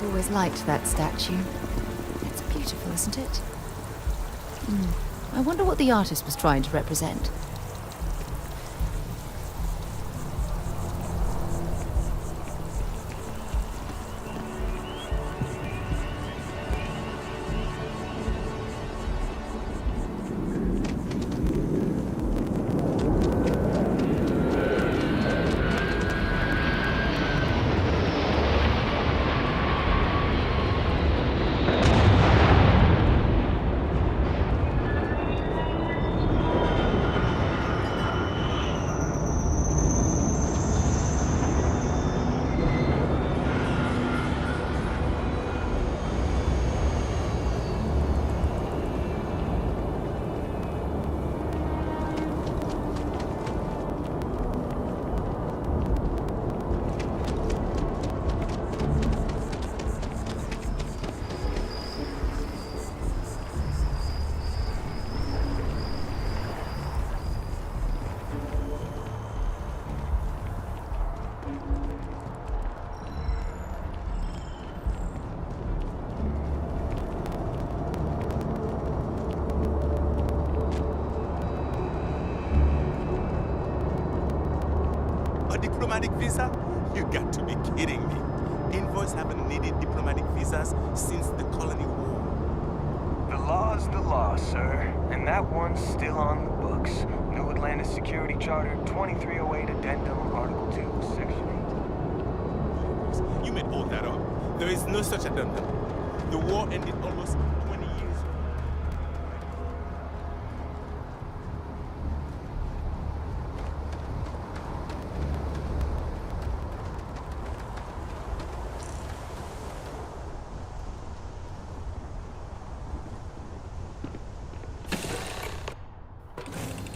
V: I've always liked that statue. It's beautiful, isn't it? I wonder what the artist was trying to represent.
B: Diplomatic visa? You got to be kidding me. Envoys haven't needed diplomatic visas since the colony war.
C: The law's the law, sir. And that one's still on the books. New Atlantis Security Charter 2308 Addendum, Article 2, Section
B: 8. You made all that up. There is no such addendum. The war ended almost 20 years ago.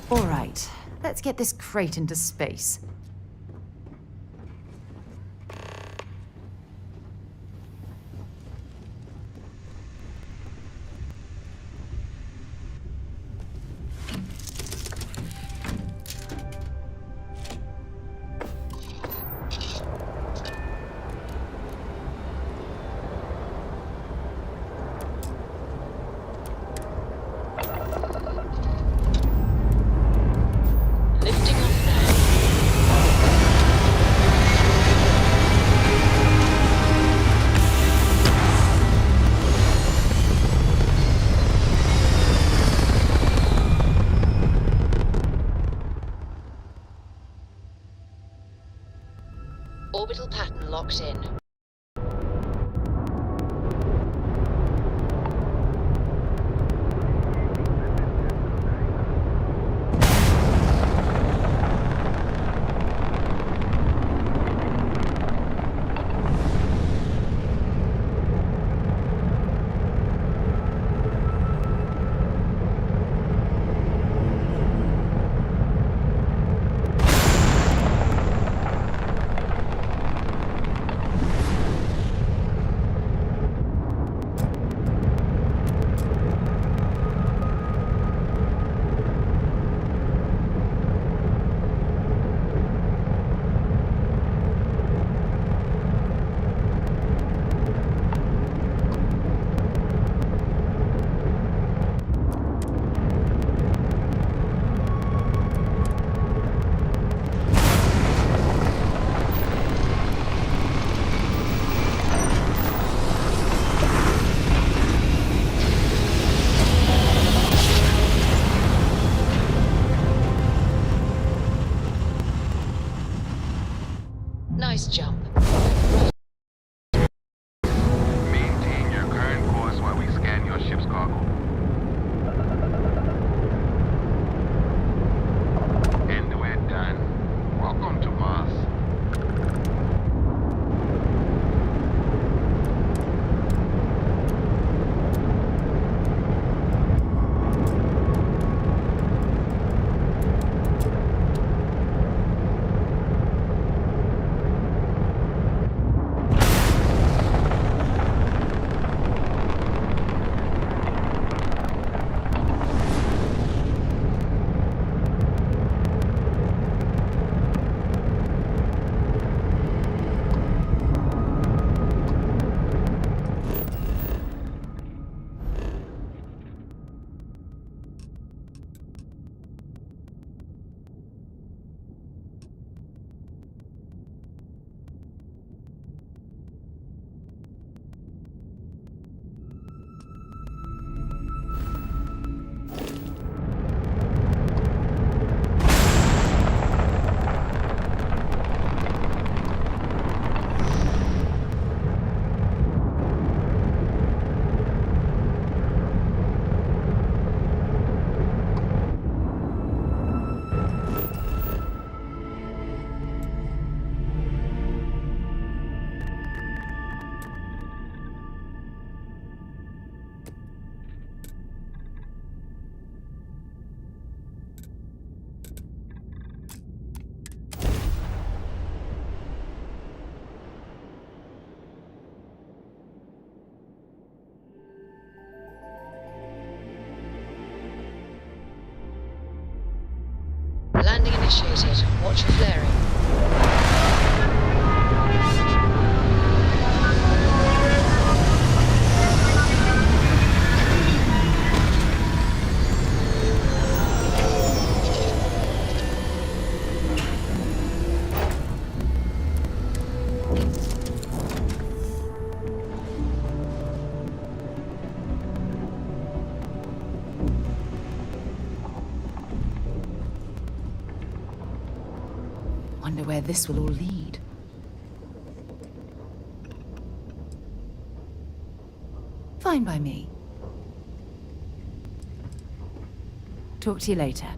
V: All right, let's get this crate into space.
M: Orbital pattern locked in. Nice jump.
L: Maintain your current course while we scan your ship's cargo. And we're done. Welcome to Mars.
M: Landing initiated. Watch for flaring.
V: Wonder where this will all lead. Fine by me. Talk to you later.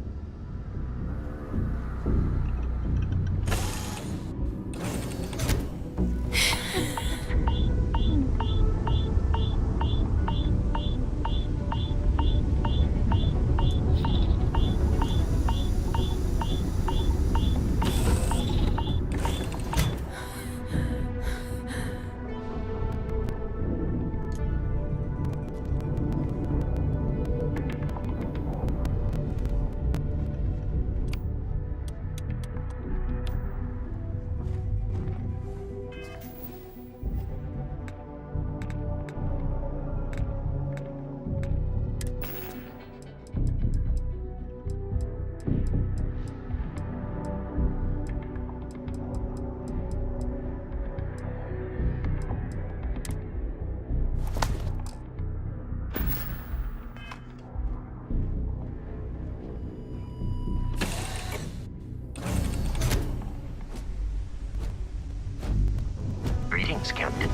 G: Greetings, Captain.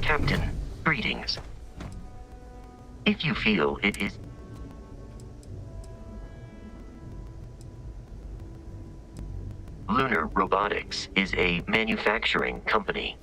G: Captain, greetings. If you feel it is... Lunar Robotics is a manufacturing company.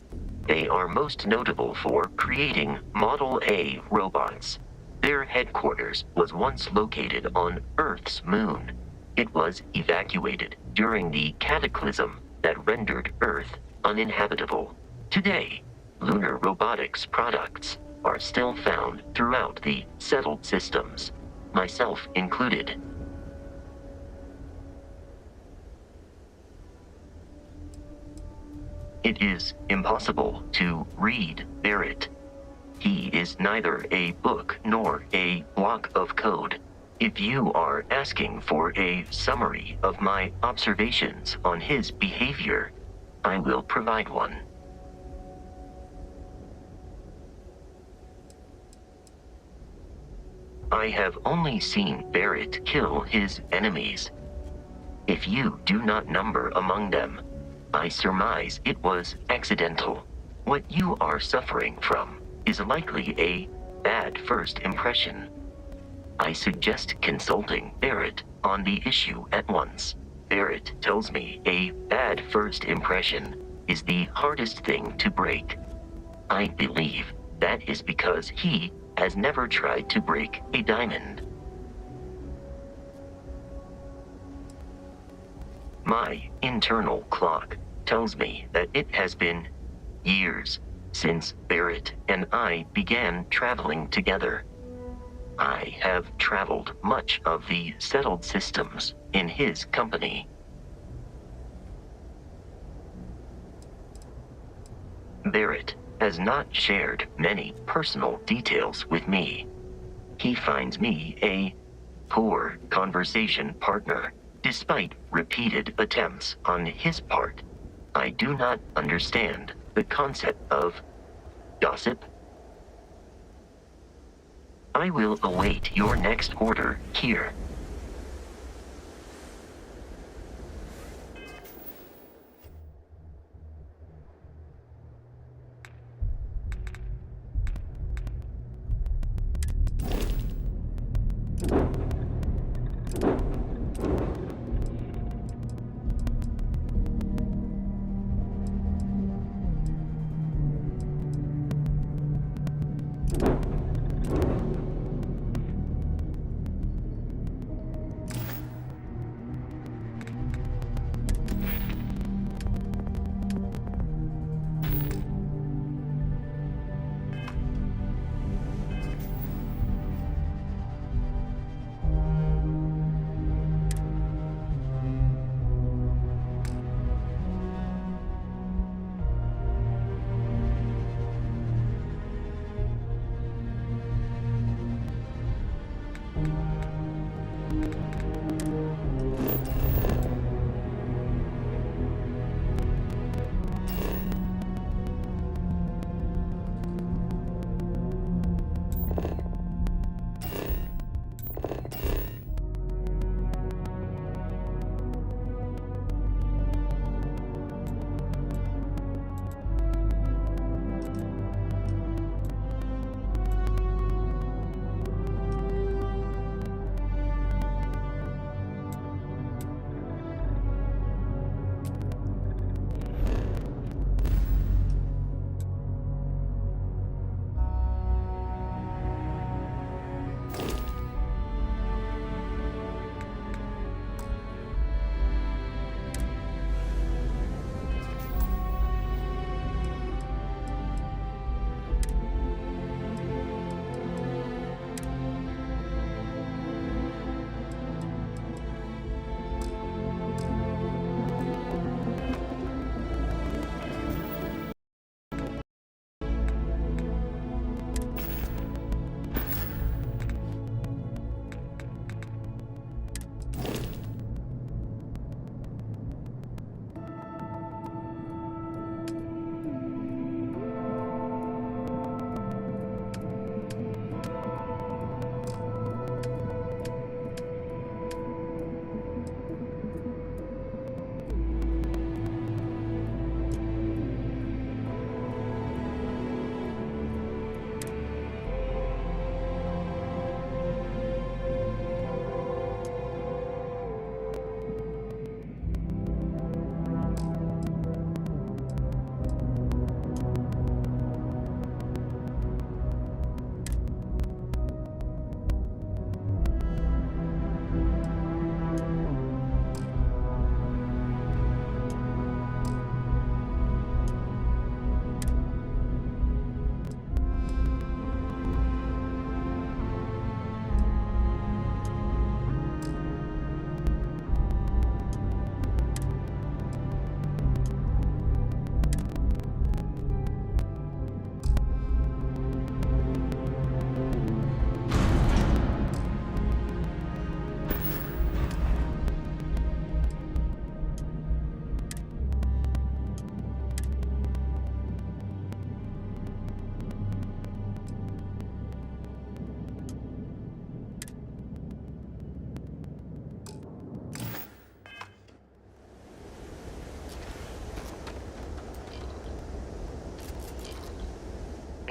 G: They are most notable for creating Model A robots. Their headquarters was once located on Earth's moon. It was evacuated during the cataclysm that rendered Earth uninhabitable. Today, Lunar Robotics products are still found throughout the settled systems, myself included. It is impossible to read Barrett. He is neither a book nor a block of code. If you are asking for a summary of my observations on his behavior, I will provide one. I have only seen Barrett kill his enemies. If you do not number among them, I surmise it was accidental. What you are suffering from is likely a bad first impression. I suggest consulting Barrett on the issue at once. Barrett tells me a bad first impression is the hardest thing to break. I believe that is because he has never tried to break a diamond. My internal clock tells me that it has been years since Barrett and I began traveling together. I have traveled much of the settled systems in his company. Barrett has not shared many personal details with me. He finds me a poor conversation partner, despite repeated attempts on his part. I do not understand the concept of gossip. I will await your next order here.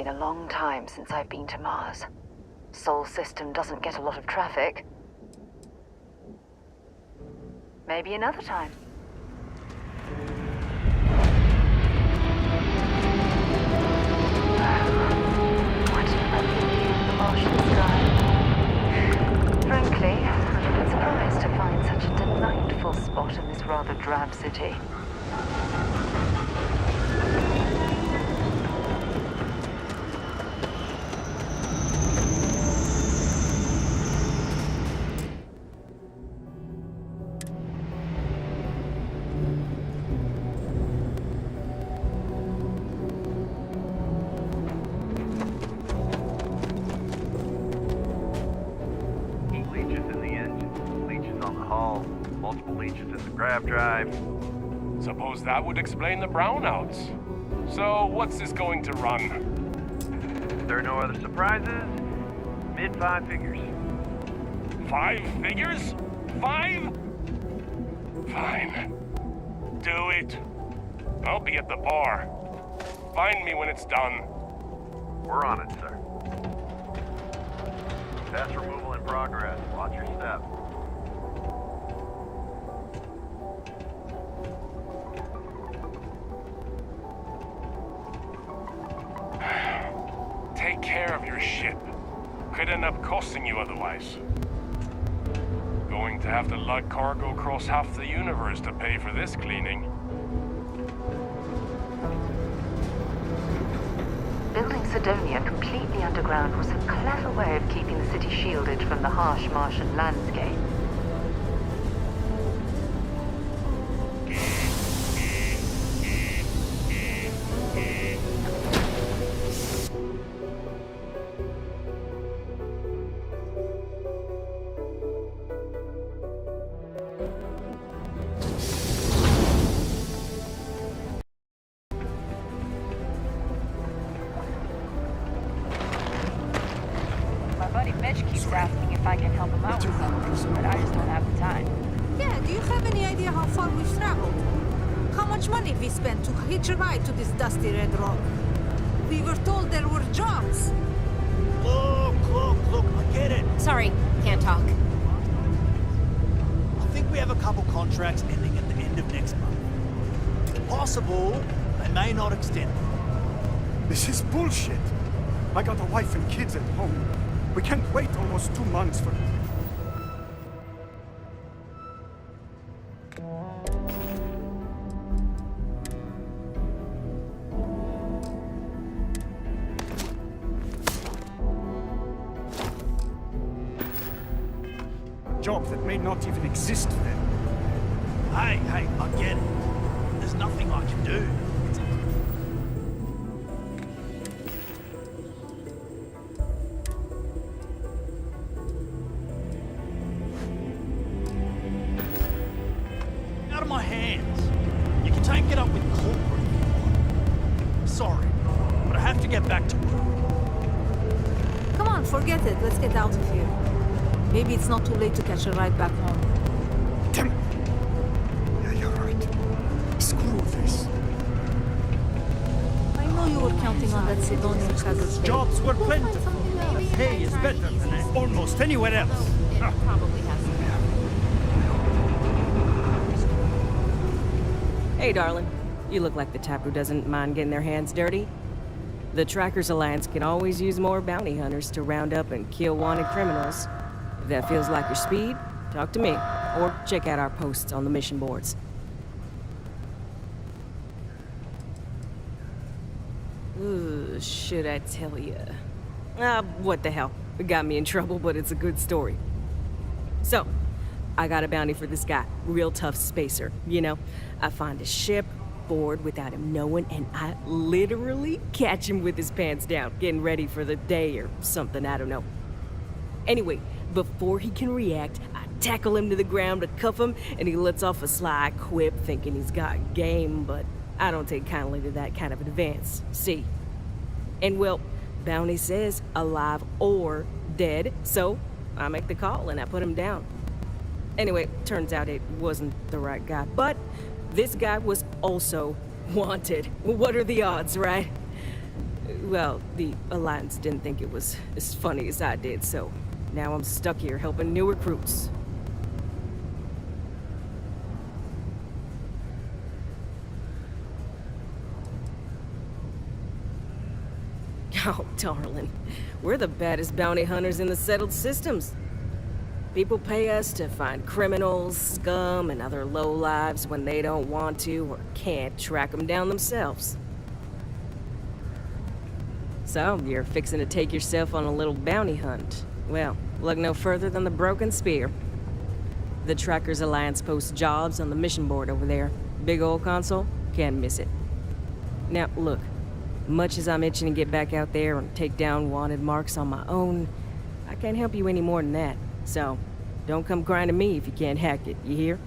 K: been a long time since I've been to Mars. Sol system doesn't get a lot of traffic. Maybe another time. What a lovely view of the Martian sky. Frankly, I'm a bit surprised to find such a delightful spot in this rather drab city.
N: Grab drive. Suppose that would explain the brownouts. So, what's this going to run?
L: If there are no other surprises, mid-5 figures.
N: 5 figures? 5? Fine. Do it. I'll be at the bar. Find me when it's done.
L: We're on it, sir. Test removal in progress. Watch your step.
N: Take care of your ship. Could end up costing you otherwise. Going to have to lug cargo across half the universe to pay for this cleaning.
K: Building Sidonia completely underground was a clever way of keeping the city shielded from the harsh Martian landscape.
F: Asking if I can help him out with something, but I just don't have the time.
O: Yeah, do you have any idea how far we've traveled? How much money we spent to hitch a ride to this dusty red rock? We were told there were jobs.
R: Look, I get it.
O: Sorry, can't talk.
R: I think we have a couple contracts ending at the end of next month. Possible, they may not extend.
D: This is bullshit. I got a wife and kids at home. We can't wait almost 2 months for... Job that may not even exist then.
R: Hey, I get it. There's nothing I can do. Out of my hands. You can take it up with corporate if you want. Sorry, but I have to get back to work.
O: Come on, forget it. Let's get out of here. Maybe it's not too late to catch a ride back home.
D: Damn it! Yeah, you're right. Screw this.
O: I know you were counting on that Sidonian cousin.
R: Jobs were plentiful. The pay is better than almost anywhere else.
O: Probably has.
Y: Hey, darling. You look like the type who doesn't mind getting their hands dirty. The Trackers Alliance can always use more bounty hunters to round up and kill wanted criminals. If that feels like your speed, talk to me, or check out our posts on the mission boards. Ooh, should I tell you? What the hell? It got me in trouble, but it's a good story. So, I got a bounty for this guy, real tough spacer, you know? I find his ship, board without him knowing, and I literally catch him with his pants down, getting ready for the day or something, I don't know. Anyway, before he can react, I tackle him to the ground to cuff him, and he lets off a sly quip thinking he's got game, but I don't take kindly to that kind of advance, see? And well, bounty says alive or dead, so I make the call and I put him down. Anyway, turns out it wasn't the right guy, but this guy was also wanted. What are the odds, right? Well, the Alliance didn't think it was as funny as I did, so now I'm stuck here helping new recruits. Oh, darling. We're the baddest bounty hunters in the settled systems. People pay us to find criminals, scum, and other lowlives when they don't want to or can't track them down themselves. So, you're fixing to take yourself on a little bounty hunt. Well, look no further than the Broken Spear. The Trackers Alliance posts jobs on the mission board over there. Big old console, can't miss it. Now, look. Much as I'm itching to get back out there and take down wanted marks on my own, I can't help you any more than that. So, don't come crying to me if you can't hack it, you hear?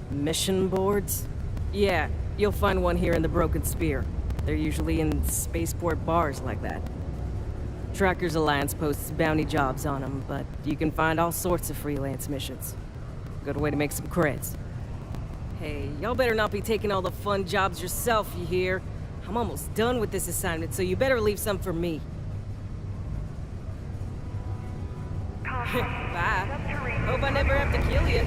Y: Mission boards? Yeah, you'll find one here in the Broken Spear. They're usually in spaceport bars like that. Trackers Alliance posts bounty jobs on them, but you can find all sorts of freelance missions. Good way to make some creds. Hey, y'all better not be taking all the fun jobs yourself, you hear? I'm almost done with this assignment, so you better leave some for me. Bye. Hope I never have to kill you.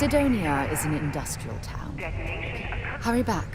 V: Sidonia is an industrial town. Hurry back.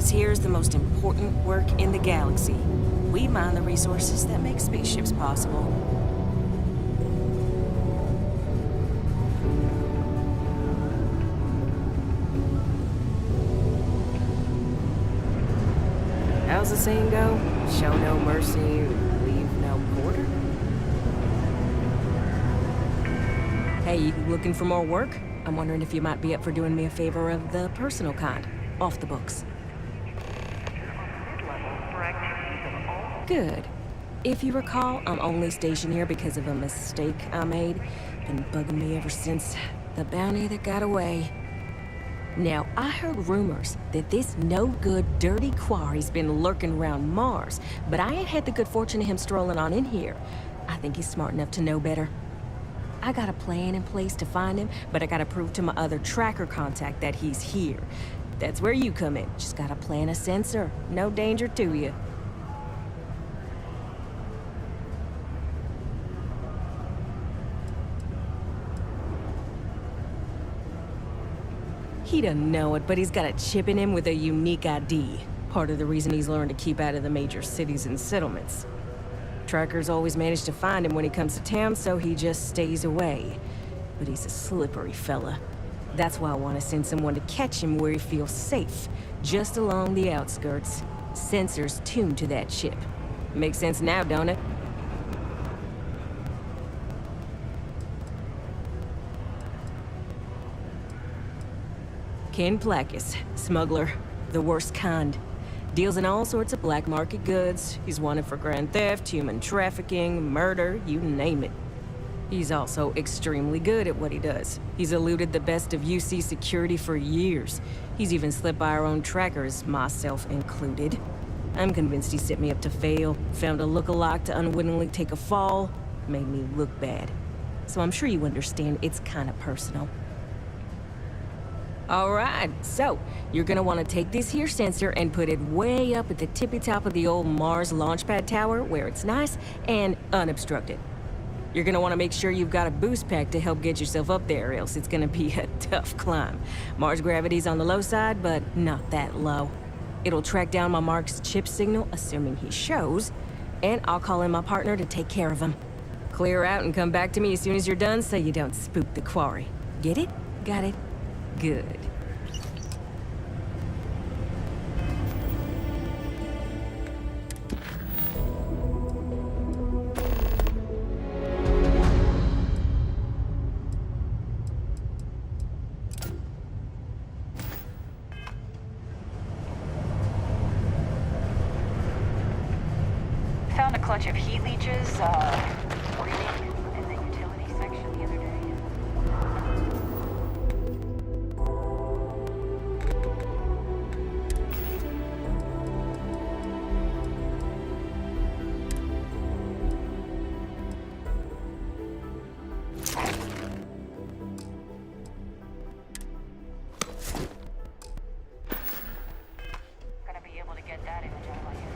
Y: Here's the most important work in the galaxy. We mine the resources that make spaceships possible. How's the saying go? Show no mercy, leave no quarter? Hey, you looking for more work? I'm wondering if you might be up for doing me a favor of the personal kind, off the books. Good. If you recall, I'm only stationed here because of a mistake I made. Been bugging me ever since. The bounty that got away. Now, I heard rumors that this no-good, dirty quarry's been lurking around Mars, but I ain't had the good fortune of him strolling on in here. I think he's smart enough to know better. I got a plan in place to find him, but I gotta prove to my other tracker contact that he's here. That's where you come in. Just gotta plant a sensor. No danger to you. He doesn't know it, but he's got a chip in him with a unique ID. Part of the reason he's learned to keep out of the major cities and settlements. Trackers always manage to find him when he comes to town, so he just stays away. But he's a slippery fella. That's why I want to send someone to catch him where he feels safe, just along the outskirts. Sensors tuned to that chip. Makes sense now, don't it? Ken Plakis, smuggler, the worst kind. Deals in all sorts of black market goods. He's wanted for grand theft, human trafficking, murder, you name it. He's also extremely good at what he does. He's eluded the best of UC security for years. He's even slipped by our own trackers, myself included. I'm convinced he set me up to fail, found a look-alike to unwittingly take a fall, made me look bad. So I'm sure you understand it's kind of personal. All right, so you're gonna want to take this here sensor and put it way up at the tippy top of the old Mars launchpad tower where it's nice and unobstructed. You're gonna want to make sure you've got a boost pack to help get yourself up there, or else it's gonna be a tough climb. Mars gravity's on the low side, but not that low. It'll track down my Mark's chip signal, assuming he shows, and I'll call in my partner to take care of him. Clear out and come back to me as soon as you're done so you don't spook the quarry. Get it? Got it? Good.
F: Found a clutch of heat leeches, waiting in the utility section the other day. Gonna be able to get that image out of my head.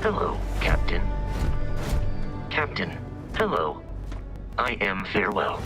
G: Hello, Captain. Captain, hello. I am farewell.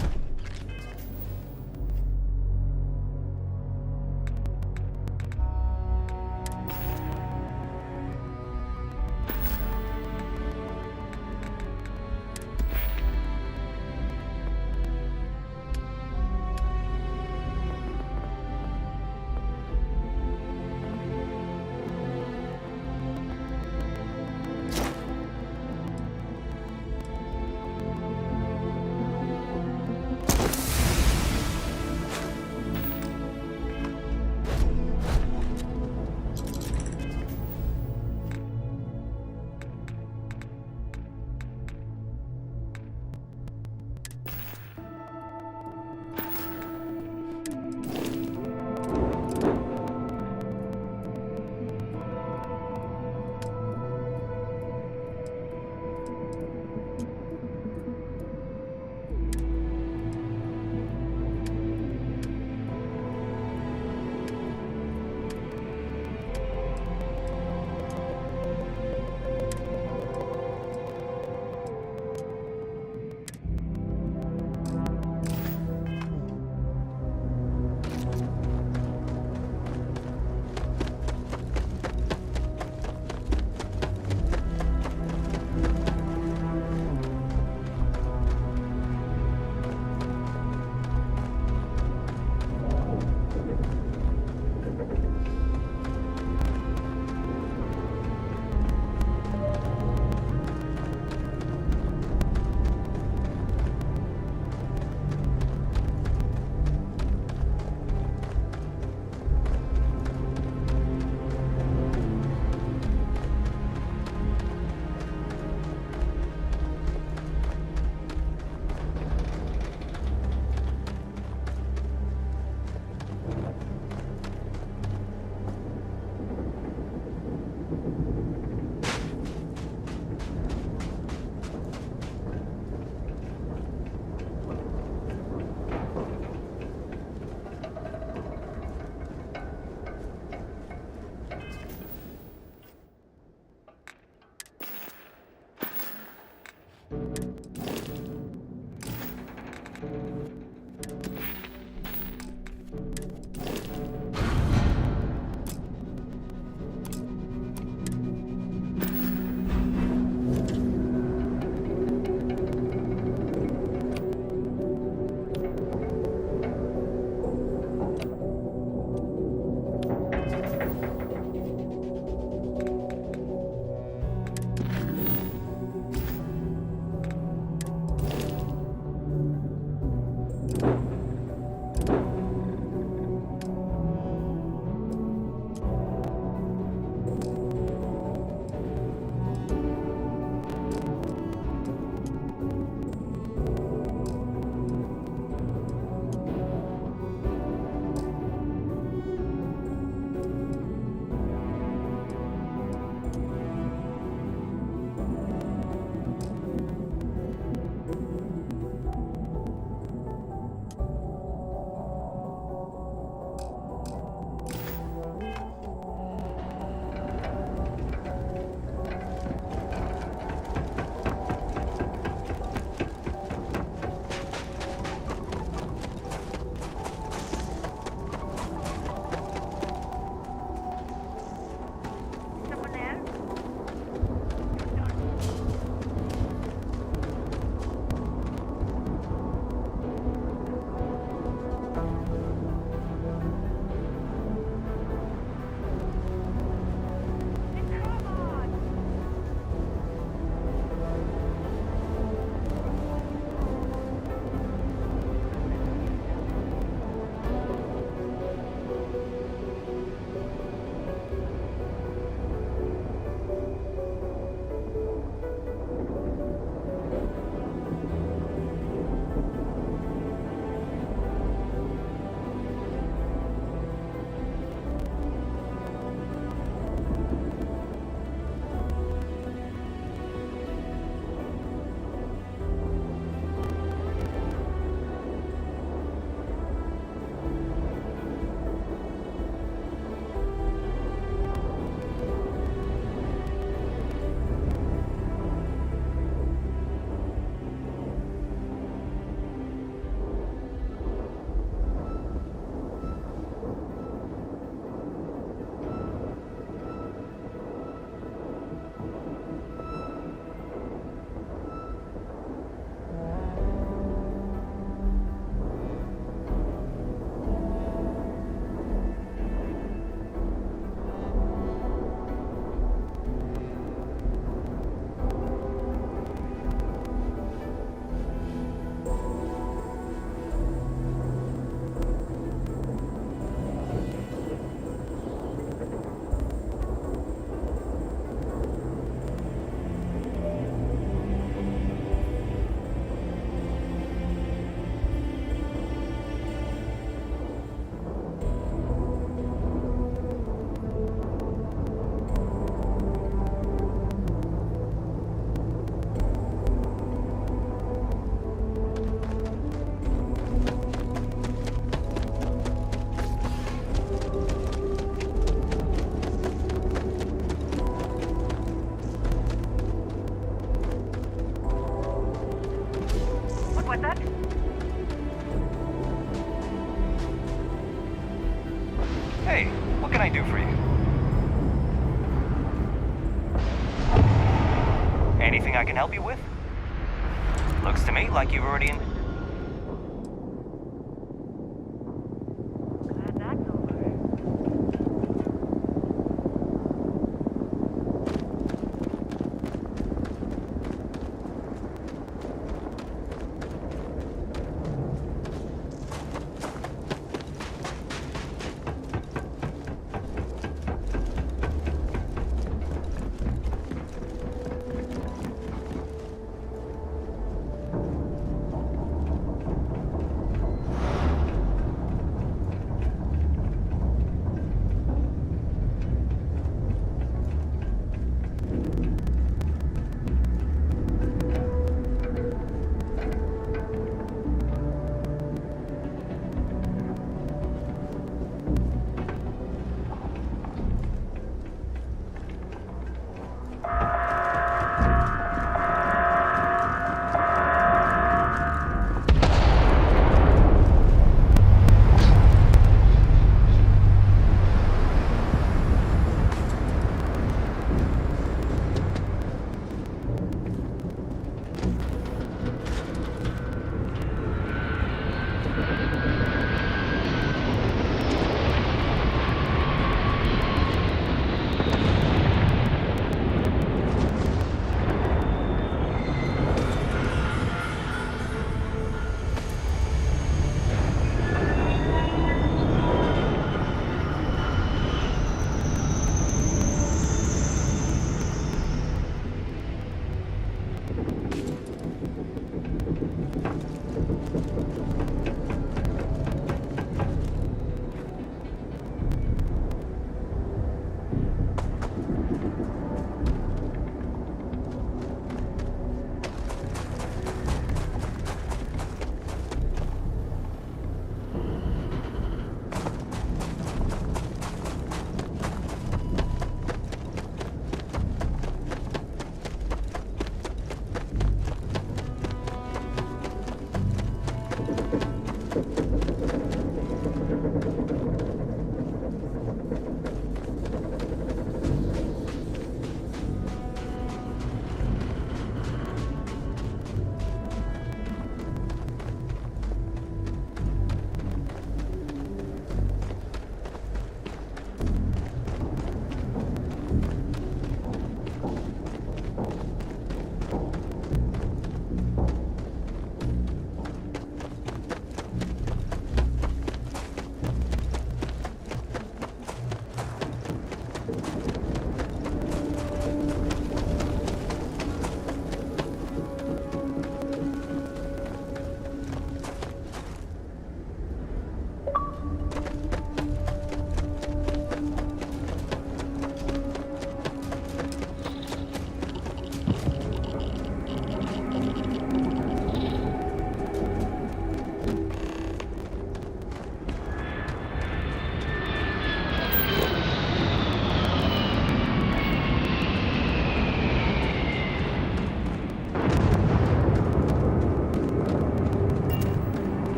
C: Anything I can help you with? Looks to me like you've already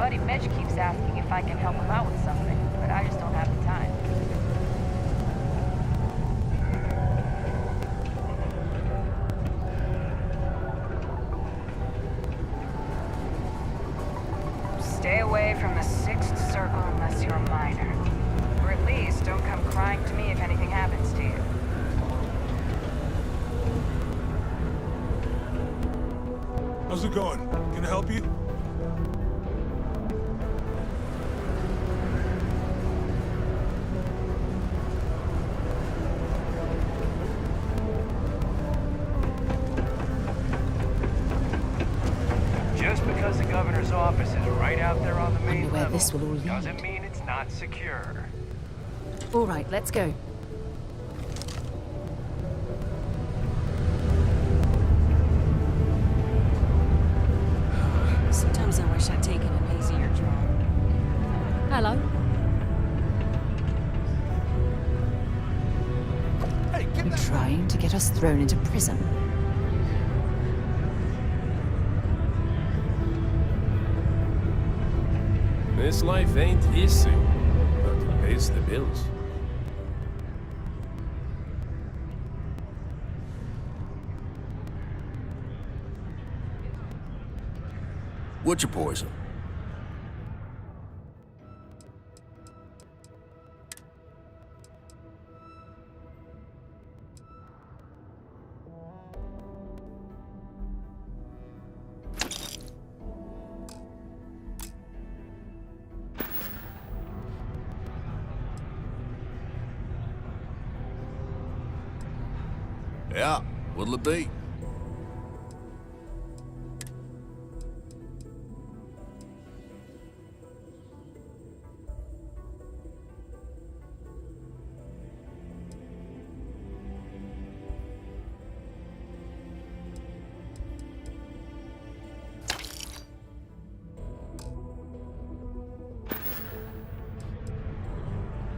F: buddy Mitch keeps asking if I can help him out with something, but I just don't have the time. Stay away from the Sixth Circle unless you're a minor. Or at least don't come crying to me if anything happens to you.
P: How's it going? Can I help you?
C: Just because the governor's office is right out there on the main
V: where
C: level
V: this will all lead.
C: doesn't mean it's not secure.
V: All right, let's go.
Y: Sometimes I wish I'd taken an easier draw.
V: Hello. You trying to get us thrown into prison?
Q: This life ain't easy, but it pays the bills.
E: What's your poison? Yeah, what'll it be?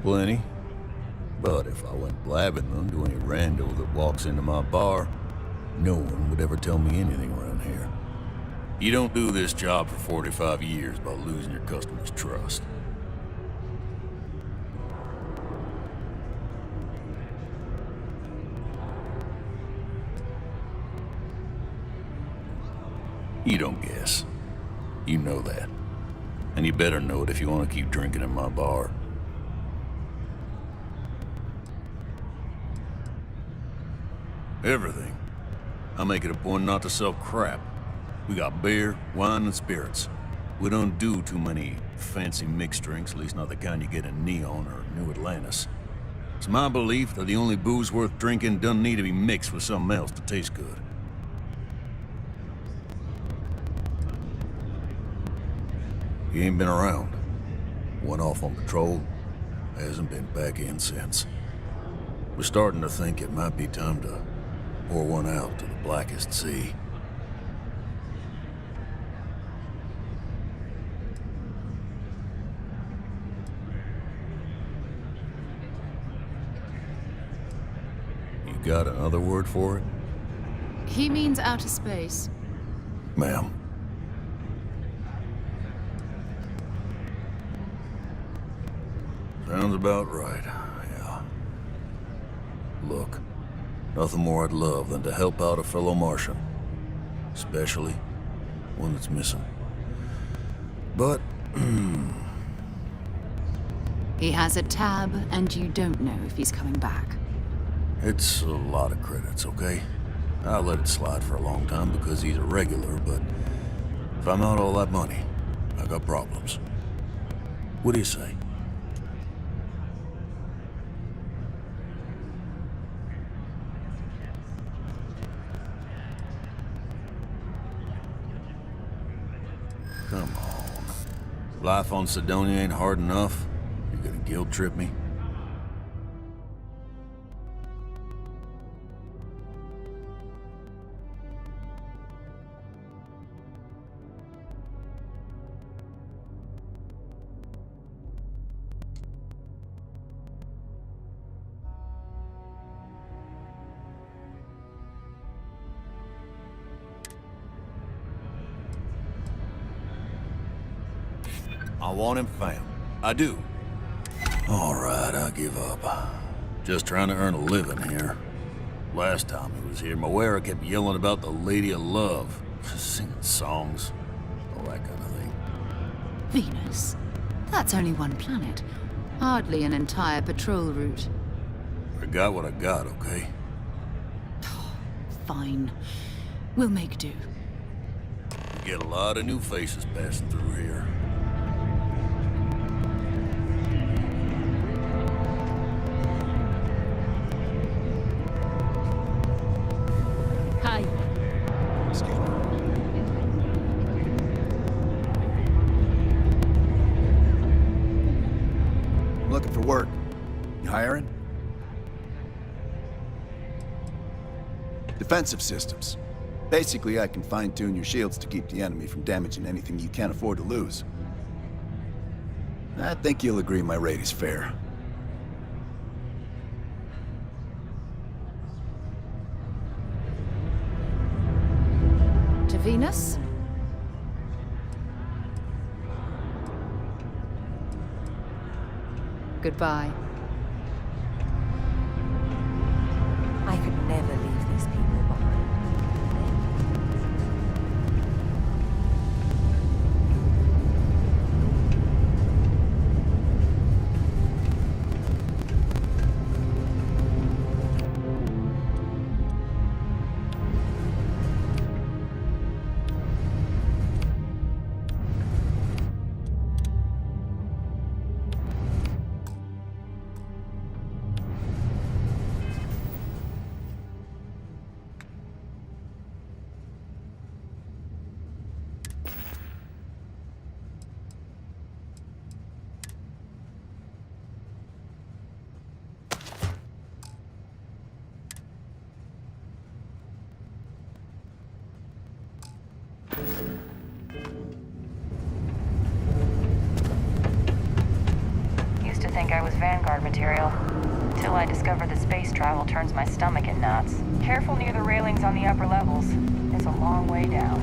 S: Plenty. But if I went blabbing them to any rando that walks into my bar, no one would ever tell me anything around here. You don't do this job for 45 years by losing your customers' trust. You don't guess. You know that. And you better know it if you want to keep drinking in my bar. Everything. I make it a point not to sell crap. We got beer, wine, and spirits. We don't do too many fancy mixed drinks, at least not the kind you get in Neon or New Atlantis. It's my belief that the only booze worth drinking doesn't need to be mixed with something else to taste good. He ain't been around. Went off on patrol. Hasn't been back in since. We're starting to think it might be time to pour one out to the blackest sea. You got another word for it?
V: He means outer space.
S: Ma'am. Sounds about right, yeah. Look, nothing more I'd love than to help out a fellow Martian. Especially one that's missing. But,
V: He has a tab, and you don't know if he's coming back.
S: it's a lot of credits, okay? I let it slide for a long time because he's a regular, but if I'm out all that money, I got problems. What do you say? Come on. Life on Sidonia ain't hard enough. You're gonna guilt trip me? I want him found. I do. All right, I give up. Just trying to earn a living here. Last time he was here, Moera kept yelling about the Lady of Love. Singing songs. All that kind of thing.
V: Venus? That's only one planet. Hardly an entire patrol route.
S: I got what I got, okay?
V: Fine. We'll make do.
S: We get a lot of new faces passing through here.
V: Hi.
E: Excuse me. I'm looking for work. You hiring? Defensive systems. Basically, I can fine-tune your shields to keep the enemy from damaging anything you can't afford to lose. I think you'll agree my rate is fair.
V: To Venus? Goodbye.
A: I could never leave these people behind.
F: Used to think I was Vanguard material, until I discovered that space travel turns my stomach in knots. Careful near the railings on the upper levels. It's a long way down.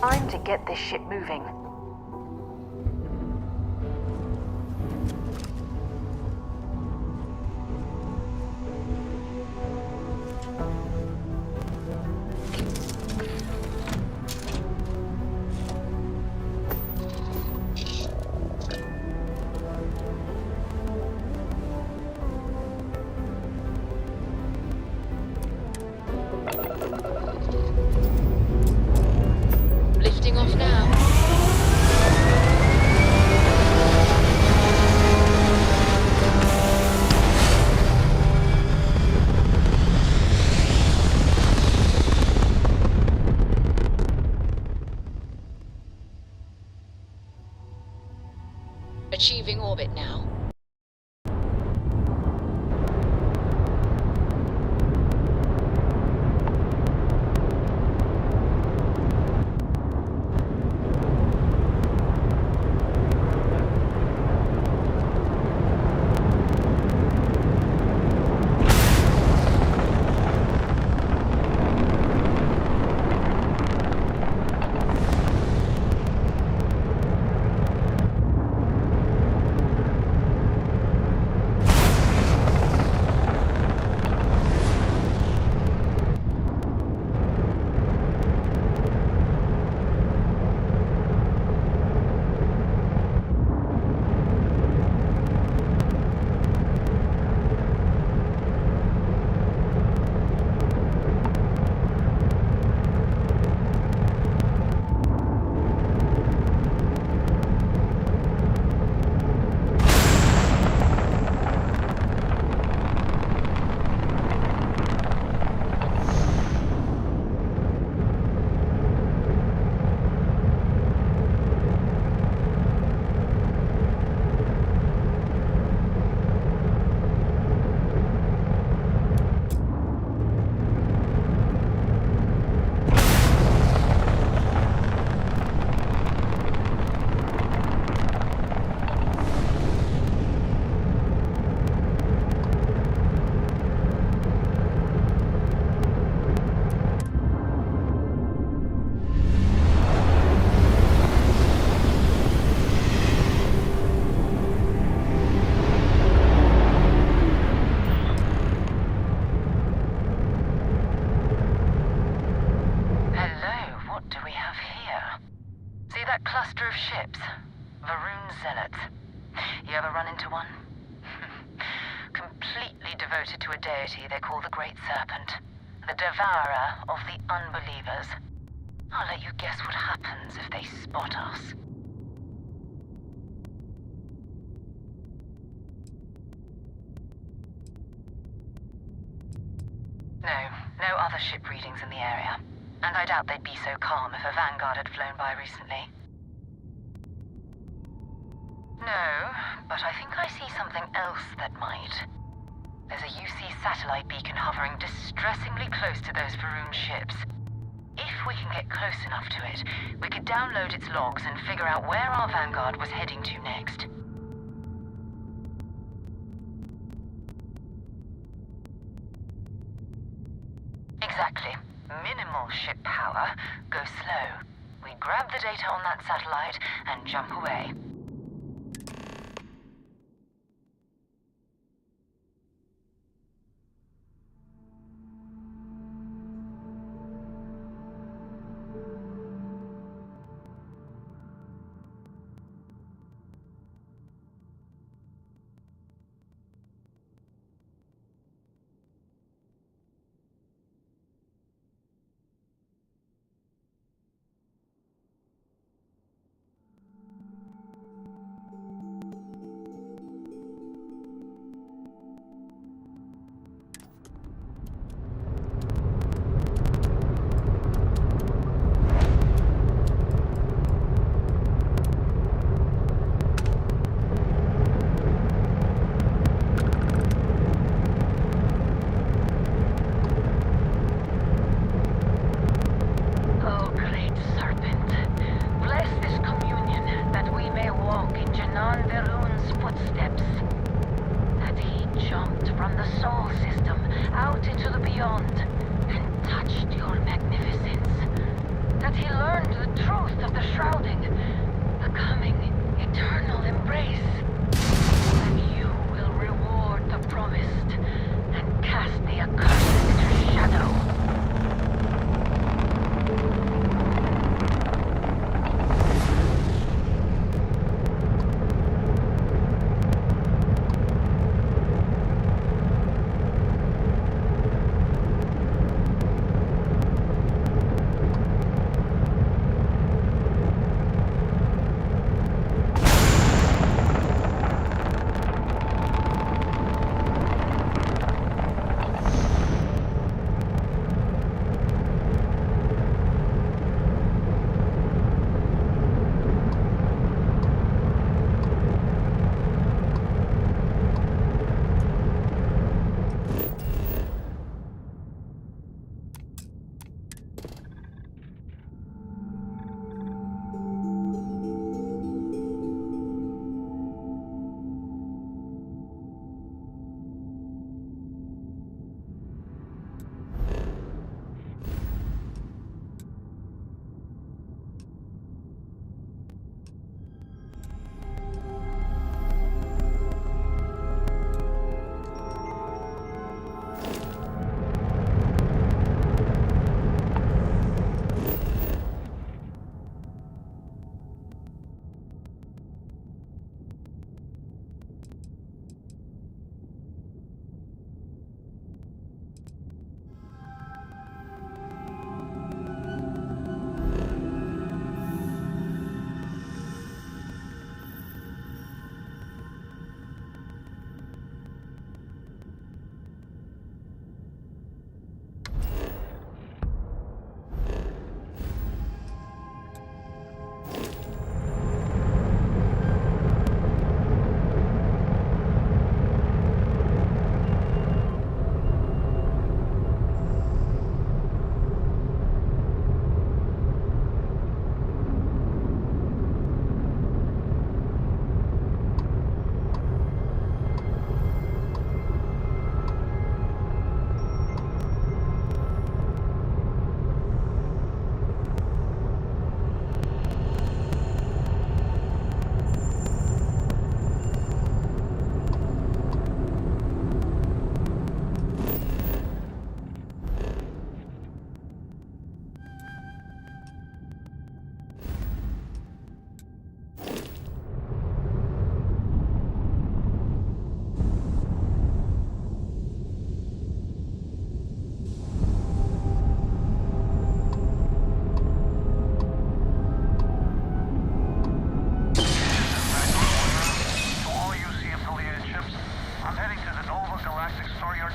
K: Time to get this ship moving.
M: Lifting off now. Achieving orbit now.
K: of ships. Varun Zealots. You ever run into one? Completely devoted to a deity they call the Great Serpent. The devourer of the unbelievers. I'll let you guess what happens if they spot us. No other ship readings in the area. And I doubt they'd be so calm if a Vanguard had flown by recently. No, but I think I see something else that might. There's a UC satellite beacon hovering distressingly close to those Varun ships. If we can get close enough to it, we could download its logs and figure out where our Vanguard was heading to next. Exactly. Minimal ship power. Go slow. We grab the data on that satellite and jump away.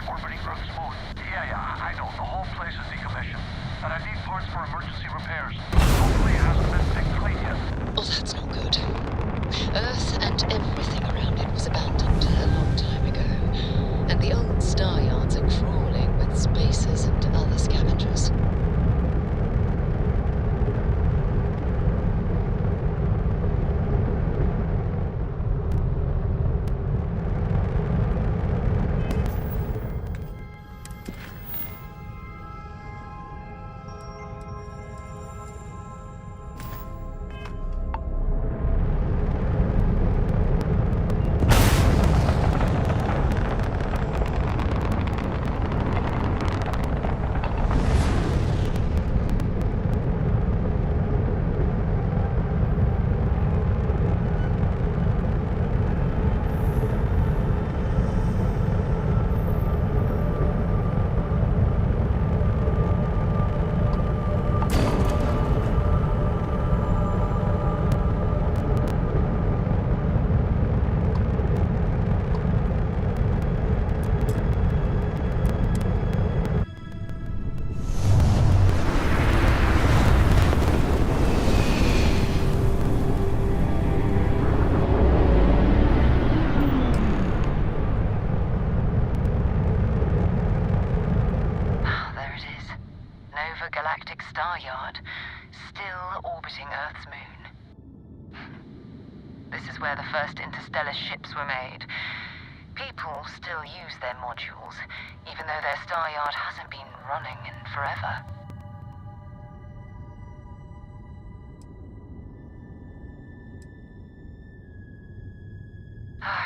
H: orbiting Earth's moon. Yeah, I know. The whole place is decommissioned. But I need parts for emergency repairs. Hopefully it hasn't been picked clean yet.
M: Oh, that's not good. Earth and everything around it was abandoned a long time ago. And the old star yards are crawling with spacers and other scavengers.
K: Where the first interstellar ships were made. People still use their modules, even though their star yard hasn't been running in forever.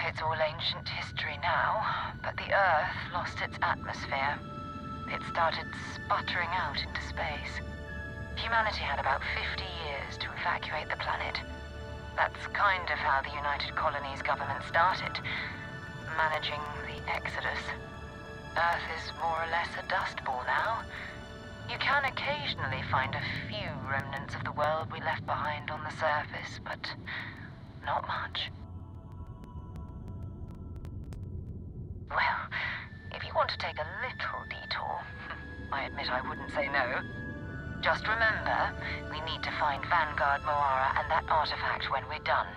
K: It's all ancient history now, but the Earth lost its atmosphere. It started sputtering out into space. Humanity had about 50 years to evacuate the planet. That's kind of how the United Colonies government started, managing the exodus. Earth is more or less a dust ball now. You can occasionally find a few remnants of the world we left behind on the surface, but not much. Well, if you want to take a little detour, I admit I wouldn't say no. Just remember, we need to find Vanguard Moara and that artifact when we're done.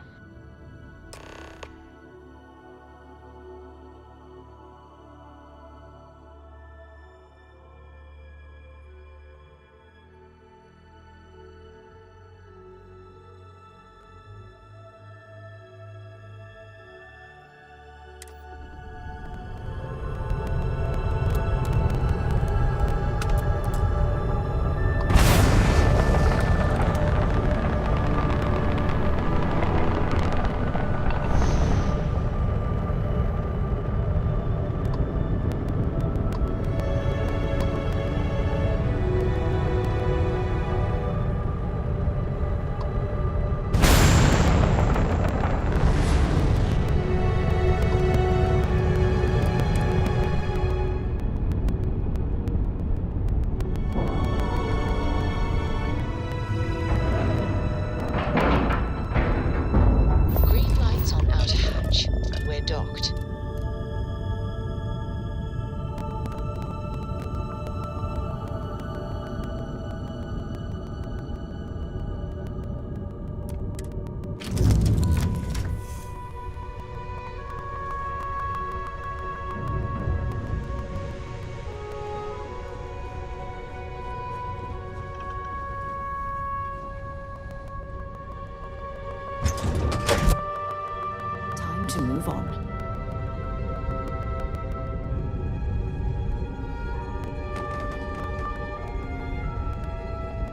V: To move on.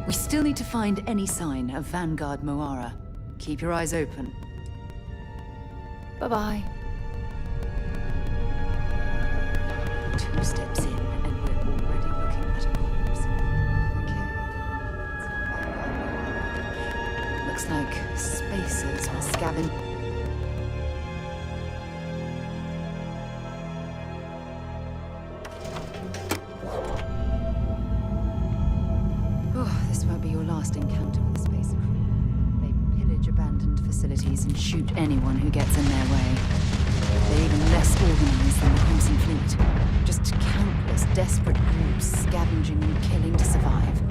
V: We still need to find any sign of Vanguard Moara. Keep your eyes open. Bye-bye. 2 steps in, and we're already looking at a corpse. Okay. Looks like spacers are scavenging. Encounter with the spacer crew. They pillage abandoned facilities and shoot anyone who gets in their way. They're even less organized than the Crimson Fleet. Just countless desperate groups scavenging and killing to survive.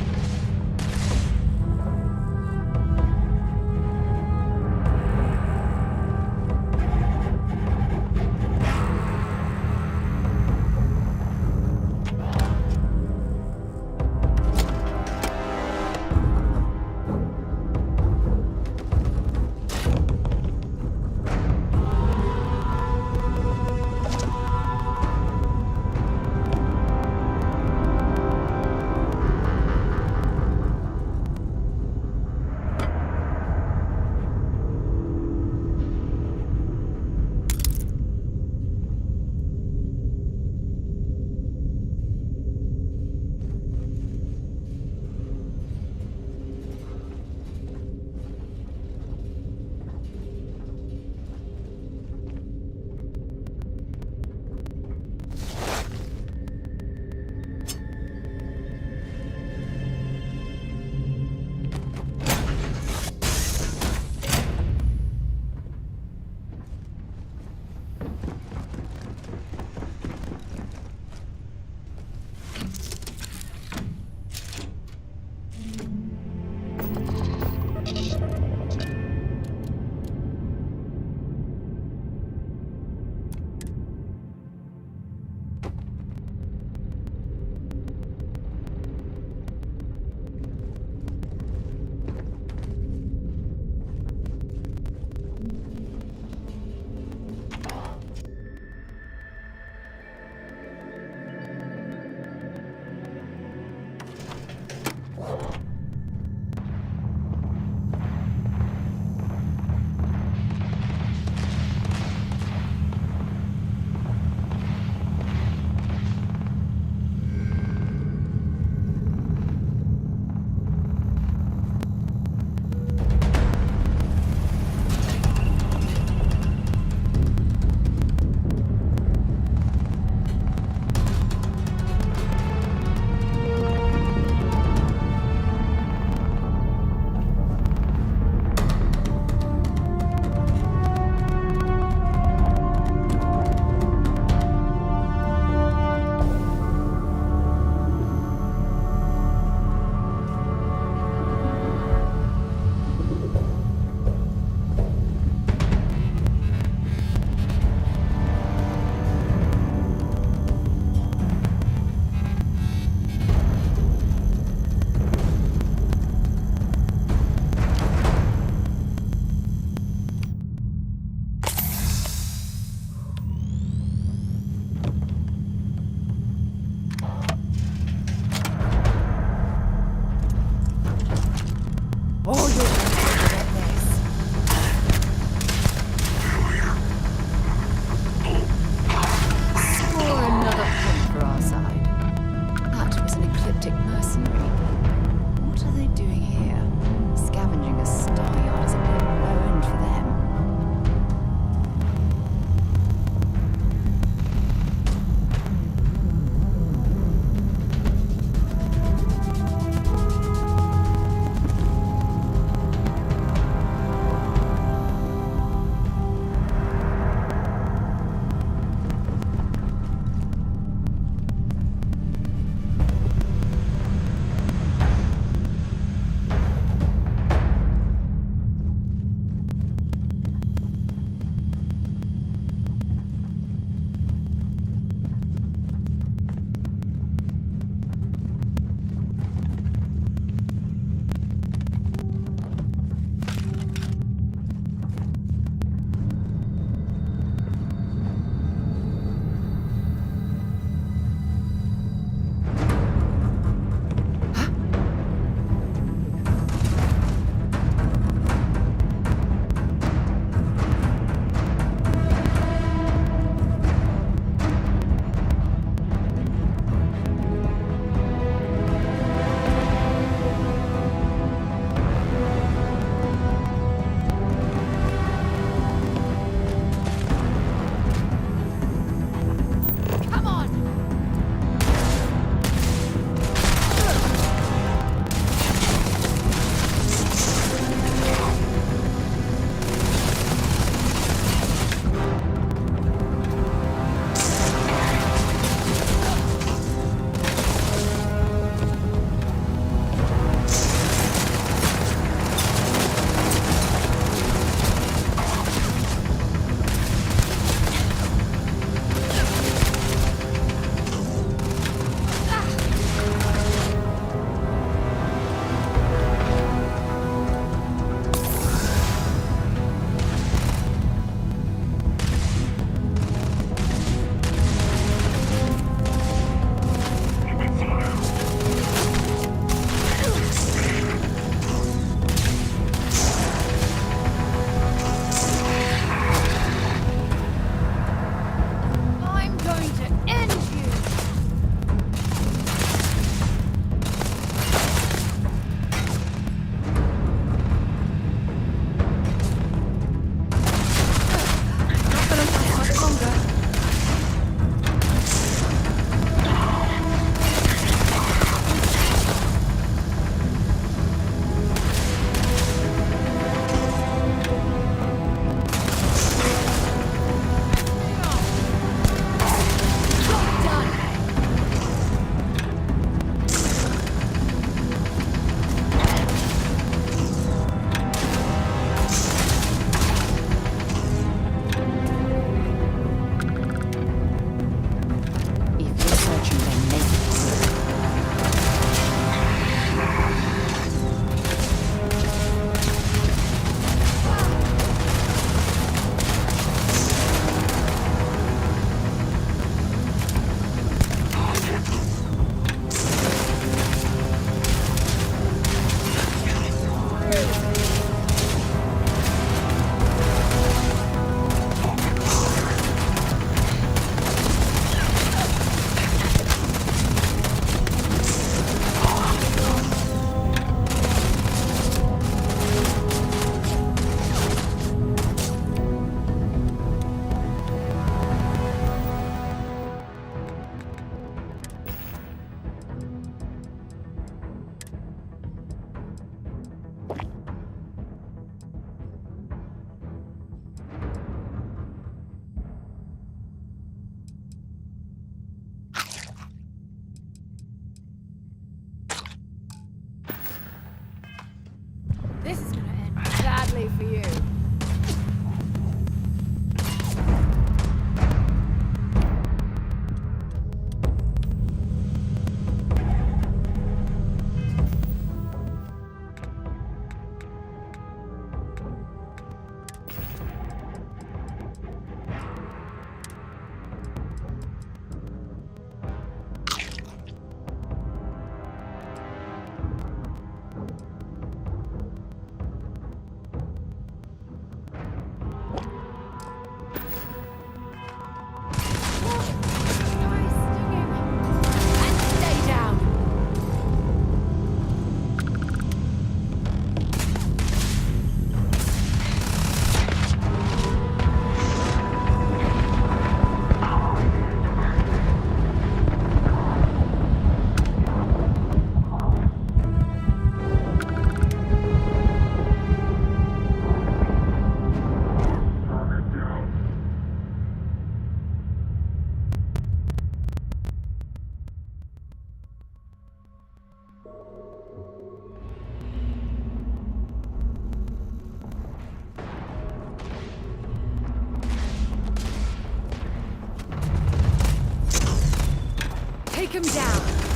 I: day for you. Take him down.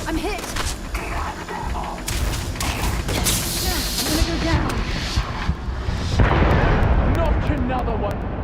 V: I'm hit! I'm gonna go down.
I: Knock another one.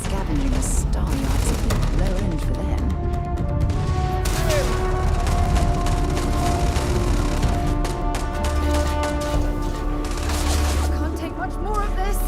V: Scavenging a star yard's a bit low end for them.
O: Can't take much more of this.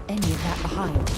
V: Any of that behind.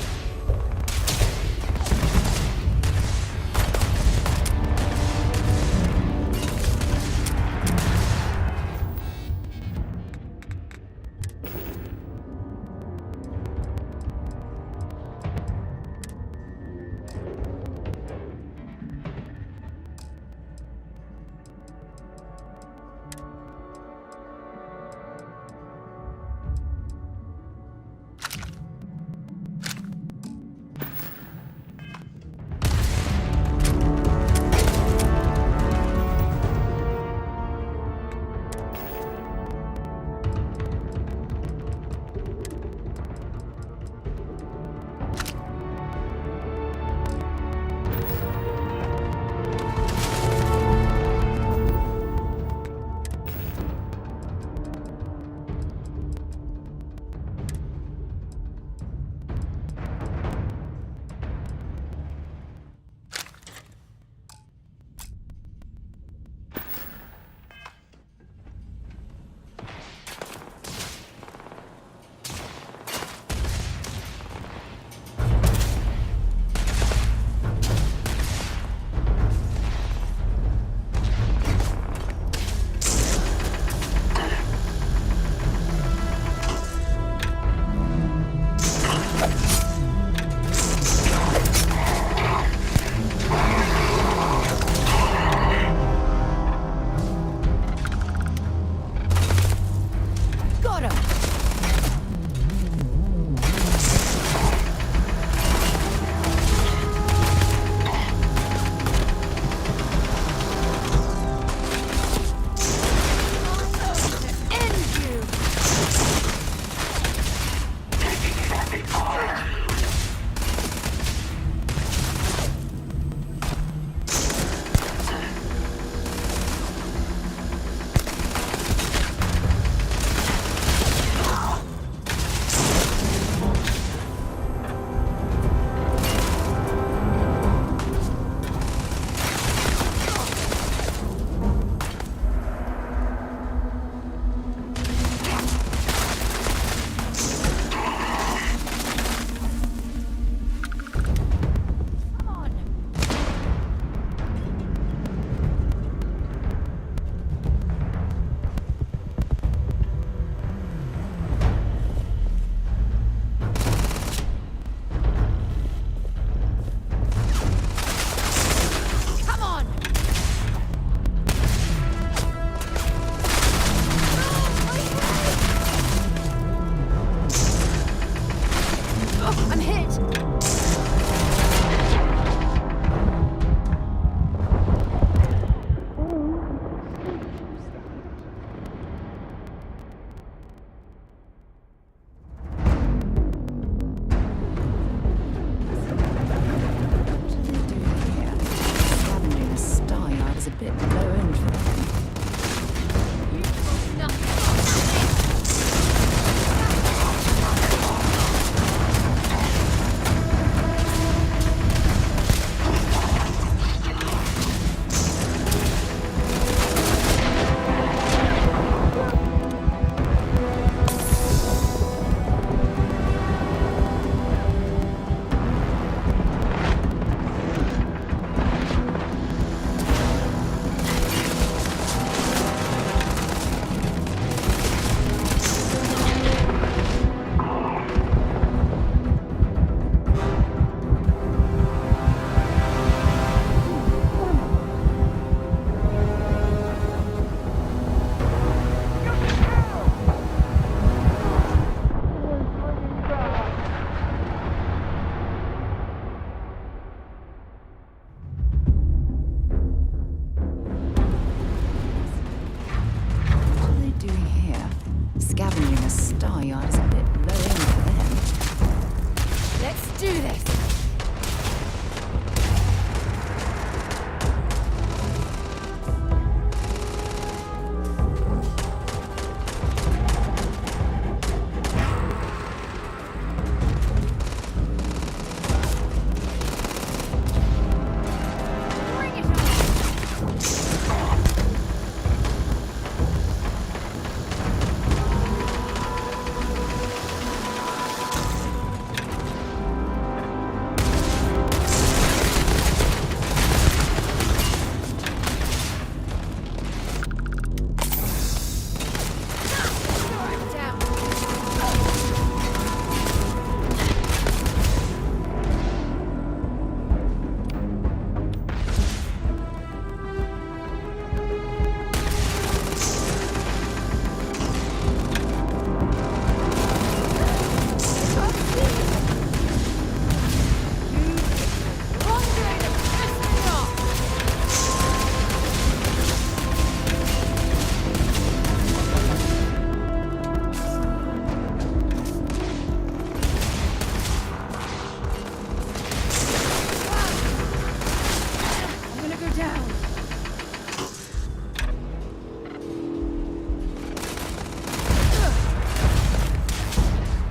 V: Let's do this!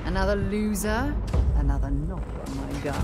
V: Another loser, another knock on my gun.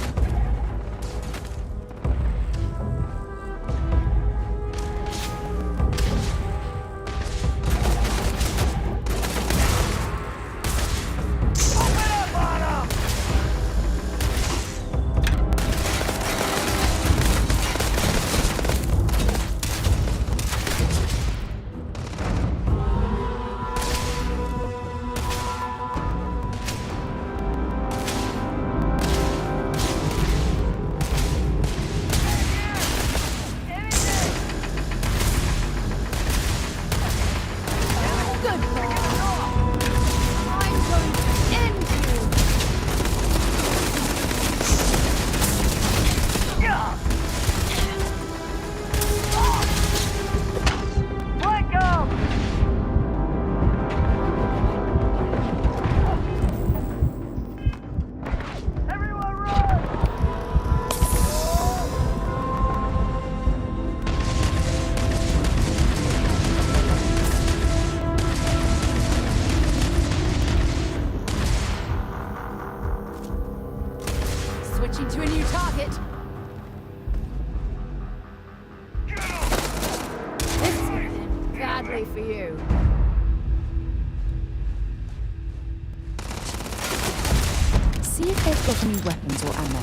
V: Switching to a new target. This is going to end badly for you. See if they've got any weapons or ammo.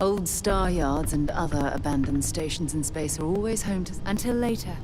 V: Old star yards and other abandoned stations in space are always home to... Until later.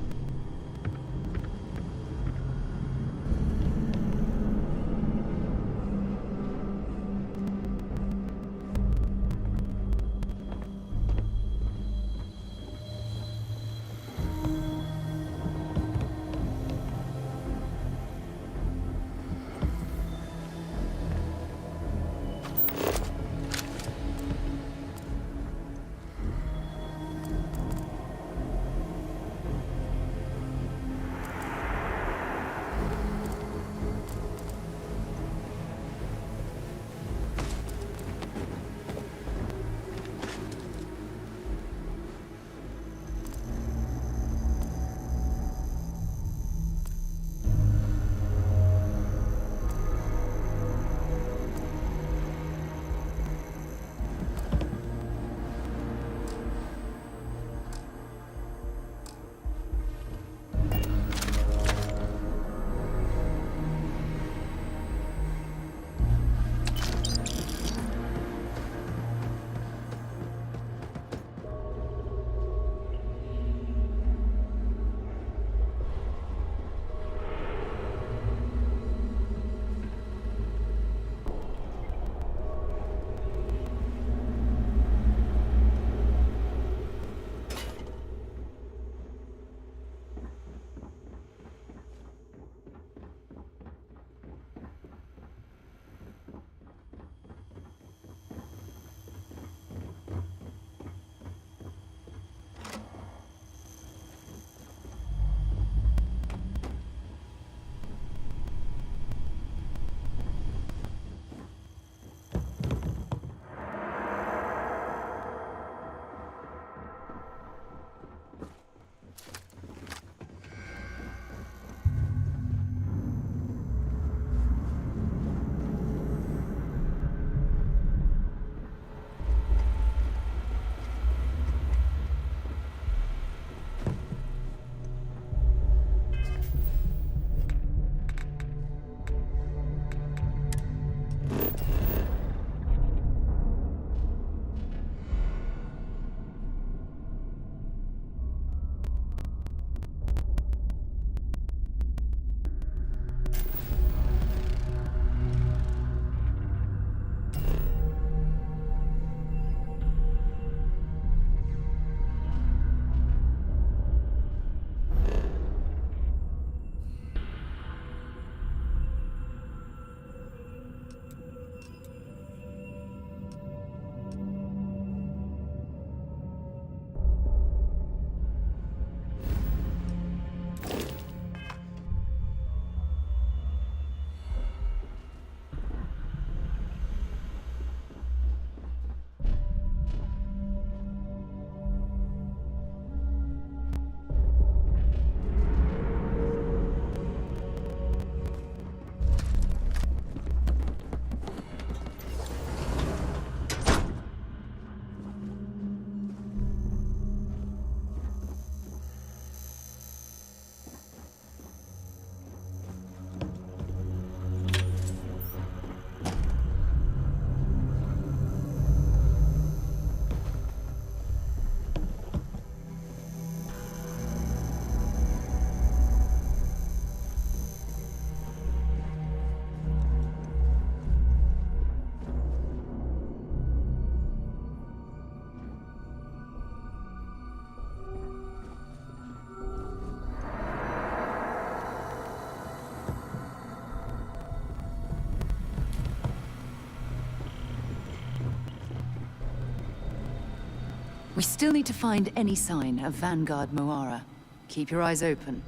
V: We still need to find any sign of Vanguard Moara. Keep your eyes open.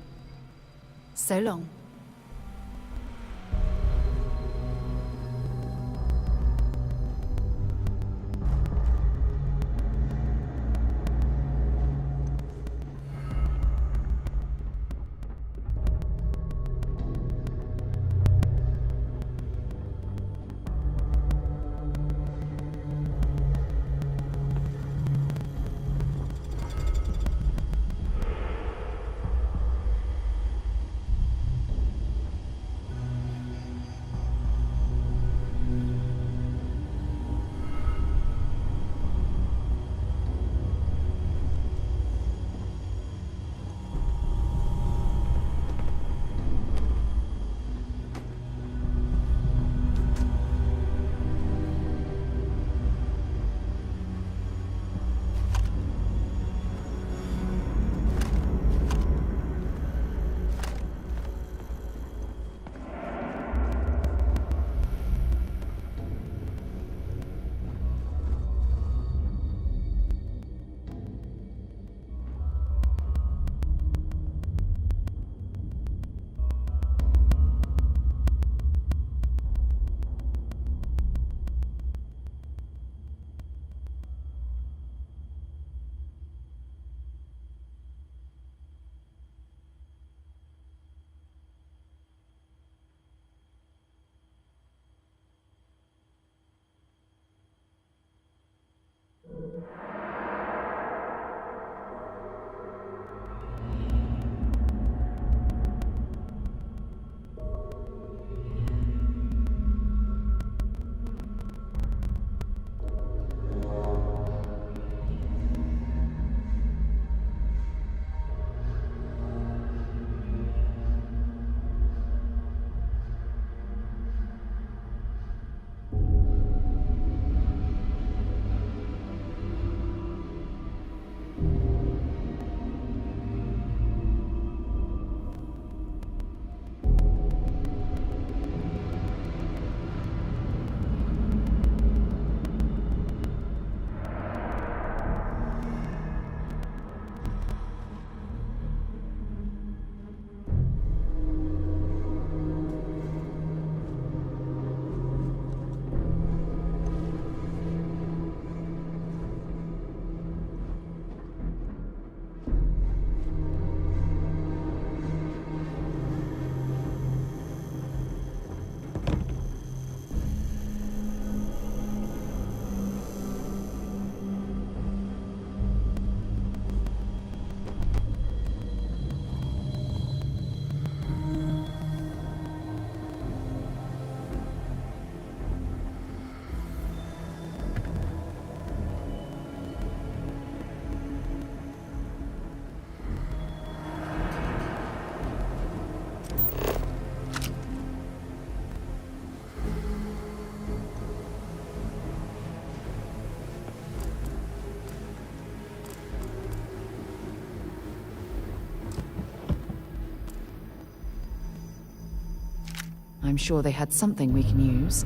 V: So long. I'm sure they had something we can use.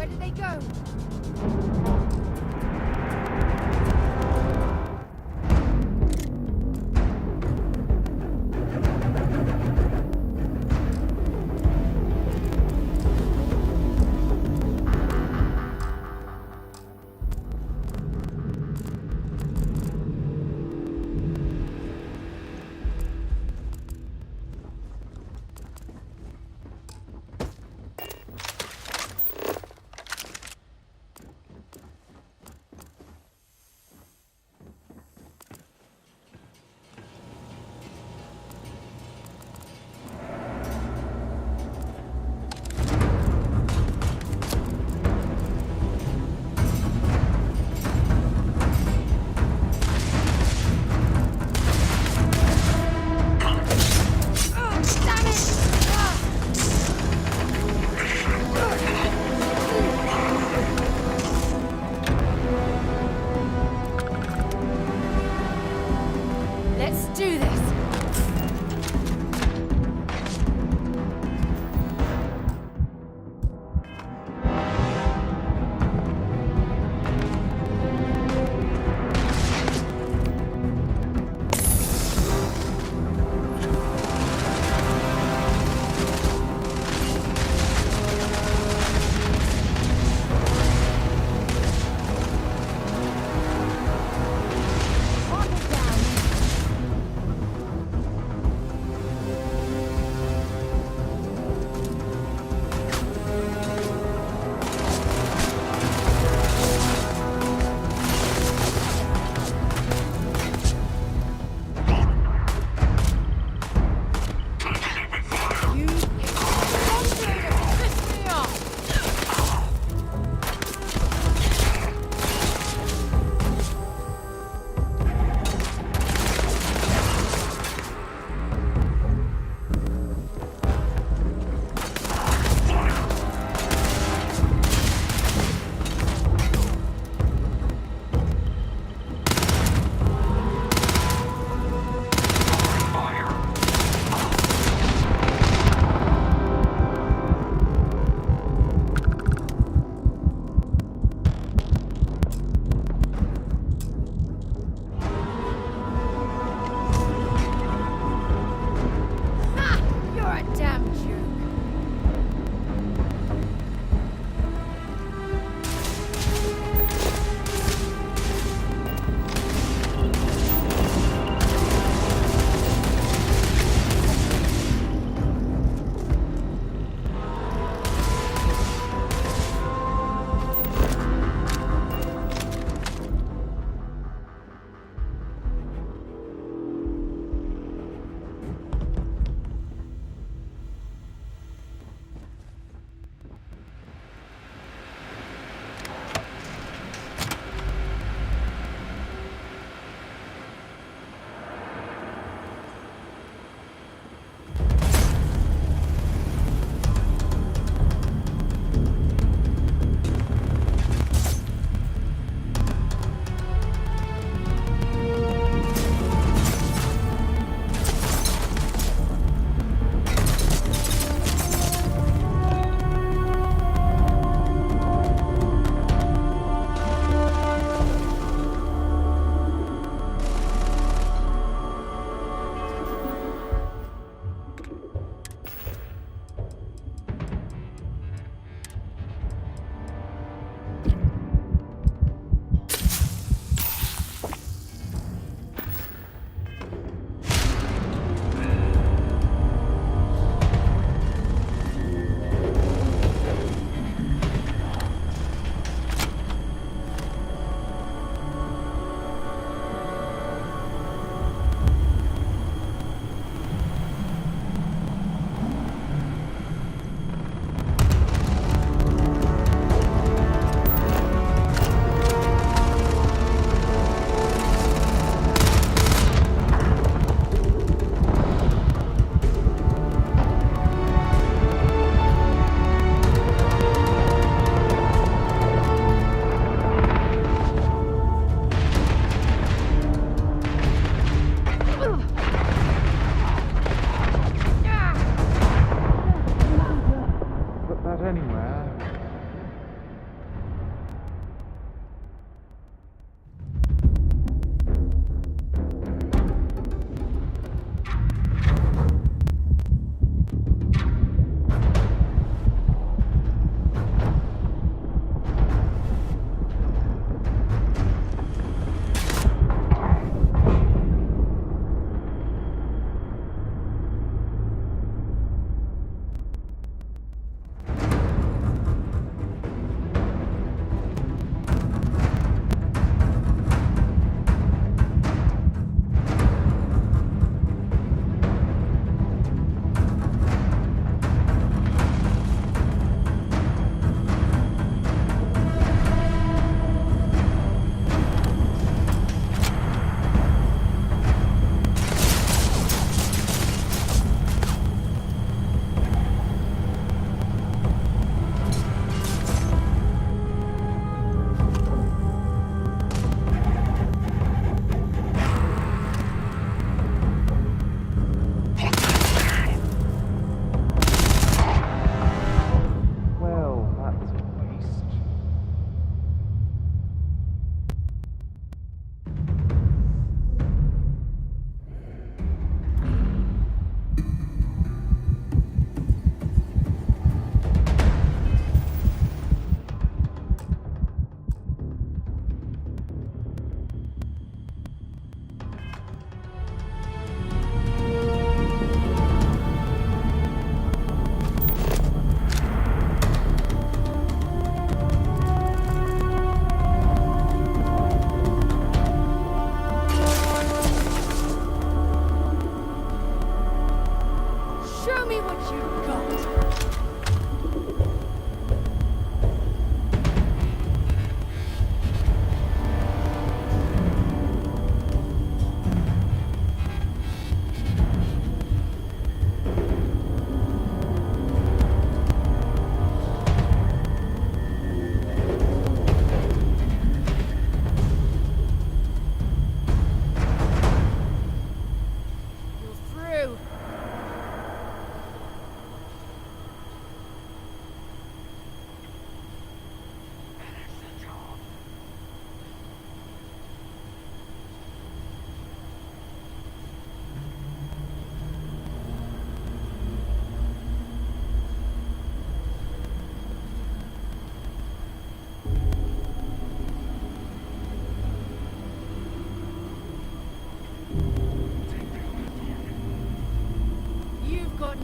J: did they go?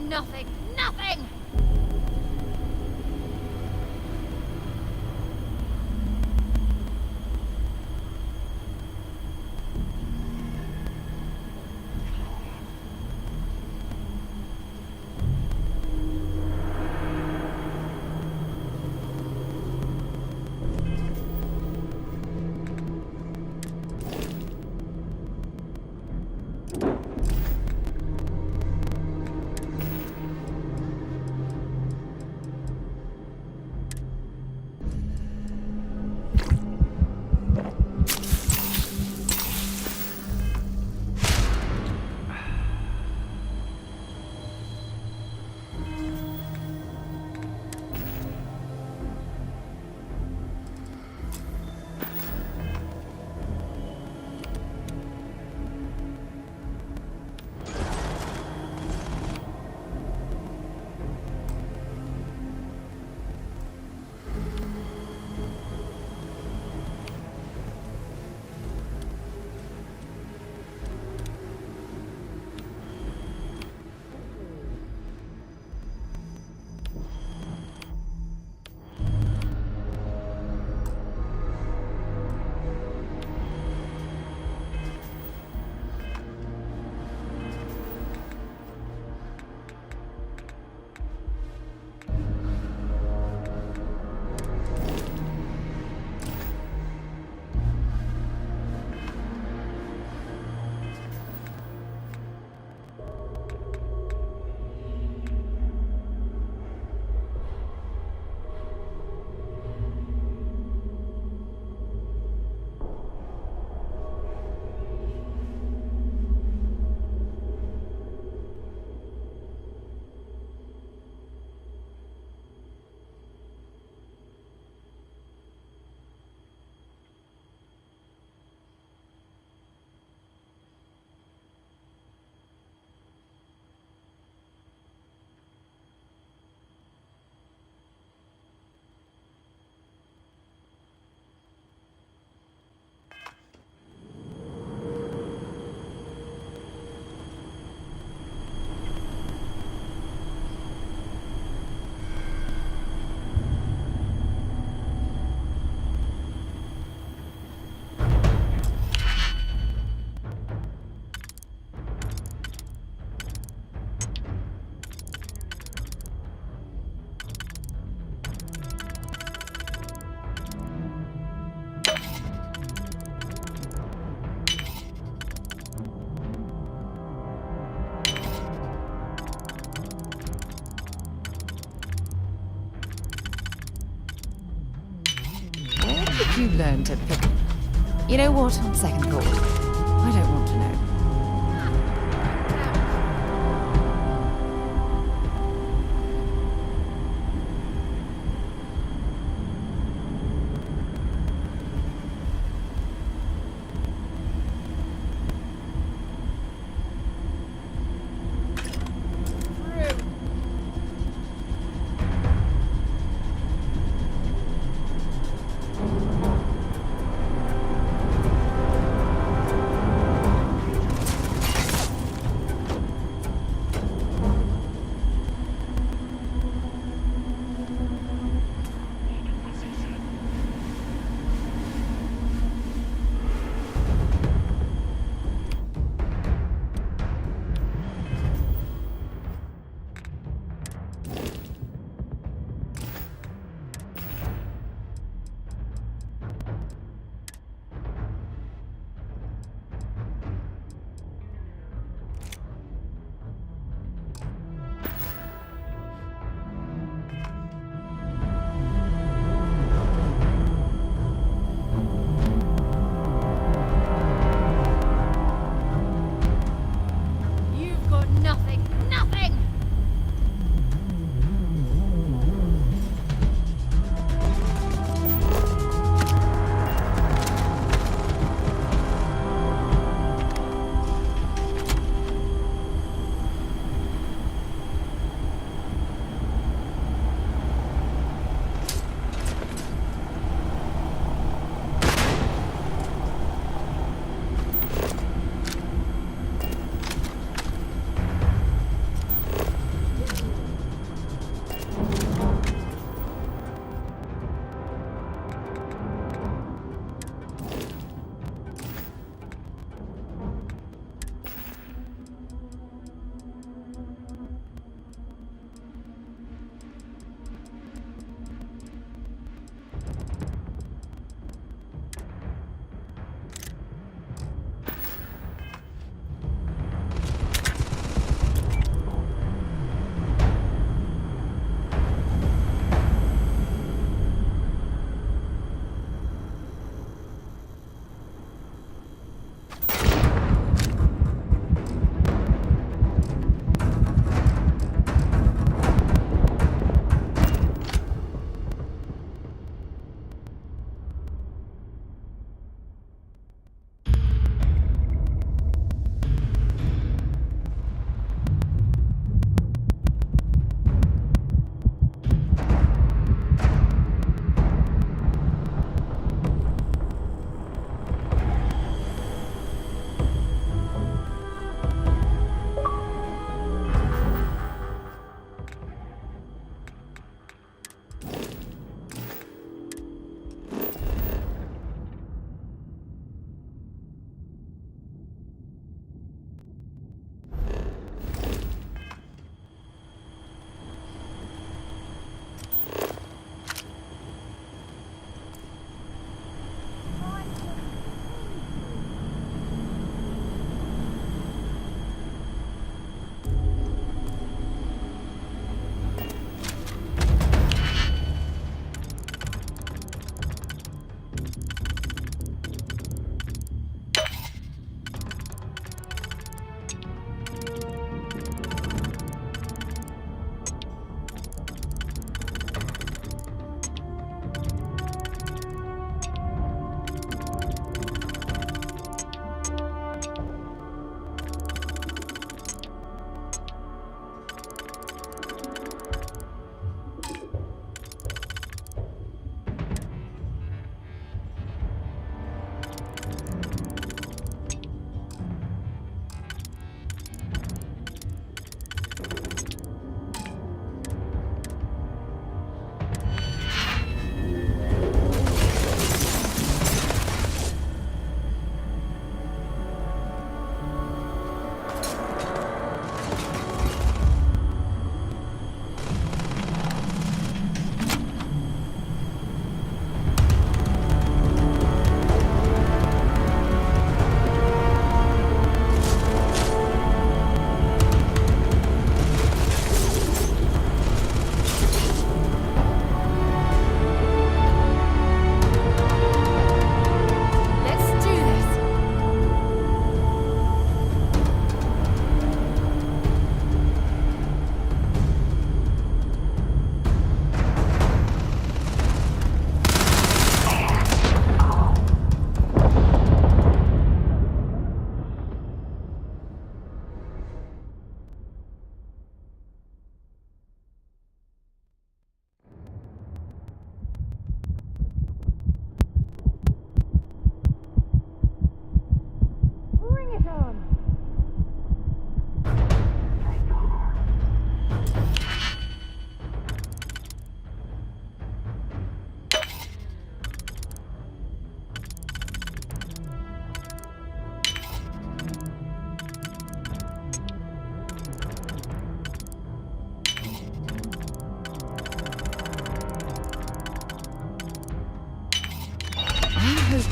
J: nothing. Nothing!
V: You learn to pick. You know what? On second thought, I don't want to know.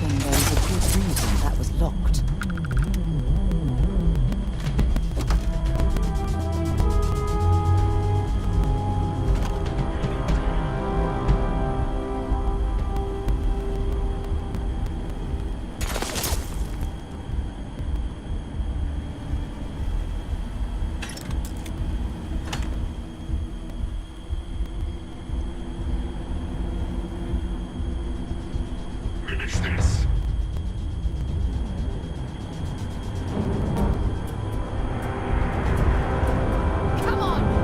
V: reckon there was a good reason that was locked.
J: Finish this.
V: Come on!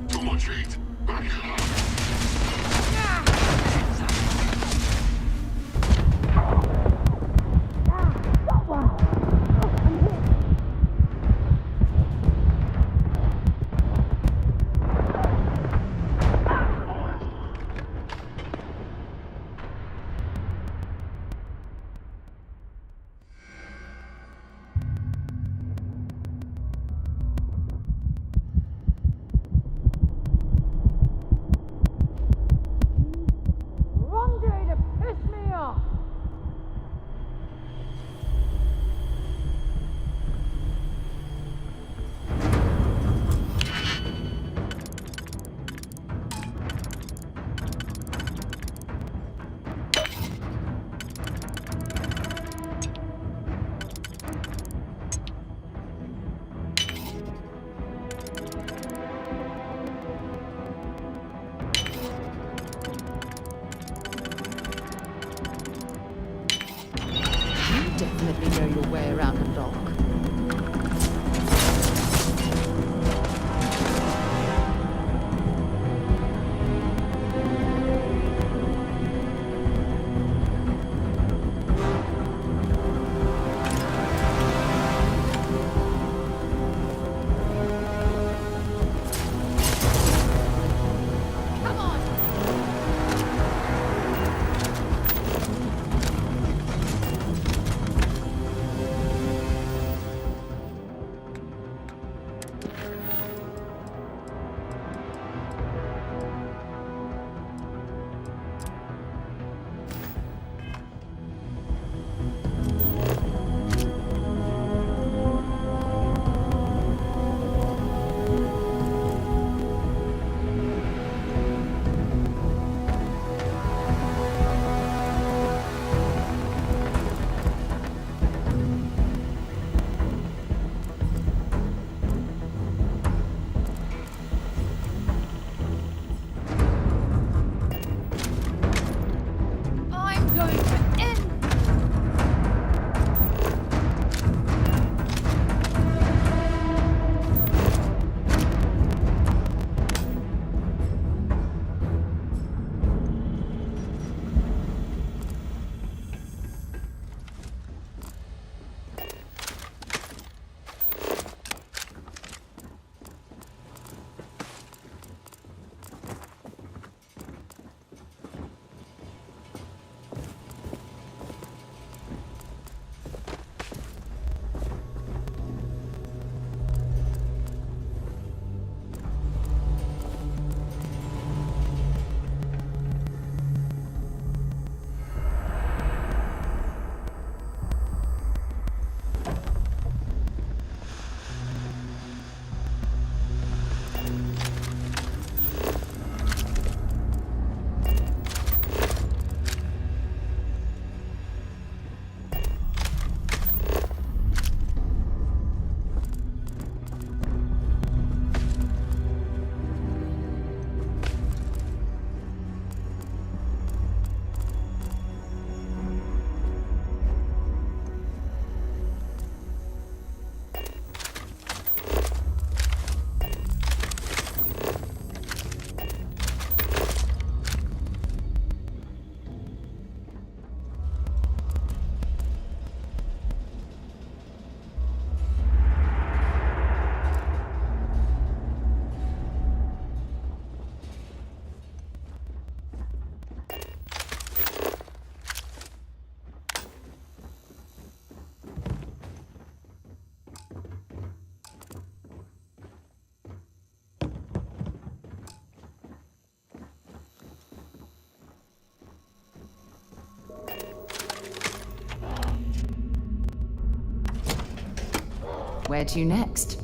J: Too much heat. Back it up.
V: Definitely know your way around a lock. Where to next?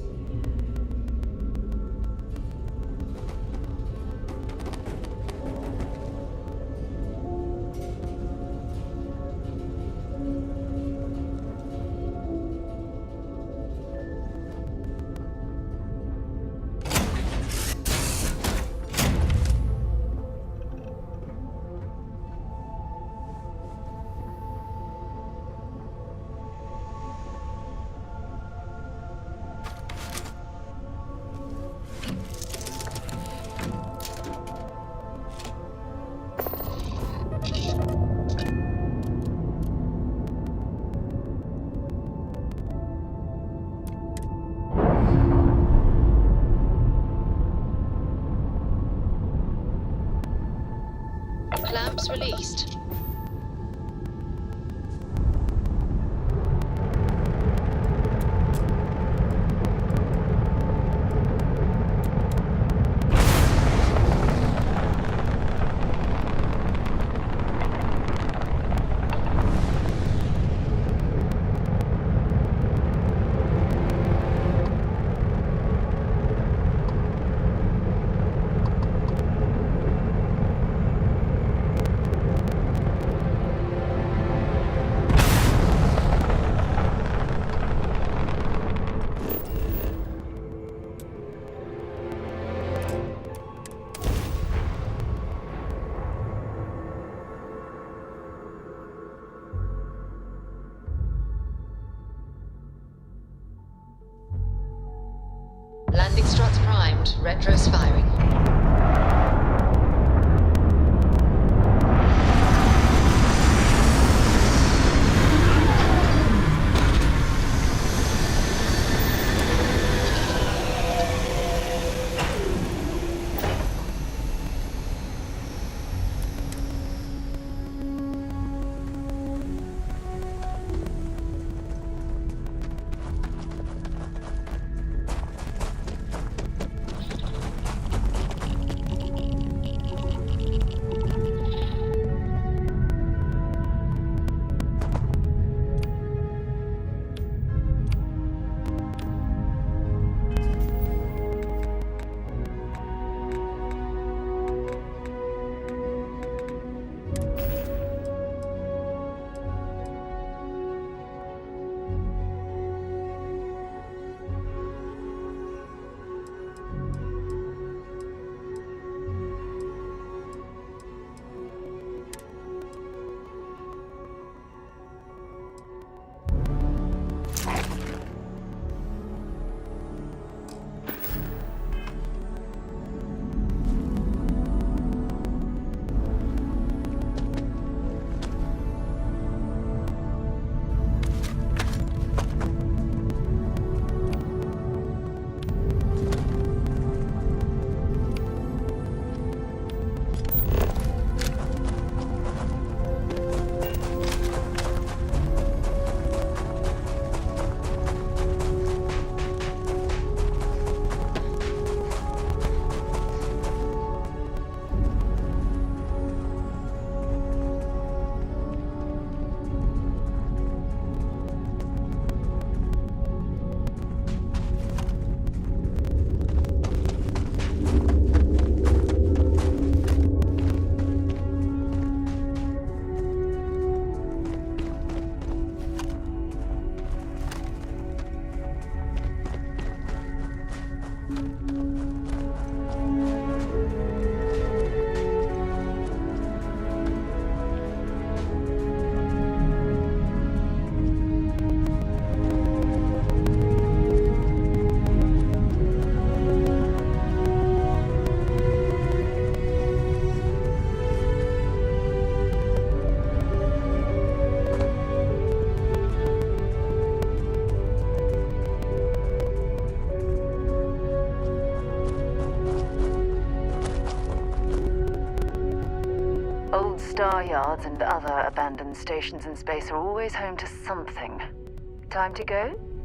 M: Clamps released. Landing struts primed, retros firing. Star yards and other abandoned stations in space are always home to something. Time to go?